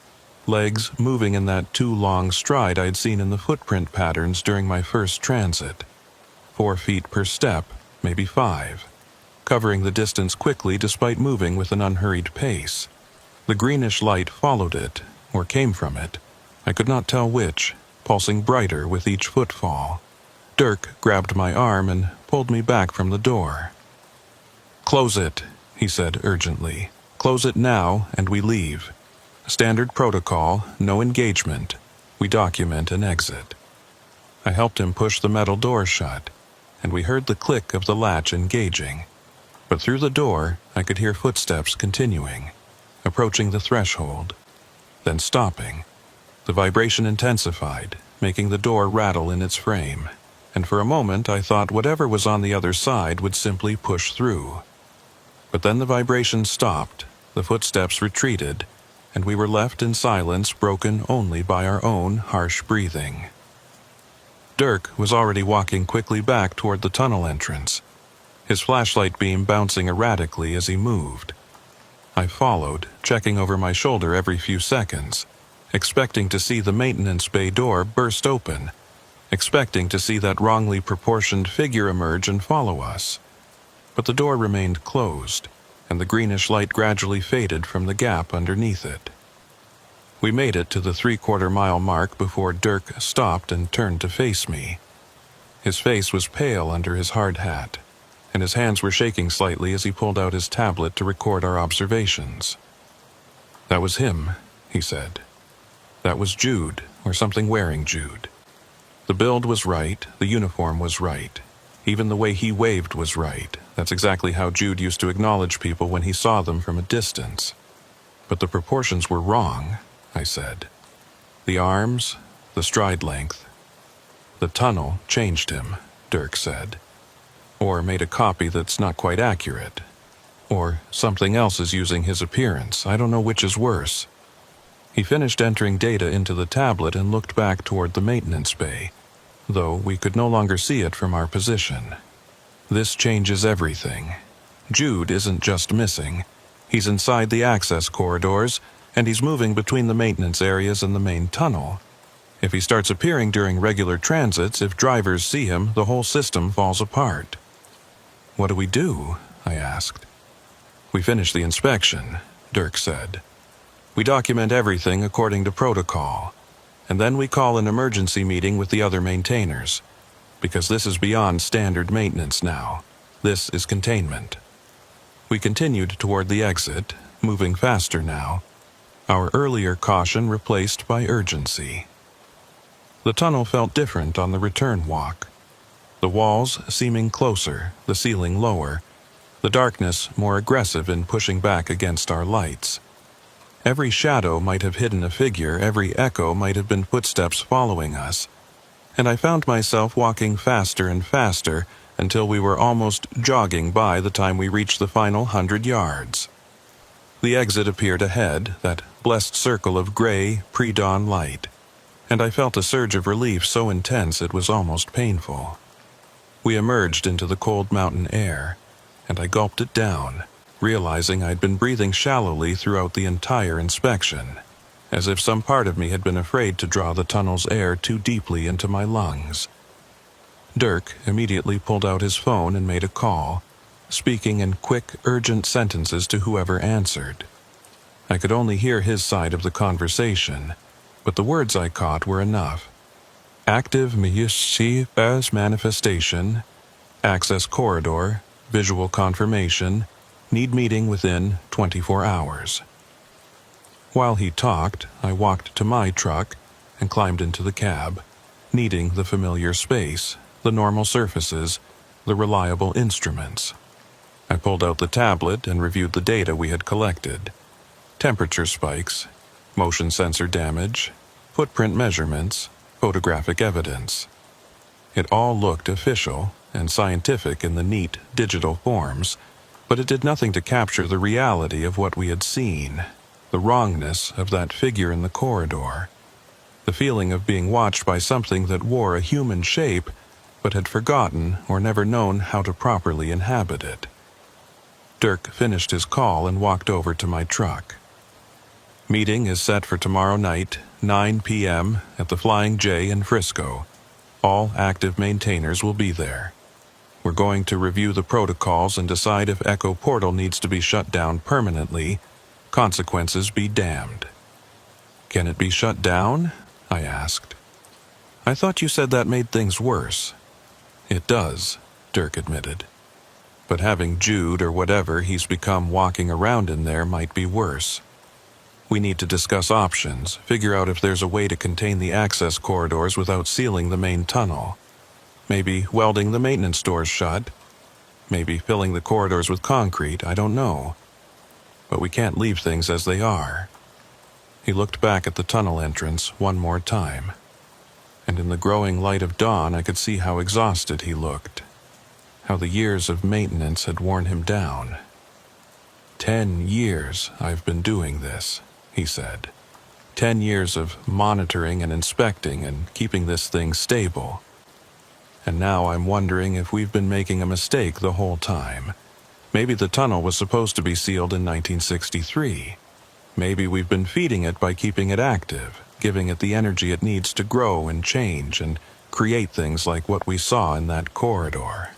legs moving in that too long stride I'd seen in the footprint patterns during my first transit. 4 feet per step, maybe 5, covering the distance quickly despite moving with an unhurried pace. The greenish light followed it, or came from it. I could not tell which, pulsing brighter with each footfall. Dirk grabbed my arm and pulled me back from the door. "Close it," he said urgently. "Close it now, and we leave. Standard protocol, no engagement. We document and exit." I helped him push the metal door shut, and we heard the click of the latch engaging. But through the door, I could hear footsteps continuing, approaching the threshold, then stopping. The vibration intensified, making the door rattle in its frame, and for a moment I thought whatever was on the other side would simply push through. But then the vibration stopped, the footsteps retreated, and we were left in silence broken only by our own harsh breathing. Dirk was already walking quickly back toward the tunnel entrance, his flashlight beam bouncing erratically as he moved. I followed, checking over my shoulder every few seconds, expecting to see the maintenance bay door burst open, expecting to see that wrongly proportioned figure emerge and follow us. But the door remained closed, and the greenish light gradually faded from the gap underneath it. We made it to the 3/4-mile mark before Dirk stopped and turned to face me. His face was pale under his hard hat, and his hands were shaking slightly as he pulled out his tablet to record our observations. "That was him," he said. "That was Jude, or something wearing Jude. The build was right, the uniform was right. Even the way he waved was right. That's exactly how Jude used to acknowledge people when he saw them from a distance. But the proportions were wrong," I said. "The arms, the stride length. The tunnel changed him," Dirk said. "Or made a copy that's not quite accurate. Or something else is using his appearance. I don't know which is worse." He finished entering data into the tablet and looked back toward the maintenance bay, though we could no longer see it from our position. "This changes everything. Jude isn't just missing. He's inside the access corridors, and he's moving between the maintenance areas and the main tunnel. If he starts appearing during regular transits, if drivers see him, the whole system falls apart." "What do we do?" I asked. "We finish the inspection," Dirk said. "We document everything according to protocol, and then we call an emergency meeting with the other maintainers, because this is beyond standard maintenance now. This is containment." We continued toward the exit, moving faster now, our earlier caution replaced by urgency. The tunnel felt different on the return walk, the walls seeming closer, the ceiling lower, the darkness more aggressive in pushing back against our lights. Every shadow might have hidden a figure, every echo might have been footsteps following us, and I found myself walking faster and faster until we were almost jogging by the time we reached the final 100 yards. The exit appeared ahead, that blessed circle of gray, pre-dawn light, and I felt a surge of relief so intense it was almost painful. We emerged into the cold mountain air, and I gulped it down, realizing I'd been breathing shallowly throughout the entire inspection, as if some part of me had been afraid to draw the tunnel's air too deeply into my lungs. Dirk immediately pulled out his phone and made a call, speaking in quick, urgent sentences to whoever answered. I could only hear his side of the conversation, but the words I caught were enough. Active mischievous manifestation, access corridor, visual confirmation, need meeting within 24 hours. While he talked, I walked to my truck and climbed into the cab, needing the familiar space, the normal surfaces, the reliable instruments. I pulled out the tablet and reviewed the data we had collected. Temperature spikes, motion sensor damage, footprint measurements, photographic evidence. It all looked official and scientific in the neat digital forms, but it did nothing to capture the reality of what we had seen, the wrongness of that figure in the corridor, the feeling of being watched by something that wore a human shape but had forgotten or never known how to properly inhabit it. Dirk finished his call and walked over to my truck. Meeting is set for tomorrow night, 9 p.m. at the Flying J in Frisco. All active maintainers will be there. We're going to review the protocols and decide if Echo Portal needs to be shut down permanently. Consequences be damned. Can it be shut down? I asked. I thought you said that made things worse. It does, Dirk admitted. But having Jude or whatever he's become walking around in there might be worse. We need to discuss options, figure out if there's a way to contain the access corridors without sealing the main tunnel. Maybe welding the maintenance doors shut. Maybe filling the corridors with concrete, I don't know. But we can't leave things as they are. He looked back at the tunnel entrance one more time. And in the growing light of dawn I could see how exhausted he looked. How the years of maintenance had worn him down. 10 years I've been doing this, he said. 10 years of monitoring and inspecting and keeping this thing stable. And now I'm wondering if we've been making a mistake the whole time. Maybe the tunnel was supposed to be sealed in 1963. Maybe we've been feeding it by keeping it active, giving it the energy it needs to grow and change and create things like what we saw in that corridor.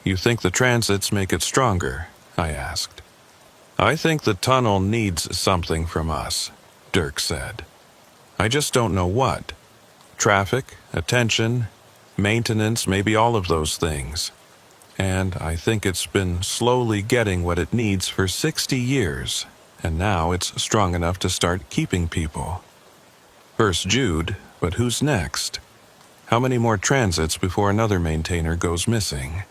You think the transits make it stronger? I asked. I think the tunnel needs something from us, Dirk said. I just don't know what. Traffic, attention, maintenance, maybe all of those things. And I think it's been slowly getting what it needs for 60 years, and now it's strong enough to start keeping people. First Jude, but who's next? How many more transits before another maintainer goes missing?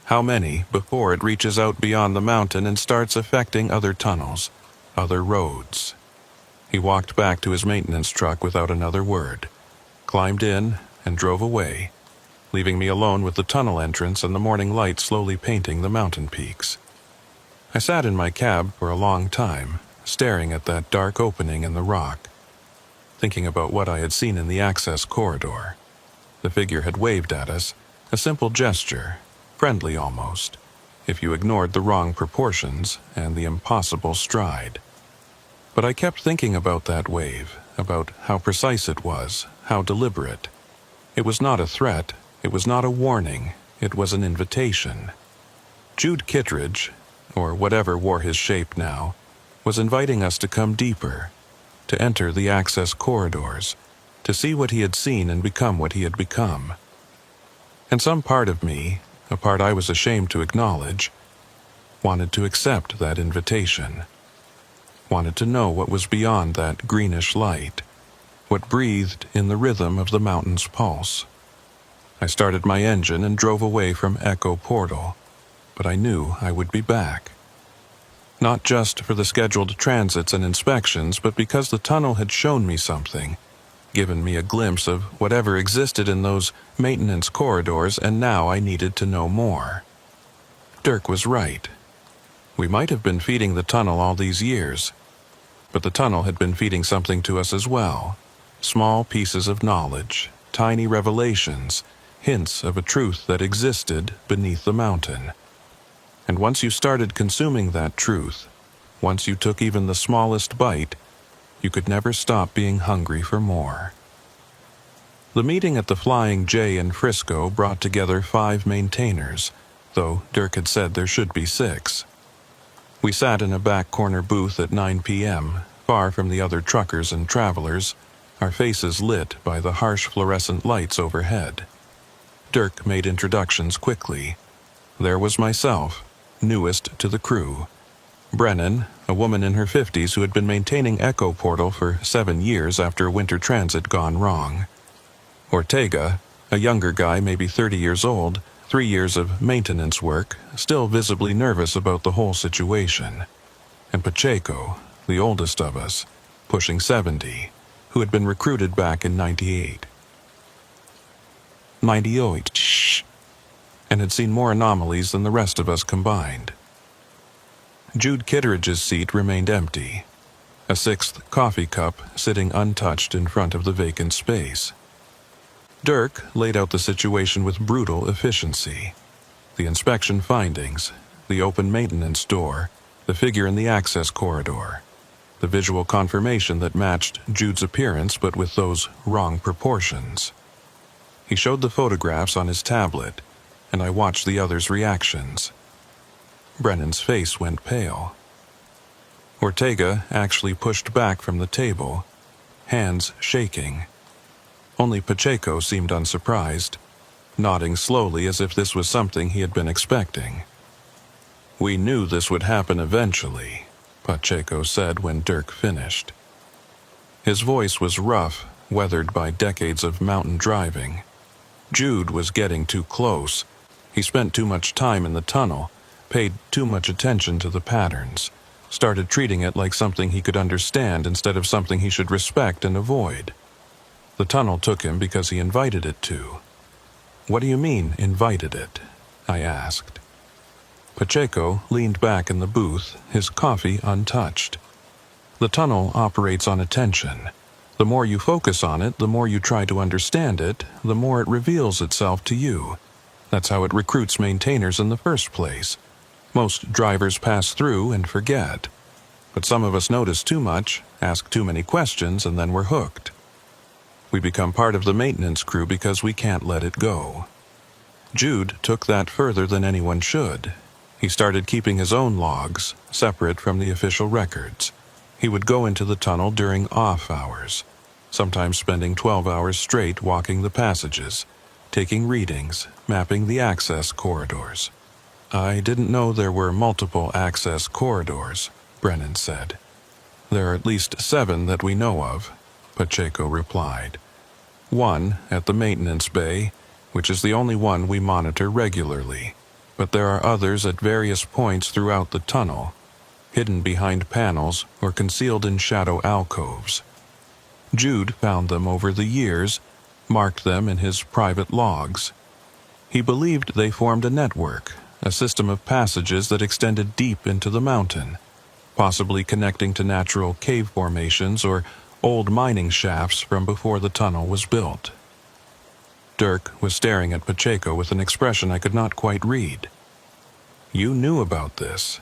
How many before it reaches out beyond the mountain and starts affecting other tunnels, other roads? He walked back to his maintenance truck without another word, climbed in, and drove away, leaving me alone with the tunnel entrance and the morning light slowly painting the mountain peaks. I sat in my cab for a long time, staring at that dark opening in the rock, thinking about what I had seen in the access corridor. The figure had waved at us, a simple gesture, friendly almost, if you ignored the wrong proportions and the impossible stride. But I kept thinking about that wave, about how precise it was, how deliberate. It was not a threat, it was not a warning, it was an invitation. Jude Kittredge, or whatever wore his shape now, was inviting us to come deeper, to enter the access corridors, to see what he had seen and become what he had become. And some part of me, a part I was ashamed to acknowledge, wanted to accept that invitation, wanted to know what was beyond that greenish light, what breathed in the rhythm of the mountain's pulse. I started my engine and drove away from Echo Portal, but I knew I would be back. Not just for the scheduled transits and inspections, but because the tunnel had shown me something, given me a glimpse of whatever existed in those maintenance corridors, and now I needed to know more. Dirk was right. We might have been feeding the tunnel all these years, but the tunnel had been feeding something to us as well. Small pieces of knowledge, tiny revelations, hints of a truth that existed beneath the mountain. And once you started consuming that truth, once you took even the smallest bite, you could never stop being hungry for more. The meeting at the Flying J in Frisco brought together 5 maintainers, though Dirk had said there should be 6. We sat in a back corner booth at 9 p.m., far from the other truckers and travelers, our faces lit by the harsh fluorescent lights overhead. Dirk made introductions quickly. There was myself, newest to the crew. Brennan, a woman in her 50s who had been maintaining Echo Portal for 7 years after a winter transit gone wrong. Ortega, a younger guy maybe 30 years old, 3 years of maintenance work, still visibly nervous about the whole situation. And Pacheco, the oldest of us, pushing 70, who had been recruited back in 98. 98, shh, and had seen more anomalies than the rest of us combined. Jude Kitteridge's seat remained empty, a 6th coffee cup sitting untouched in front of the vacant space. Dirk laid out the situation with brutal efficiency. The inspection findings, the open maintenance door, the figure in the access corridor, the visual confirmation that matched Jude's appearance but with those wrong proportions. He showed the photographs on his tablet, and I watched the others' reactions. Brennan's face went pale. Ortega actually pushed back from the table, hands shaking. Only Pacheco seemed unsurprised, nodding slowly as if this was something he had been expecting. "We knew this would happen eventually," Pacheco said when Dirk finished. His voice was rough, weathered by decades of mountain driving. Jude was getting too close. He spent too much time in the tunnel, paid too much attention to the patterns, started treating it like something he could understand instead of something he should respect and avoid. The tunnel took him because he invited it to. "What do you mean, invited it?" I asked. Pacheco leaned back in the booth, his coffee untouched. "The tunnel operates on attention. The more you focus on it, the more you try to understand it, the more it reveals itself to you. That's how it recruits maintainers in the first place. Most drivers pass through and forget. But some of us notice too much, ask too many questions, and then we're hooked. We become part of the maintenance crew because we can't let it go." Jude took that further than anyone should. He started keeping his own logs, separate from the official records. He would go into the tunnel during off hours, sometimes spending 12 hours straight walking the passages, taking readings, mapping the access corridors. "I didn't know there were multiple access corridors," Brennan said. "There are at least 7 that we know of," Pacheco replied. "One at the maintenance bay, which is the only one we monitor regularly. But there are others at various points throughout the tunnel, hidden behind panels or concealed in shadow alcoves." Jude found them over the years, marked them in his private logs. He believed they formed a network, a system of passages that extended deep into the mountain, possibly connecting to natural cave formations or old mining shafts from before the tunnel was built. Dirk was staring at Pacheco with an expression I could not quite read. "You knew about this.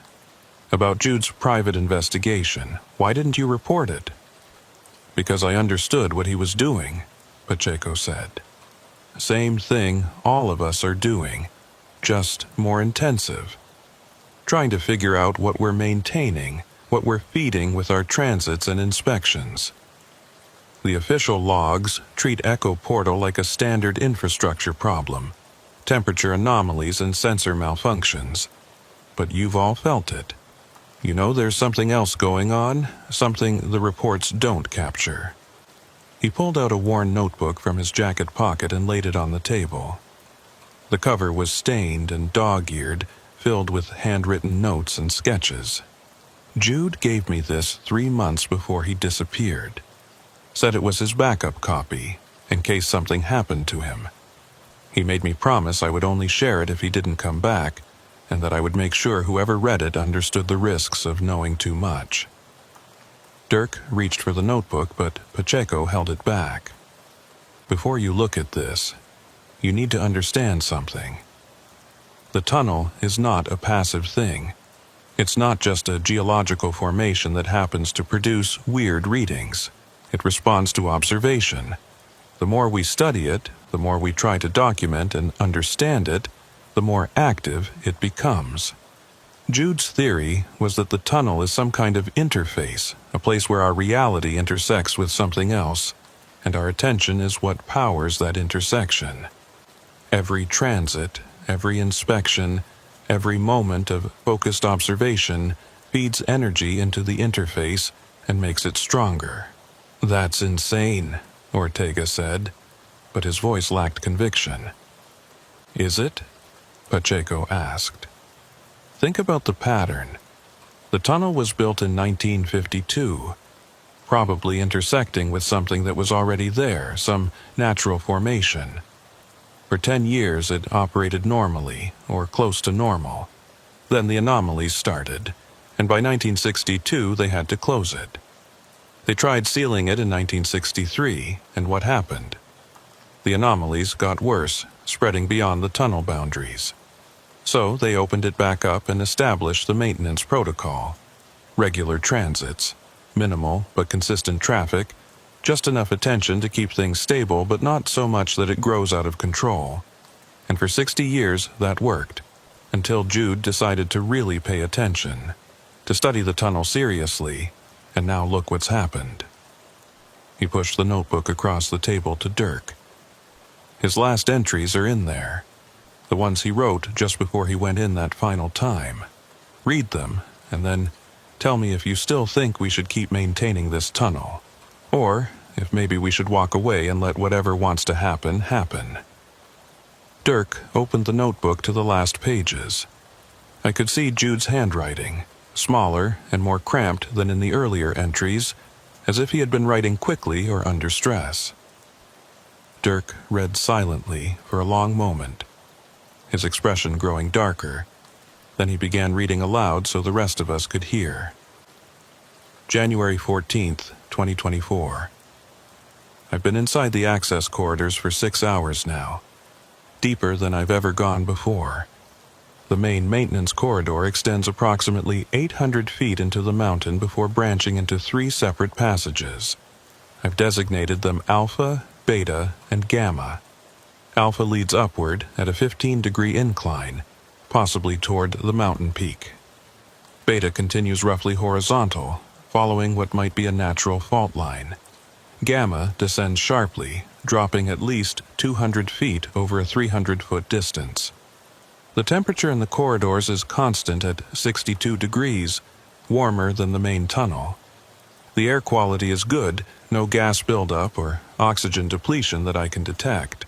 About Jude's private investigation. Why didn't you report it?" "Because I understood what he was doing," Pacheco said. "Same thing all of us are doing, just more intensive. Trying to figure out what we're maintaining, what we're feeding with our transits and inspections. The official logs treat Echo Portal like a standard infrastructure problem, temperature anomalies and sensor malfunctions. But you've all felt it. You know there's something else going on, something the reports don't capture." He pulled out a worn notebook from his jacket pocket and laid it on the table. The cover was stained and dog-eared, filled with handwritten notes and sketches. "Jude gave me this 3 months before he disappeared. Said it was his backup copy, in case something happened to him. He made me promise I would only share it if he didn't come back, and that I would make sure whoever read it understood the risks of knowing too much." Dirk reached for the notebook, but Pacheco held it back. "Before you look at this, you need to understand something. The tunnel is not a passive thing. It's not just a geological formation that happens to produce weird readings. It responds to observation. The more we study it, the more we try to document and understand it, the more active it becomes. Jude's theory was that the tunnel is some kind of interface, a place where our reality intersects with something else, and our attention is what powers that intersection. Every transit, every inspection, every moment of focused observation feeds energy into the interface and makes it stronger. "That's insane," Ortega said, but his voice lacked conviction. "Is it?" Pacheco asked. "Think about the pattern. The tunnel was built in 1952, probably intersecting with something that was already there, some natural formation. For 10 years it operated normally, or close to normal. Then the anomalies started, and by 1962 they had to close it. They tried sealing it in 1963, and what happened? The anomalies got worse, spreading beyond the tunnel boundaries. So they opened it back up and established the maintenance protocol. Regular transits, minimal but consistent traffic, just enough attention to keep things stable but not so much that it grows out of control. And for 60 years that worked, until Jude decided to really pay attention, to study the tunnel seriously, and now look what's happened." He pushed the notebook across the table to Dirk. "His last entries are in there, the ones he wrote just before he went in that final time. Read them, and then tell me if you still think we should keep maintaining this tunnel, or if maybe we should walk away and let whatever wants to happen, happen." Dirk opened the notebook to the last pages. I could see Jude's handwriting, smaller and more cramped than in the earlier entries, as if he had been writing quickly or under stress. Dirk read silently for a long moment, his expression growing darker. Then he began reading aloud so the rest of us could hear. January 14th, 2024. I've been inside the access corridors for 6 hours now, deeper than I've ever gone before. The main maintenance corridor extends approximately 800 feet into the mountain before branching into 3 separate passages. I've designated them Alpha, Beta, and Gamma. Alpha leads upward at a 15-degree incline, possibly toward the mountain peak. Beta continues roughly horizontal, following what might be a natural fault line. Gamma descends sharply, dropping at least 200 feet over a 300-foot distance. The temperature in the corridors is constant at 62 degrees, warmer than the main tunnel. The air quality is good, no gas buildup or oxygen depletion that I can detect.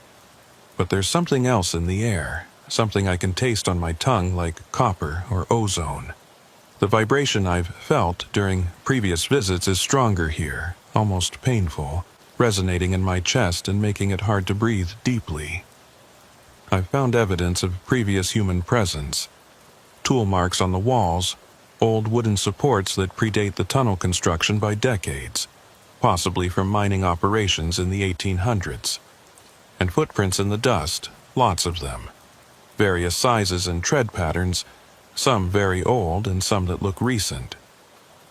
But there's something else in the air, something I can taste on my tongue like copper or ozone. The vibration I've felt during previous visits is stronger here, almost painful, resonating in my chest and making it hard to breathe deeply. I've found evidence of previous human presence, tool marks on the walls, old wooden supports that predate the tunnel construction by decades, possibly from mining operations in the 1800s, and footprints in the dust, lots of them, various sizes and tread patterns, some very old and some that look recent.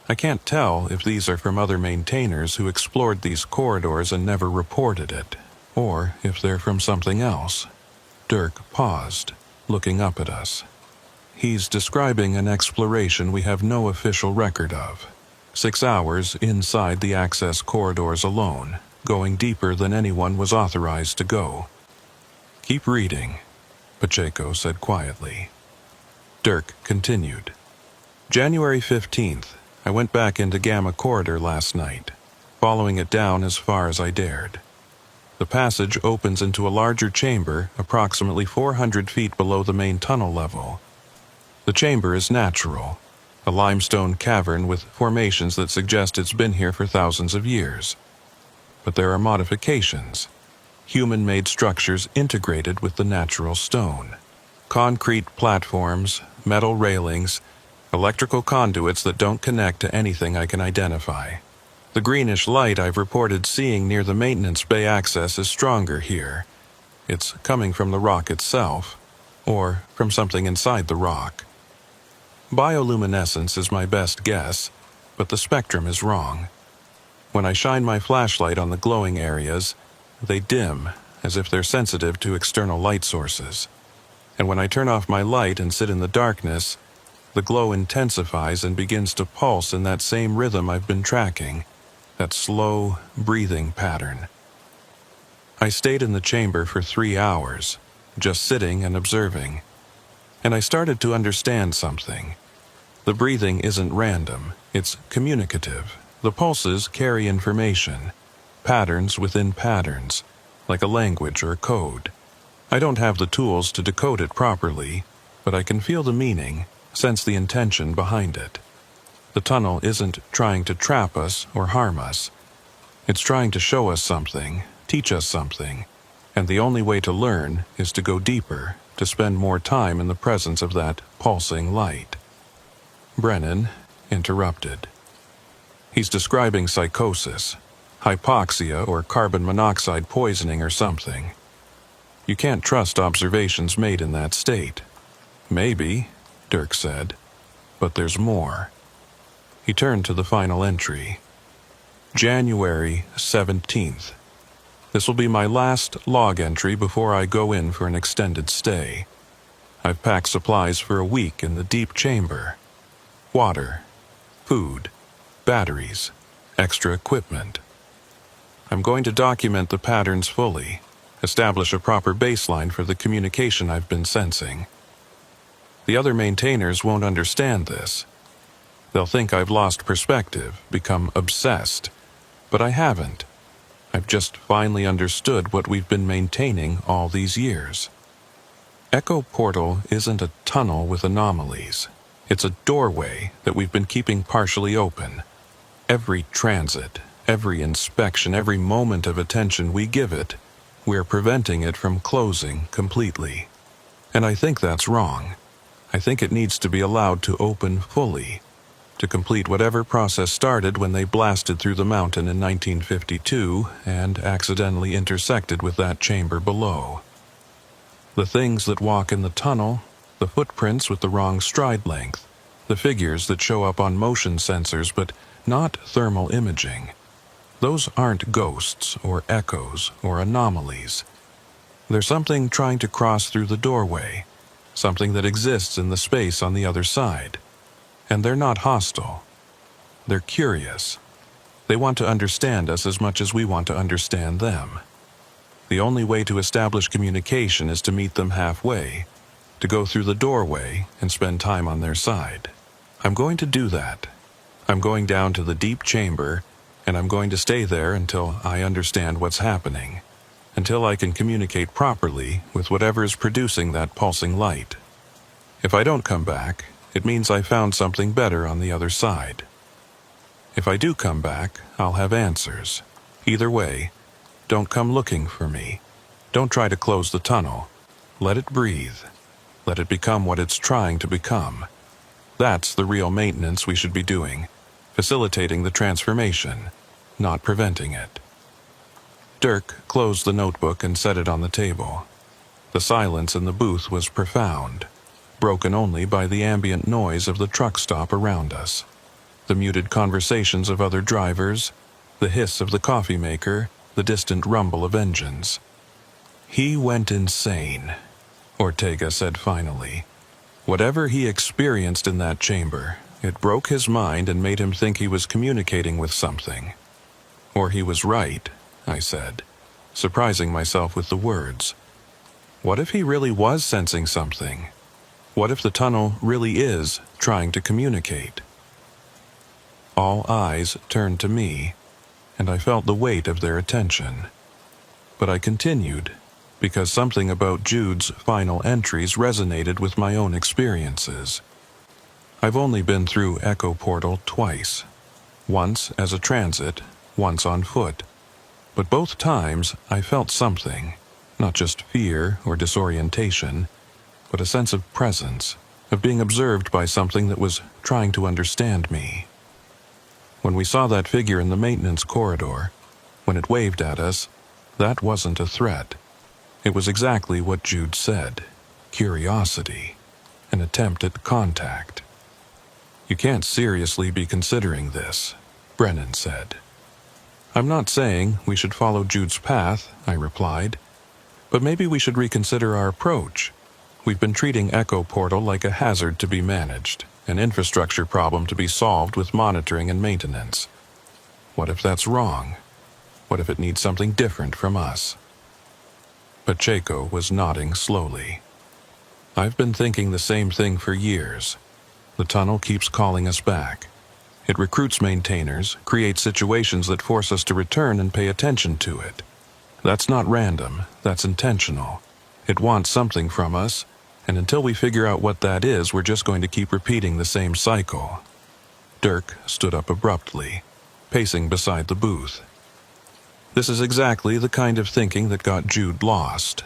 I can't tell if these are from other maintainers who explored these corridors and never reported it, or if they're from something else. Dirk paused, looking up at us. He's describing an exploration we have no official record of. 6 hours inside the access corridors alone, going deeper than anyone was authorized to go. "Keep reading," Pacheco said quietly. Dirk continued. January 15th, I went back into Gamma Corridor last night, following it down as far as I dared. The passage opens into a larger chamber approximately 400 feet below the main tunnel level. The chamber is natural, a limestone cavern with formations that suggest it's been here for thousands of years. But there are modifications, human-made structures integrated with the natural stone. Concrete platforms, metal railings, electrical conduits that don't connect to anything I can identify. The greenish light I've reported seeing near the maintenance bay access is stronger here. It's coming from the rock itself, or from something inside the rock. Bioluminescence is my best guess, but the spectrum is wrong. When I shine my flashlight on the glowing areas, they dim, as if they're sensitive to external light sources. And when I turn off my light and sit in the darkness, the glow intensifies and begins to pulse in that same rhythm I've been tracking, that slow, breathing pattern. I stayed in the chamber for 3 hours, just sitting and observing, and I started to understand something. The breathing isn't random, it's communicative. The pulses carry information, patterns within patterns, like a language or code. I don't have the tools to decode it properly, but I can feel the meaning, sense the intention behind it. The tunnel isn't trying to trap us or harm us. It's trying to show us something, teach us something, and the only way to learn is to go deeper, to spend more time in the presence of that pulsing light. Brennan interrupted. He's describing psychosis, hypoxia or carbon monoxide poisoning or something. You can't trust observations made in that state. Maybe, Dirk said, but there's more. He turned to the final entry. January 17th. This will be my last log entry before I go in for an extended stay. I've packed supplies for a week in the deep chamber. Water, food, batteries, extra equipment. I'm going to document the patterns fully, establish a proper baseline for the communication I've been sensing. The other maintainers won't understand this. They'll think I've lost perspective, become obsessed, but I haven't. I've just finally understood what we've been maintaining all these years. Echo Portal isn't a tunnel with anomalies. It's a doorway that we've been keeping partially open. Every transit, every inspection, every moment of attention we give it, we're preventing it from closing completely. And I think that's wrong. I think it needs to be allowed to open fully, to complete whatever process started when they blasted through the mountain in 1952 and accidentally intersected with that chamber below. The things that walk in the tunnel, the footprints with the wrong stride length, the figures that show up on motion sensors but not thermal imaging. Those aren't ghosts or echoes or anomalies. There's something trying to cross through the doorway, something that exists in the space on the other side. And they're not hostile. They're curious. They want to understand us as much as we want to understand them. The only way to establish communication is to meet them halfway, to go through the doorway and spend time on their side. I'm going to do that. I'm going down to the deep chamber, and I'm going to stay there until I understand what's happening, until I can communicate properly with whatever is producing that pulsing light. If I don't come back, it means I found something better on the other side. If I do come back, I'll have answers. Either way, don't come looking for me. Don't try to close the tunnel. Let it breathe. Let it become what it's trying to become. That's the real maintenance we should be doing, facilitating the transformation, not preventing it. Dirk closed the notebook and set it on the table. The silence in the booth was profound, broken only by the ambient noise of the truck stop around us, the muted conversations of other drivers, the hiss of the coffee maker, the distant rumble of engines. He went insane, Ortega said finally. Whatever he experienced in that chamber, it broke his mind and made him think he was communicating with something. Or he was right, I said, surprising myself with the words. What if he really was sensing something? What if the tunnel really is trying to communicate? All eyes turned to me, and I felt the weight of their attention. But I continued, because something about Jude's final entries resonated with my own experiences. I've only been through Echo Portal twice, once as a transit, once on foot, but both times I felt something, not just fear or disorientation, but a sense of presence, of being observed by something that was trying to understand me. When we saw that figure in the maintenance corridor, when it waved at us, that wasn't a threat. It was exactly what Jude said, curiosity, an attempt at contact. You can't seriously be considering this, Brennan said. I'm not saying we should follow Jude's path, I replied, but maybe we should reconsider our approach. We've been treating Echo Portal like a hazard to be managed, an infrastructure problem to be solved with monitoring and maintenance. What if that's wrong? What if it needs something different from us? Pacheco was nodding slowly. I've been thinking the same thing for years. The tunnel keeps calling us back. It recruits maintainers, creates situations that force us to return and pay attention to it. That's not random, that's intentional. It wants something from us, and until we figure out what that is, we're just going to keep repeating the same cycle. Dirk stood up abruptly, pacing beside the booth. This is exactly the kind of thinking that got Jude lost.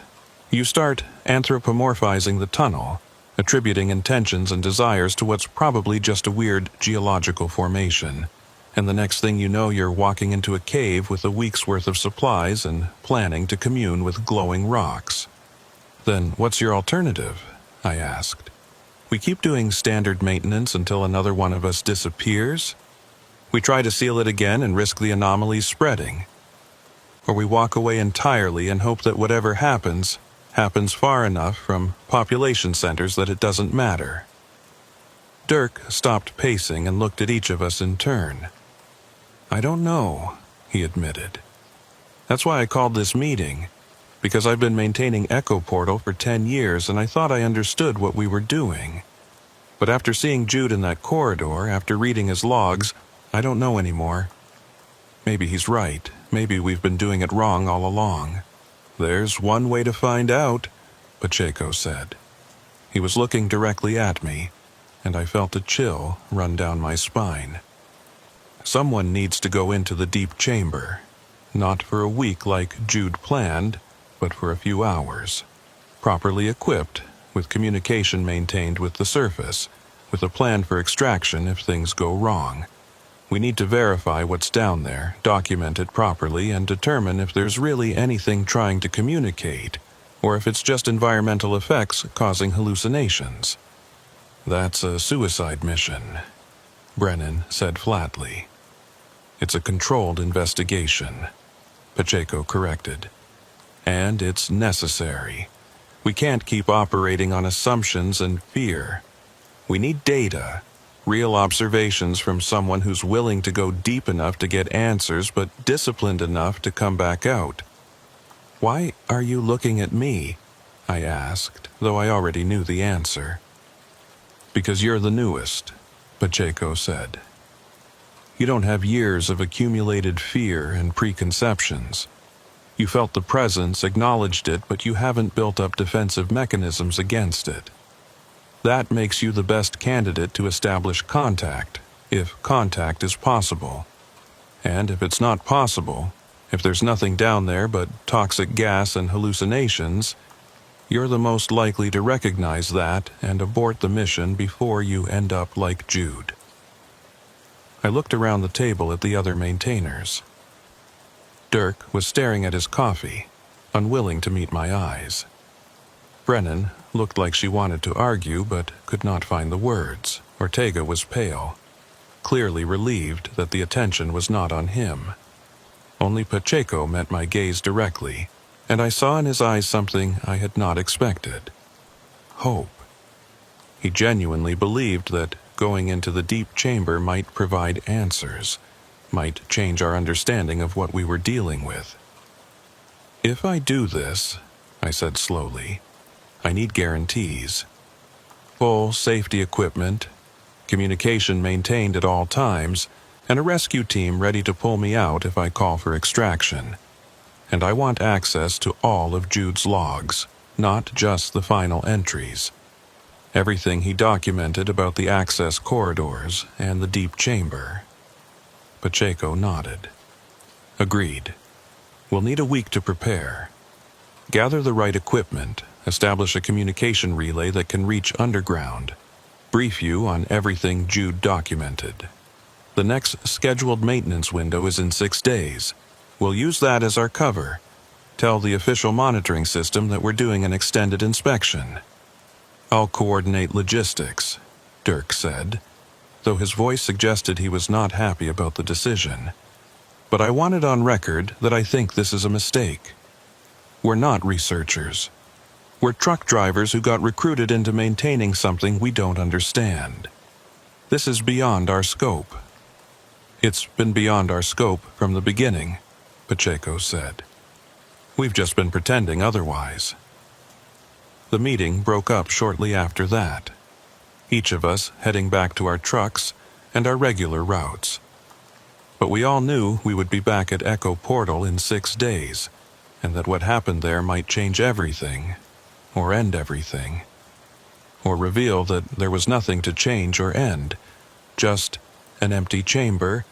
You start anthropomorphizing the tunnel, attributing intentions and desires to what's probably just a weird geological formation, and the next thing you know you're walking into a cave with a week's worth of supplies and planning to commune with glowing rocks. Then what's your alternative? I asked. We keep doing standard maintenance until another one of us disappears? We try to seal it again and risk the anomalies spreading? Or we walk away entirely and hope that whatever happens far enough from population centers that it doesn't matter? Dirk stopped pacing and looked at each of us in turn. I don't know, he admitted. That's why I called this meeting, because I've been maintaining Echo Portal for 10 years and I thought I understood what we were doing. But after seeing Jude in that corridor, after reading his logs, I don't know anymore. Maybe he's right. Maybe we've been doing it wrong all along. There's one way to find out, Pacheco said. He was looking directly at me, and I felt a chill run down my spine. Someone needs to go into the deep chamber, not for a week like Jude planned, but for a few hours, properly equipped, with communication maintained with the surface, with a plan for extraction if things go wrong. We need to verify what's down there, document it properly, and determine if there's really anything trying to communicate, or if it's just environmental effects causing hallucinations. That's a suicide mission, Brennan said flatly. It's a controlled investigation, Pacheco corrected. And it's necessary. We can't keep operating on assumptions and fear. We need data. Real observations from someone who's willing to go deep enough to get answers but disciplined enough to come back out. Why are you looking at me? I asked, though I already knew the answer. Because you're the newest, Pacheco said. You don't have years of accumulated fear and preconceptions. You felt the presence, acknowledged it, but you haven't built up defensive mechanisms against it. That makes you the best candidate to establish contact, if contact is possible. And if it's not possible, if there's nothing down there but toxic gas and hallucinations, you're the most likely to recognize that and abort the mission before you end up like Jude. I looked around the table at the other maintainers. Dirk was staring at his coffee, unwilling to meet my eyes. Brennan looked like she wanted to argue but could not find the words. Ortega was pale, clearly relieved that the attention was not on him. Only Pacheco met my gaze directly, and I saw in his eyes something I had not expected. Hope. He genuinely believed that going into the deep chamber might provide answers, might change our understanding of what we were dealing with. If I do this, I said slowly, I need guarantees. Full safety equipment, communication maintained at all times, and a rescue team ready to pull me out if I call for extraction. And I want access to all of Jude's logs, not just the final entries. Everything he documented about the access corridors and the deep chamber. Pacheco nodded. Agreed. We'll need a week to prepare. Gather the right equipment, establish a communication relay that can reach underground, brief you on everything Jude documented. The next scheduled maintenance window is in 6 days. We'll use that as our cover. Tell the official monitoring system that we're doing an extended inspection. I'll coordinate logistics, Dirk said, though his voice suggested he was not happy about the decision. But I want it on record that I think this is a mistake. We're not researchers. We're truck drivers who got recruited into maintaining something we don't understand. This is beyond our scope. It's been beyond our scope from the beginning, Pacheco said. We've just been pretending otherwise. The meeting broke up shortly after that, each of us heading back to our trucks and our regular routes. But we all knew we would be back at Echo Portal in 6 days, and that what happened there might change everything, or end everything, or reveal that there was nothing to change or end, just an empty chamber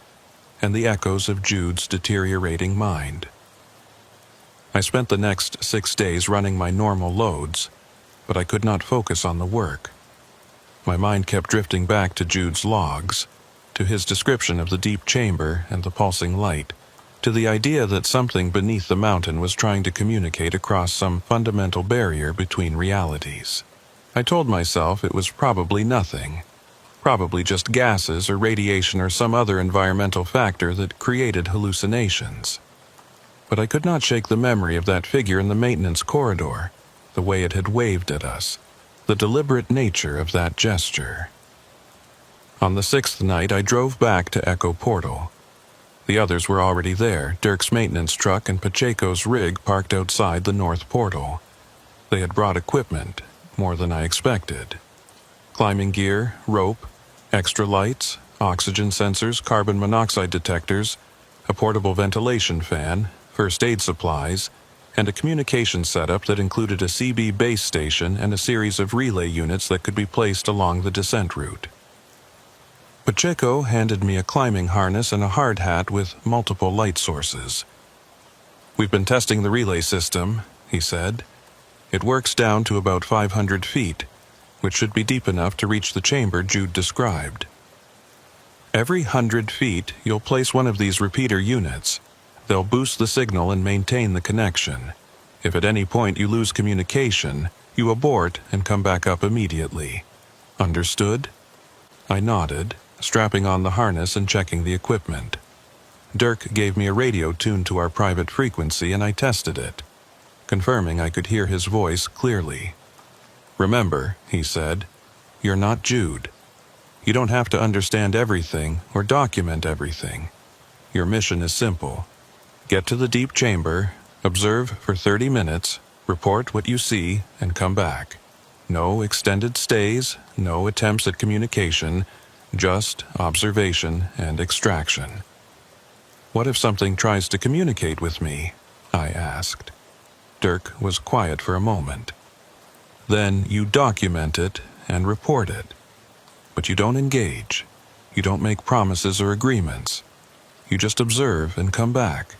and the echoes of Jude's deteriorating mind. I spent the next 6 days running my normal loads, but I could not focus on the work. My mind kept drifting back to Jude's logs, to his description of the deep chamber and the pulsing light, to the idea that something beneath the mountain was trying to communicate across some fundamental barrier between realities. I told myself it was probably nothing, probably just gases or radiation or some other environmental factor that created hallucinations. But I could not shake the memory of that figure in the maintenance corridor, the way it had waved at us, the deliberate nature of that gesture. On the 6th night, I drove back to Echo Portal. The others were already there, Dirk's maintenance truck and Pacheco's rig parked outside the north portal. They had brought equipment, more than I expected. Climbing gear, rope, extra lights, oxygen sensors, carbon monoxide detectors, a portable ventilation fan, first aid supplies, and a communication setup that included a CB base station and a series of relay units that could be placed along the descent route. Pacheco handed me a climbing harness and a hard hat with multiple light sources. "We've been testing the relay system," he said. "It works down to about 500 feet, which should be deep enough to reach the chamber Jude described. Every 100 feet, you'll place one of these repeater units. They'll boost the signal and maintain the connection. If at any point you lose communication, you abort and come back up immediately. Understood?" I nodded, strapping on the harness and checking the equipment. Dirk gave me a radio tuned to our private frequency and I tested it, confirming I could hear his voice clearly. "Remember," he said, "you're not Jude. You don't have to understand everything or document everything. Your mission is simple. Get to the deep chamber, observe for 30 minutes, report what you see, and come back. No extended stays, no attempts at communication, just observation and extraction." "What if something tries to communicate with me?" I asked. Dirk was quiet for a moment. "Then you document it and report it. But you don't engage. You don't make promises or agreements. You just observe and come back.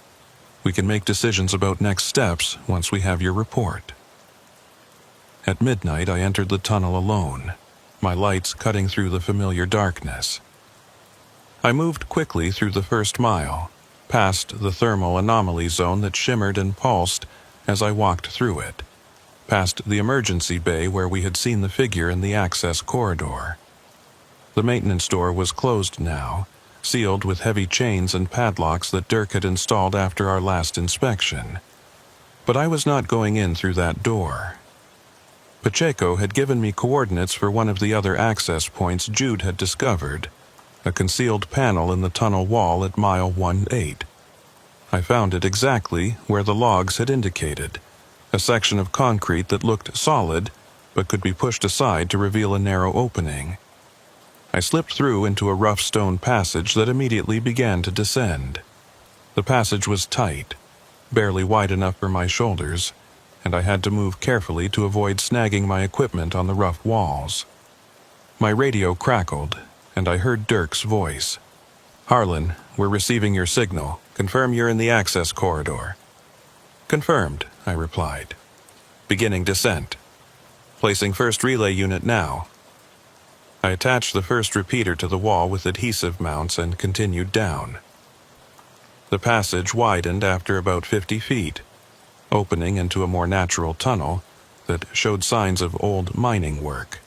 We can make decisions about next steps once we have your report." At midnight, I entered the tunnel alone, my lights cutting through the familiar darkness. I moved quickly through the first mile, past the thermal anomaly zone that shimmered and pulsed as I walked through it, past the emergency bay where we had seen the figure in the access corridor. The maintenance door was closed now, sealed with heavy chains and padlocks that Dirk had installed after our last inspection. But I was not going in through that door. Pacheco had given me coordinates for one of the other access points Jude had discovered, a concealed panel in the tunnel wall at mile 18. I found it exactly where the logs had indicated, a section of concrete that looked solid but could be pushed aside to reveal a narrow opening. I slipped through into a rough stone passage that immediately began to descend. The passage was tight, barely wide enough for my shoulders, and I had to move carefully to avoid snagging my equipment on the rough walls. My radio crackled, and I heard Dirk's voice. "Harlan, we're receiving your signal. Confirm you're in the access corridor." "Confirmed," I replied. "Beginning descent. Placing first relay unit now." I attached the first repeater to the wall with adhesive mounts and continued down. The passage widened after about 50 feet, opening into a more natural tunnel that showed signs of old mining work.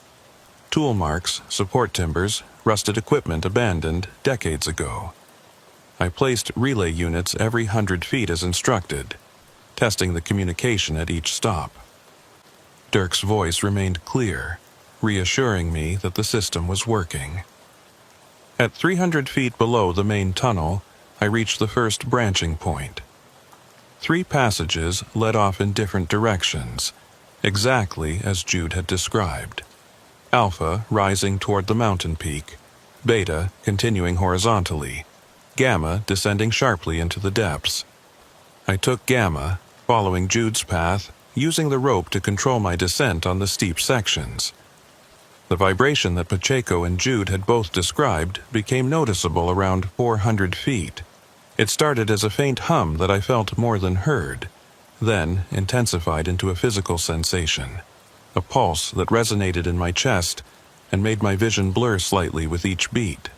Tool marks, support timbers, rusted equipment abandoned decades ago. I placed relay units every 100 feet as instructed, testing the communication at each stop. Dirk's voice remained clear, reassuring me that the system was working. At 300 feet below the main tunnel, I reached the first branching point. 3 passages led off in different directions, exactly as Jude had described. Alpha rising toward the mountain peak, Beta continuing horizontally, Gamma descending sharply into the depths. I took Gamma, following Jude's path, using the rope to control my descent on the steep sections. The vibration that Pacheco and Jude had both described became noticeable around 400 feet. It started as a faint hum that I felt more than heard, then intensified into a physical sensation, a pulse that resonated in my chest and made my vision blur slightly with each beat.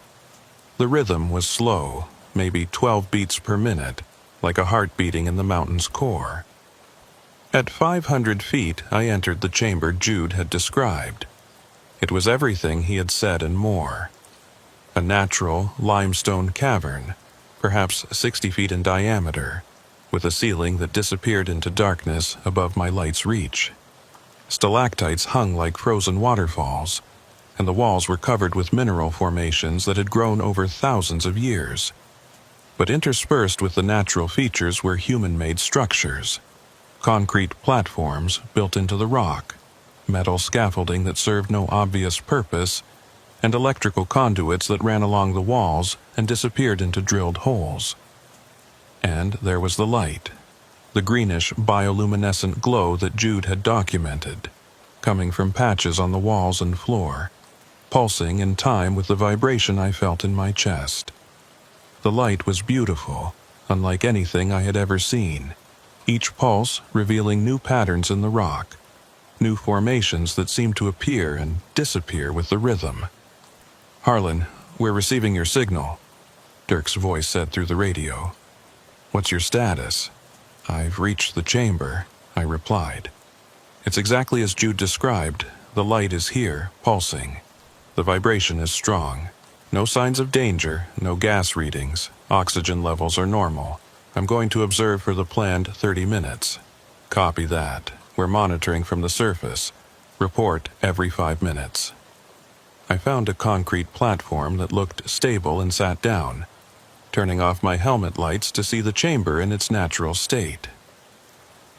The rhythm was slow, maybe 12 beats per minute, like a heart beating in the mountain's core. At 500 feet, I entered the chamber Jude had described. It was everything he had said and more. A natural limestone cavern, perhaps 60 feet in diameter, with a ceiling that disappeared into darkness above my light's reach. Stalactites hung like frozen waterfalls, and the walls were covered with mineral formations that had grown over thousands of years. But interspersed with the natural features were human-made structures, concrete platforms built into the rock, metal scaffolding that served no obvious purpose, and electrical conduits that ran along the walls and disappeared into drilled holes. And there was the light, the greenish bioluminescent glow that Jude had documented, coming from patches on the walls and floor, pulsing in time with the vibration I felt in my chest. The light was beautiful, unlike anything I had ever seen, each pulse revealing new patterns in the rock, new formations that seemed to appear and disappear with the rhythm. "Harlan, we're receiving your signal," Dirk's voice said through the radio. "What's your status?" "I've reached the chamber," I replied. "It's exactly as Jude described. The light is here, pulsing. The vibration is strong. No signs of danger, no gas readings. Oxygen levels are normal. I'm going to observe for the planned 30 minutes. Copy that. We're monitoring from the surface. Report every 5 minutes." I found a concrete platform that looked stable and sat down, turning off my helmet lights to see the chamber in its natural state.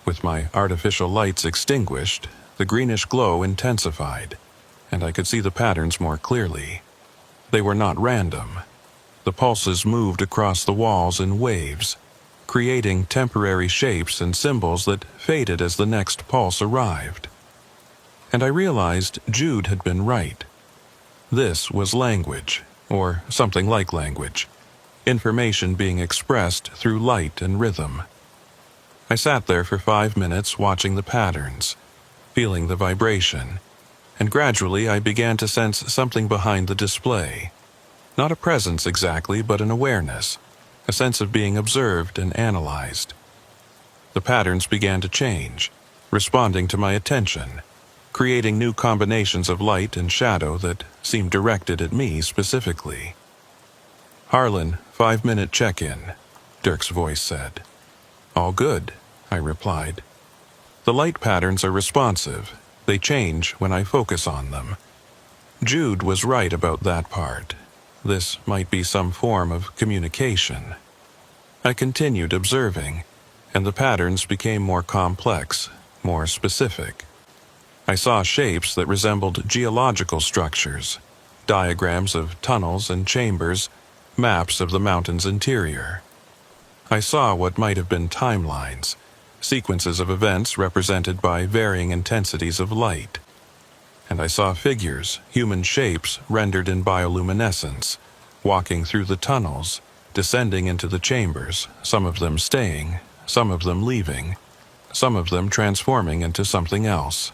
With my artificial lights extinguished, the greenish glow intensified, and I could see the patterns more clearly. They were not random. The pulses moved across the walls in waves, creating temporary shapes and symbols that faded as the next pulse arrived. And I realized Jude had been right. This was language, or something like language, information being expressed through light and rhythm. I sat there for 5 minutes watching the patterns, feeling the vibration, and gradually I began to sense something behind the display. Not a presence exactly, but an awareness, a sense of being observed and analyzed. The patterns began to change, responding to my attention, creating new combinations of light and shadow that seemed directed at me specifically. "Harlan, 5-minute check-in," Dirk's voice said. "All good," I replied. "The light patterns are responsive. They change when I focus on them." Jude was right about that part. This might be some form of communication. I continued observing, and the patterns became more complex, more specific. I saw shapes that resembled geological structures, diagrams of tunnels and chambers, maps of the mountain's interior. I saw what might have been timelines, sequences of events represented by varying intensities of light. And I saw figures, human shapes rendered in bioluminescence, walking through the tunnels, descending into the chambers, some of them staying, some of them leaving, some of them transforming into something else.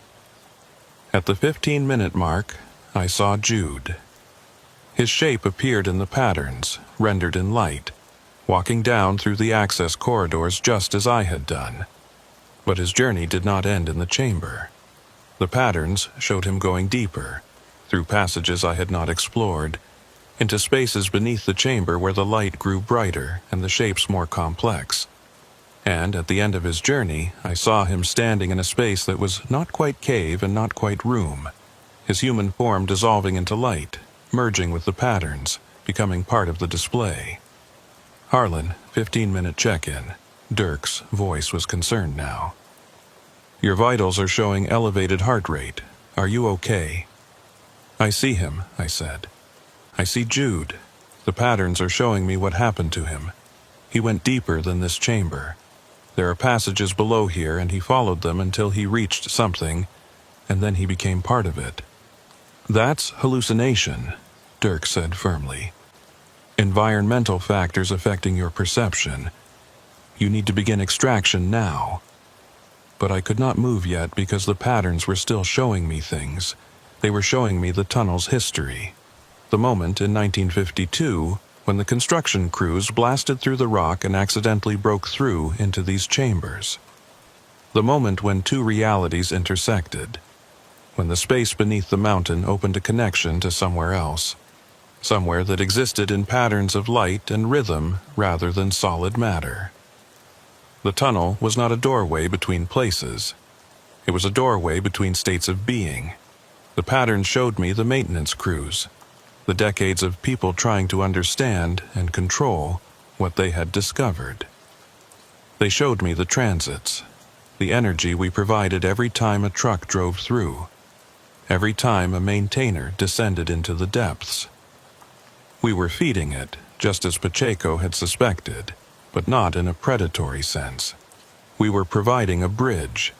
At the 15-minute mark, I saw Jude. His shape appeared in the patterns, rendered in light, walking down through the access corridors just as I had done. But his journey did not end in the chamber. The patterns showed him going deeper, through passages I had not explored, into spaces beneath the chamber where the light grew brighter and the shapes more complex. And at the end of his journey, I saw him standing in a space that was not quite cave and not quite room, his human form dissolving into light, merging with the patterns, becoming part of the display. "Harlan, 15-minute check-in," Dirk's voice was concerned now. "Your vitals are showing elevated heart rate. Are you okay?" "I see him," I said. "I see Jude. The patterns are showing me what happened to him. He went deeper than this chamber. There are passages below here, and he followed them until he reached something, and then he became part of it." "That's hallucination," Dirk said firmly. "Environmental factors affecting your perception. You need to begin extraction now." But I could not move yet because the patterns were still showing me things. They were showing me the tunnel's history. The moment in 1952 when the construction crews blasted through the rock and accidentally broke through into these chambers. The moment when two realities intersected. When the space beneath the mountain opened a connection to somewhere else. Somewhere that existed in patterns of light and rhythm rather than solid matter. The tunnel was not a doorway between places. It was a doorway between states of being. The pattern showed me the maintenance crews, the decades of people trying to understand and control what they had discovered. They showed me the transits, the energy we provided every time a truck drove through, every time a maintainer descended into the depths. We were feeding it, just as Pacheco had suspected, but not in a predatory sense. We were providing a bridge,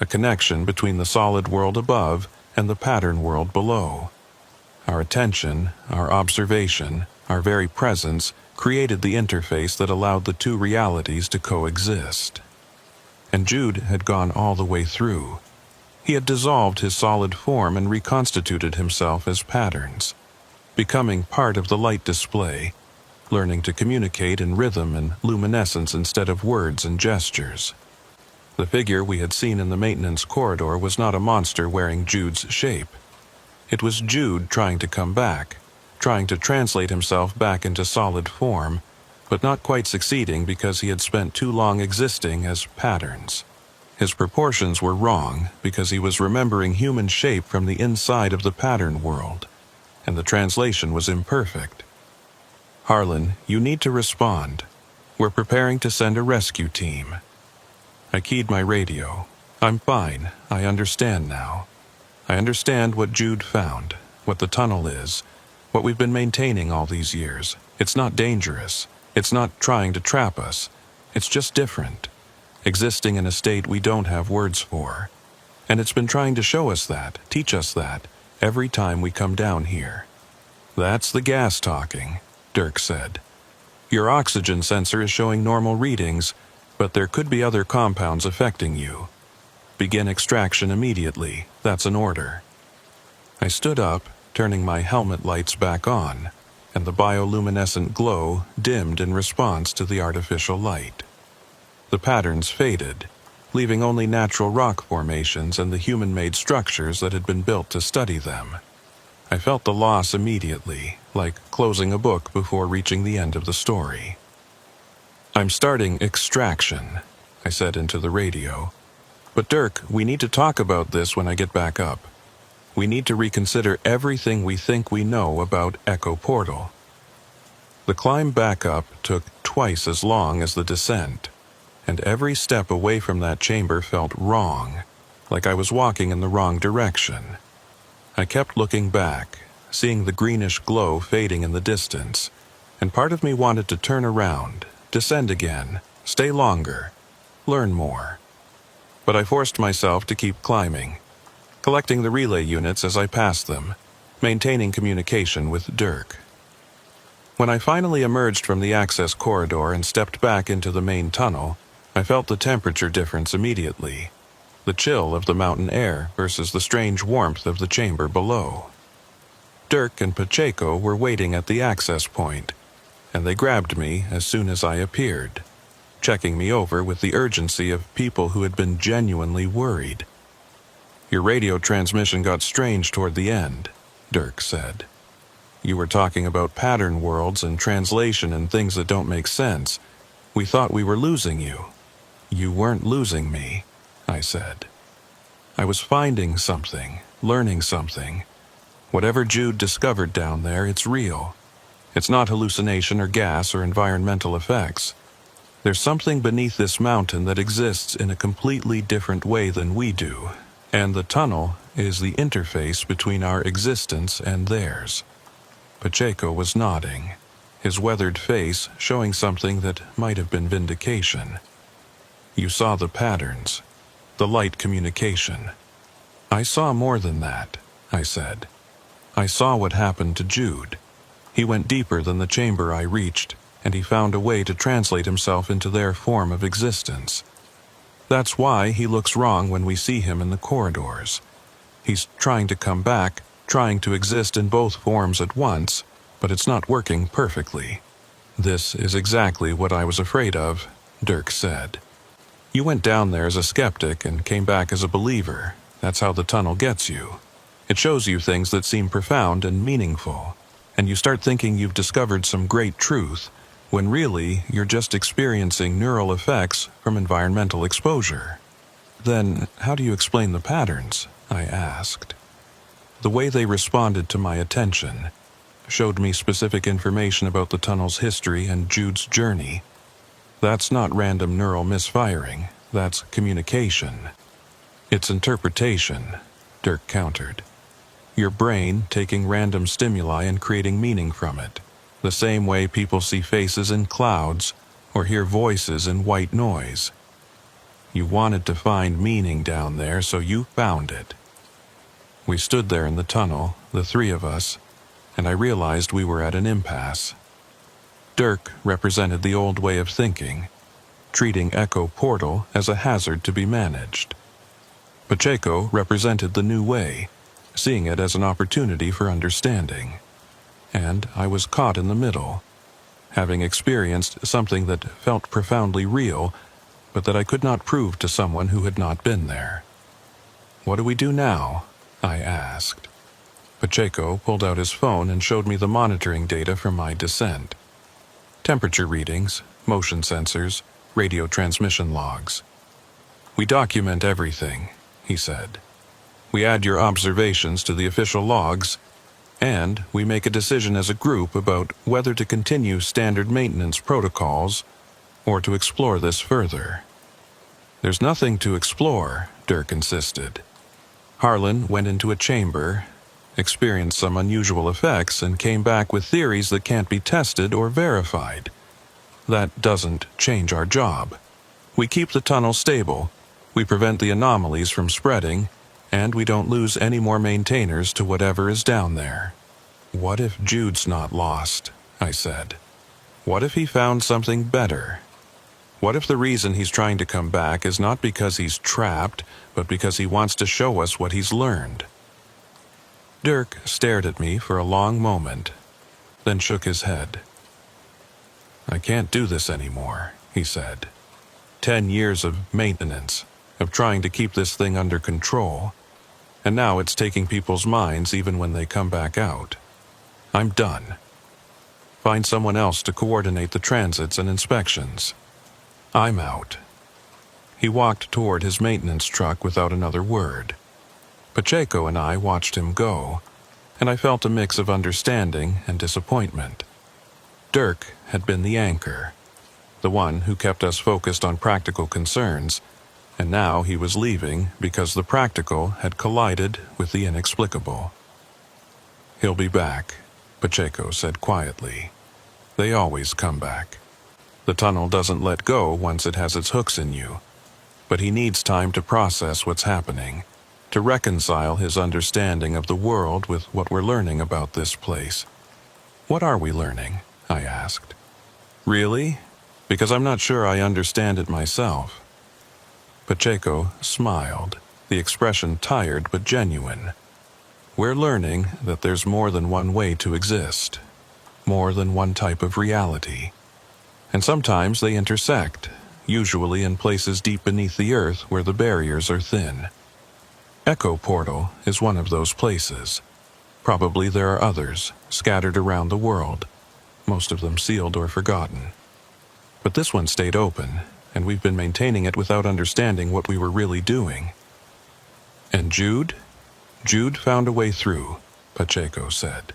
a connection between the solid world above and the pattern world below. Our attention, our observation, our very presence created the interface that allowed the two realities to coexist. And Jude had gone all the way through. He had dissolved his solid form and reconstituted himself as patterns, becoming part of the light display, learning to communicate in rhythm and luminescence instead of words and gestures. The figure we had seen in the maintenance corridor was not a monster wearing Jude's shape. It was Jude trying to come back, trying to translate himself back into solid form, but not quite succeeding because he had spent too long existing as patterns. His proportions were wrong because he was remembering human shape from the inside of the pattern world, and the translation was imperfect. "Harlan, you need to respond. We're preparing to send a rescue team." I keyed my radio. "I'm fine. I understand now. I understand what Jude found, what the tunnel is, what we've been maintaining all these years. It's not dangerous. It's not trying to trap us. It's just different, existing in a state we don't have words for. And it's been trying to show us that, teach us that, every time we come down here." "That's the gas talking," Dirk said. "Your oxygen sensor is showing normal readings, but there could be other compounds affecting you. Begin extraction immediately. That's an order." I stood up, turning my helmet lights back on, and the bioluminescent glow dimmed in response to the artificial light. The patterns faded, leaving only natural rock formations and the human-made structures that had been built to study them. I felt the loss immediately, like closing a book before reaching the end of the story. "I'm starting extraction," I said into the radio. "But Dirk, we need to talk about this when I get back up. We need to reconsider everything we think we know about Echo Portal." The climb back up took twice as long as the descent, and every step away from that chamber felt wrong, like I was walking in the wrong direction. I kept looking back, seeing the greenish glow fading in the distance, and part of me wanted to turn around, descend again, stay longer, learn more. But I forced myself to keep climbing, collecting the relay units as I passed them, maintaining communication with Dirk. When I finally emerged from the access corridor and stepped back into the main tunnel, I felt the temperature difference immediately. The chill of the mountain air versus the strange warmth of the chamber below. Dirk and Pacheco were waiting at the access point, and they grabbed me as soon as I appeared, checking me over with the urgency of people who had been genuinely worried. "Your radio transmission got strange toward the end," Dirk said. "You were talking about pattern worlds and translation and things that don't make sense. We thought we were losing you." "You weren't losing me," I said. "I was finding something, learning something. Whatever Jude discovered down there, it's real. It's not hallucination or gas or environmental effects. There's something beneath this mountain that exists in a completely different way than we do, and the tunnel is the interface between our existence and theirs. Pacheco was nodding, his weathered face showing something that might have been vindication. You saw the patterns, the light communication. I saw more than that, I said. I saw what happened to Jude. He went deeper than the chamber I reached, and he found a way to translate himself into their form of existence. That's why he looks wrong when we see him in the corridors. He's trying to come back, trying to exist in both forms at once, but it's not working perfectly. This is exactly what I was afraid of, Dirk said. You went down there as a skeptic and came back as a believer. That's how the tunnel gets you. It shows you things that seem profound and meaningful, and you start thinking you've discovered some great truth, when really you're just experiencing neural effects from environmental exposure. Then, how do you explain the patterns? I asked. The way they responded to my attention showed me specific information about the tunnel's history and Jude's journey. That's not random neural misfiring, that's communication. It's interpretation, Dirk countered. Your brain taking random stimuli and creating meaning from it, the same way people see faces in clouds or hear voices in white noise. You wanted to find meaning down there, so you found it. We stood there in the tunnel, the three of us, and I realized we were at an impasse. Dirk represented the old way of thinking, treating Echo Portal as a hazard to be managed. Pacheco represented the new way, seeing it as an opportunity for understanding. And I was caught in the middle, having experienced something that felt profoundly real, but that I could not prove to someone who had not been there. What do we do now? I asked. Pacheco pulled out his phone and showed me the monitoring data from my descent. Temperature readings, motion sensors, radio transmission logs. We document everything, he said. We add your observations to the official logs, and we make a decision as a group about whether to continue standard maintenance protocols or to explore this further. There's nothing to explore, Dirk insisted. Harlan went into a chamber, experienced some unusual effects, and came back with theories that can't be tested or verified. That doesn't change our job. We keep the tunnel stable, we prevent the anomalies from spreading, and we don't lose any more maintainers to whatever is down there. What if Jude's not lost? I said. What if he found something better? What if the reason he's trying to come back is not because he's trapped, but because he wants to show us what he's learned? Dirk stared at me for a long moment, then shook his head. I can't do this anymore, he said. 10 years of maintenance, of trying to keep this thing under control, and now it's taking people's minds even when they come back out. I'm done. Find someone else to coordinate the transits and inspections. I'm out. He walked toward his maintenance truck without another word. Pacheco and I watched him go, and I felt a mix of understanding and disappointment. Dirk had been the anchor, the one who kept us focused on practical concerns, and now he was leaving because the practical had collided with the inexplicable. He'll be back, Pacheco said quietly. They always come back. The tunnel doesn't let go once it has its hooks in you, but he needs time to process what's happening, to reconcile his understanding of the world with what we're learning about this place. What are we learning? I asked. Really? Because I'm not sure I understand it myself. Pacheco smiled, the expression tired but genuine. We're learning that there's more than one way to exist, more than one type of reality. And sometimes they intersect, usually in places deep beneath the earth where the barriers are thin. Echo Portal is one of those places. Probably there are others, scattered around the world, most of them sealed or forgotten. But this one stayed open, and we've been maintaining it without understanding what we were really doing. And Jude? Jude found a way through, Pacheco said.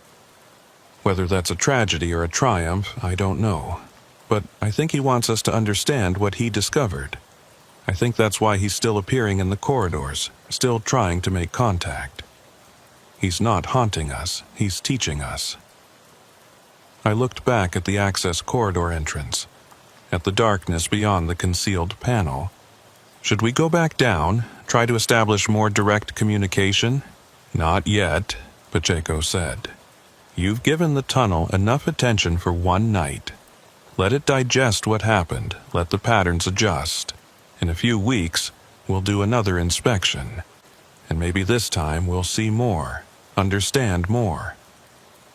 Whether that's a tragedy or a triumph, I don't know. But I think he wants us to understand what he discovered. I think that's why he's still appearing in the corridors, still trying to make contact. He's not haunting us, he's teaching us. I looked back at the access corridor entrance, at the darkness beyond the concealed panel. Should we go back down, try to establish more direct communication? Not yet, Pacheco said. You've given the tunnel enough attention for one night. Let it digest what happened, let the patterns adjust. In a few weeks, we'll do another inspection. And maybe this time we'll see more, understand more.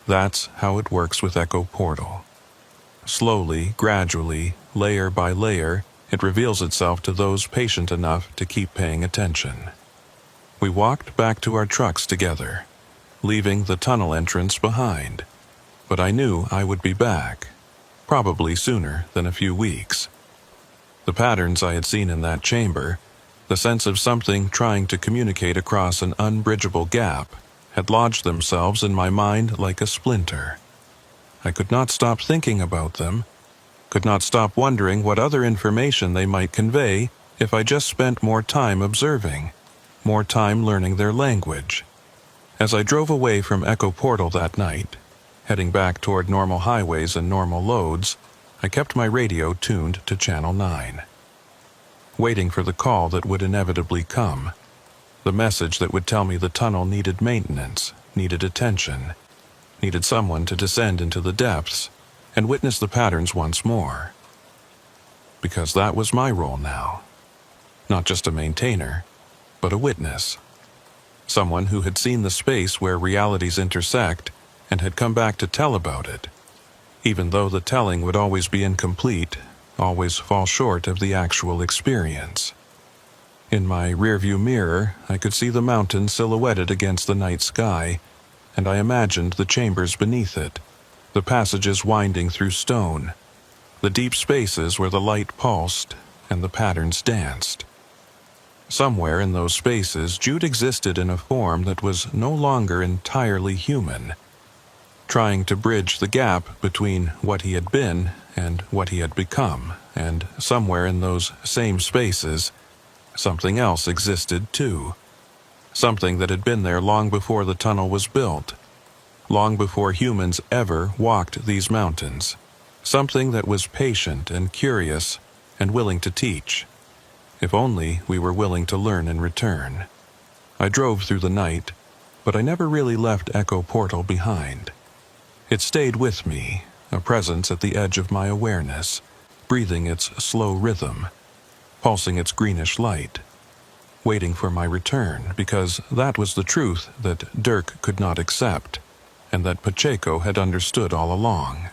That's how it works with Echo Portal. Slowly, gradually, layer by layer, it reveals itself to those patient enough to keep paying attention. We walked back to our trucks together, leaving the tunnel entrance behind. But I knew I would be back, probably sooner than a few weeks. The patterns I had seen in that chamber, the sense of something trying to communicate across an unbridgeable gap, had lodged themselves in my mind like a splinter. I could not stop thinking about them, could not stop wondering what other information they might convey if I just spent more time observing, more time learning their language. As I drove away from Echo Portal that night, heading back toward normal highways and normal loads, I kept my radio tuned to Channel 9. Waiting for the call that would inevitably come, the message that would tell me the tunnel needed maintenance, needed attention, needed someone to descend into the depths and witness the patterns once more. Because that was my role now. Not just a maintainer, but a witness. Someone who had seen the space where realities intersect and had come back to tell about it, even though the telling would always be incomplete, always fall short of the actual experience. In my rearview mirror, I could see the mountain silhouetted against the night sky, and I imagined the chambers beneath it, the passages winding through stone, the deep spaces where the light pulsed and the patterns danced. Somewhere in those spaces, Jude existed in a form that was no longer entirely human, trying to bridge the gap between what he had been and what he had become, and somewhere in those same spaces, something else existed too. Something that had been there long before the tunnel was built, long before humans ever walked these mountains. Something that was patient and curious and willing to teach, if only we were willing to learn in return. I drove through the night, but I never really left Echo Portal behind. It stayed with me, a presence at the edge of my awareness, breathing its slow rhythm, pulsing its greenish light, waiting for my return, because that was the truth that Dirk could not accept, and that Pacheco had understood all along.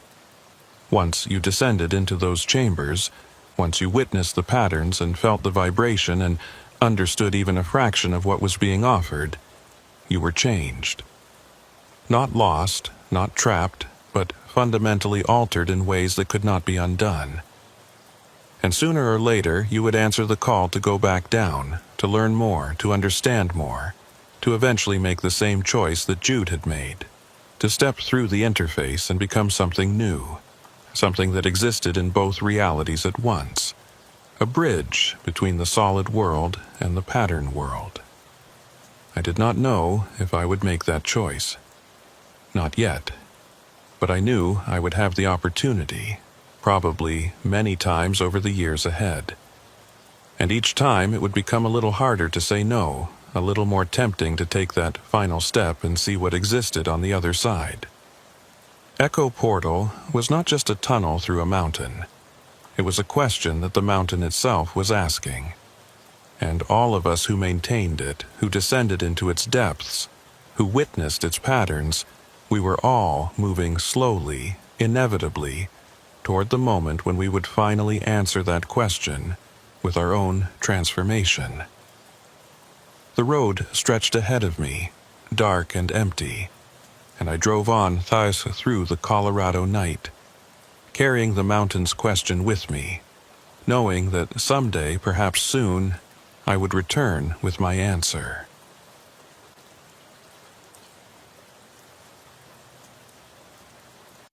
Once you descended into those chambers, once you witnessed the patterns and felt the vibration and understood even a fraction of what was being offered, you were changed. Not lost, not trapped, but fundamentally altered in ways that could not be undone. And sooner or later, you would answer the call to go back down, to learn more, to understand more, to eventually make the same choice that Jude had made, to step through the interface and become something new, something that existed in both realities at once, a bridge between the solid world and the pattern world. I did not know if I would make that choice. Not yet. But I knew I would have the opportunity, probably many times over the years ahead. And each time it would become a little harder to say no, a little more tempting to take that final step and see what existed on the other side. Echo Portal was not just a tunnel through a mountain. It was a question that the mountain itself was asking. And all of us who maintained it, who descended into its depths, who witnessed its patterns, we were all moving slowly, inevitably, toward the moment when we would finally answer that question with our own transformation. The road stretched ahead of me, dark and empty, and I drove on through the Colorado night, carrying the mountain's question with me, knowing that someday, perhaps soon, I would return with my answer.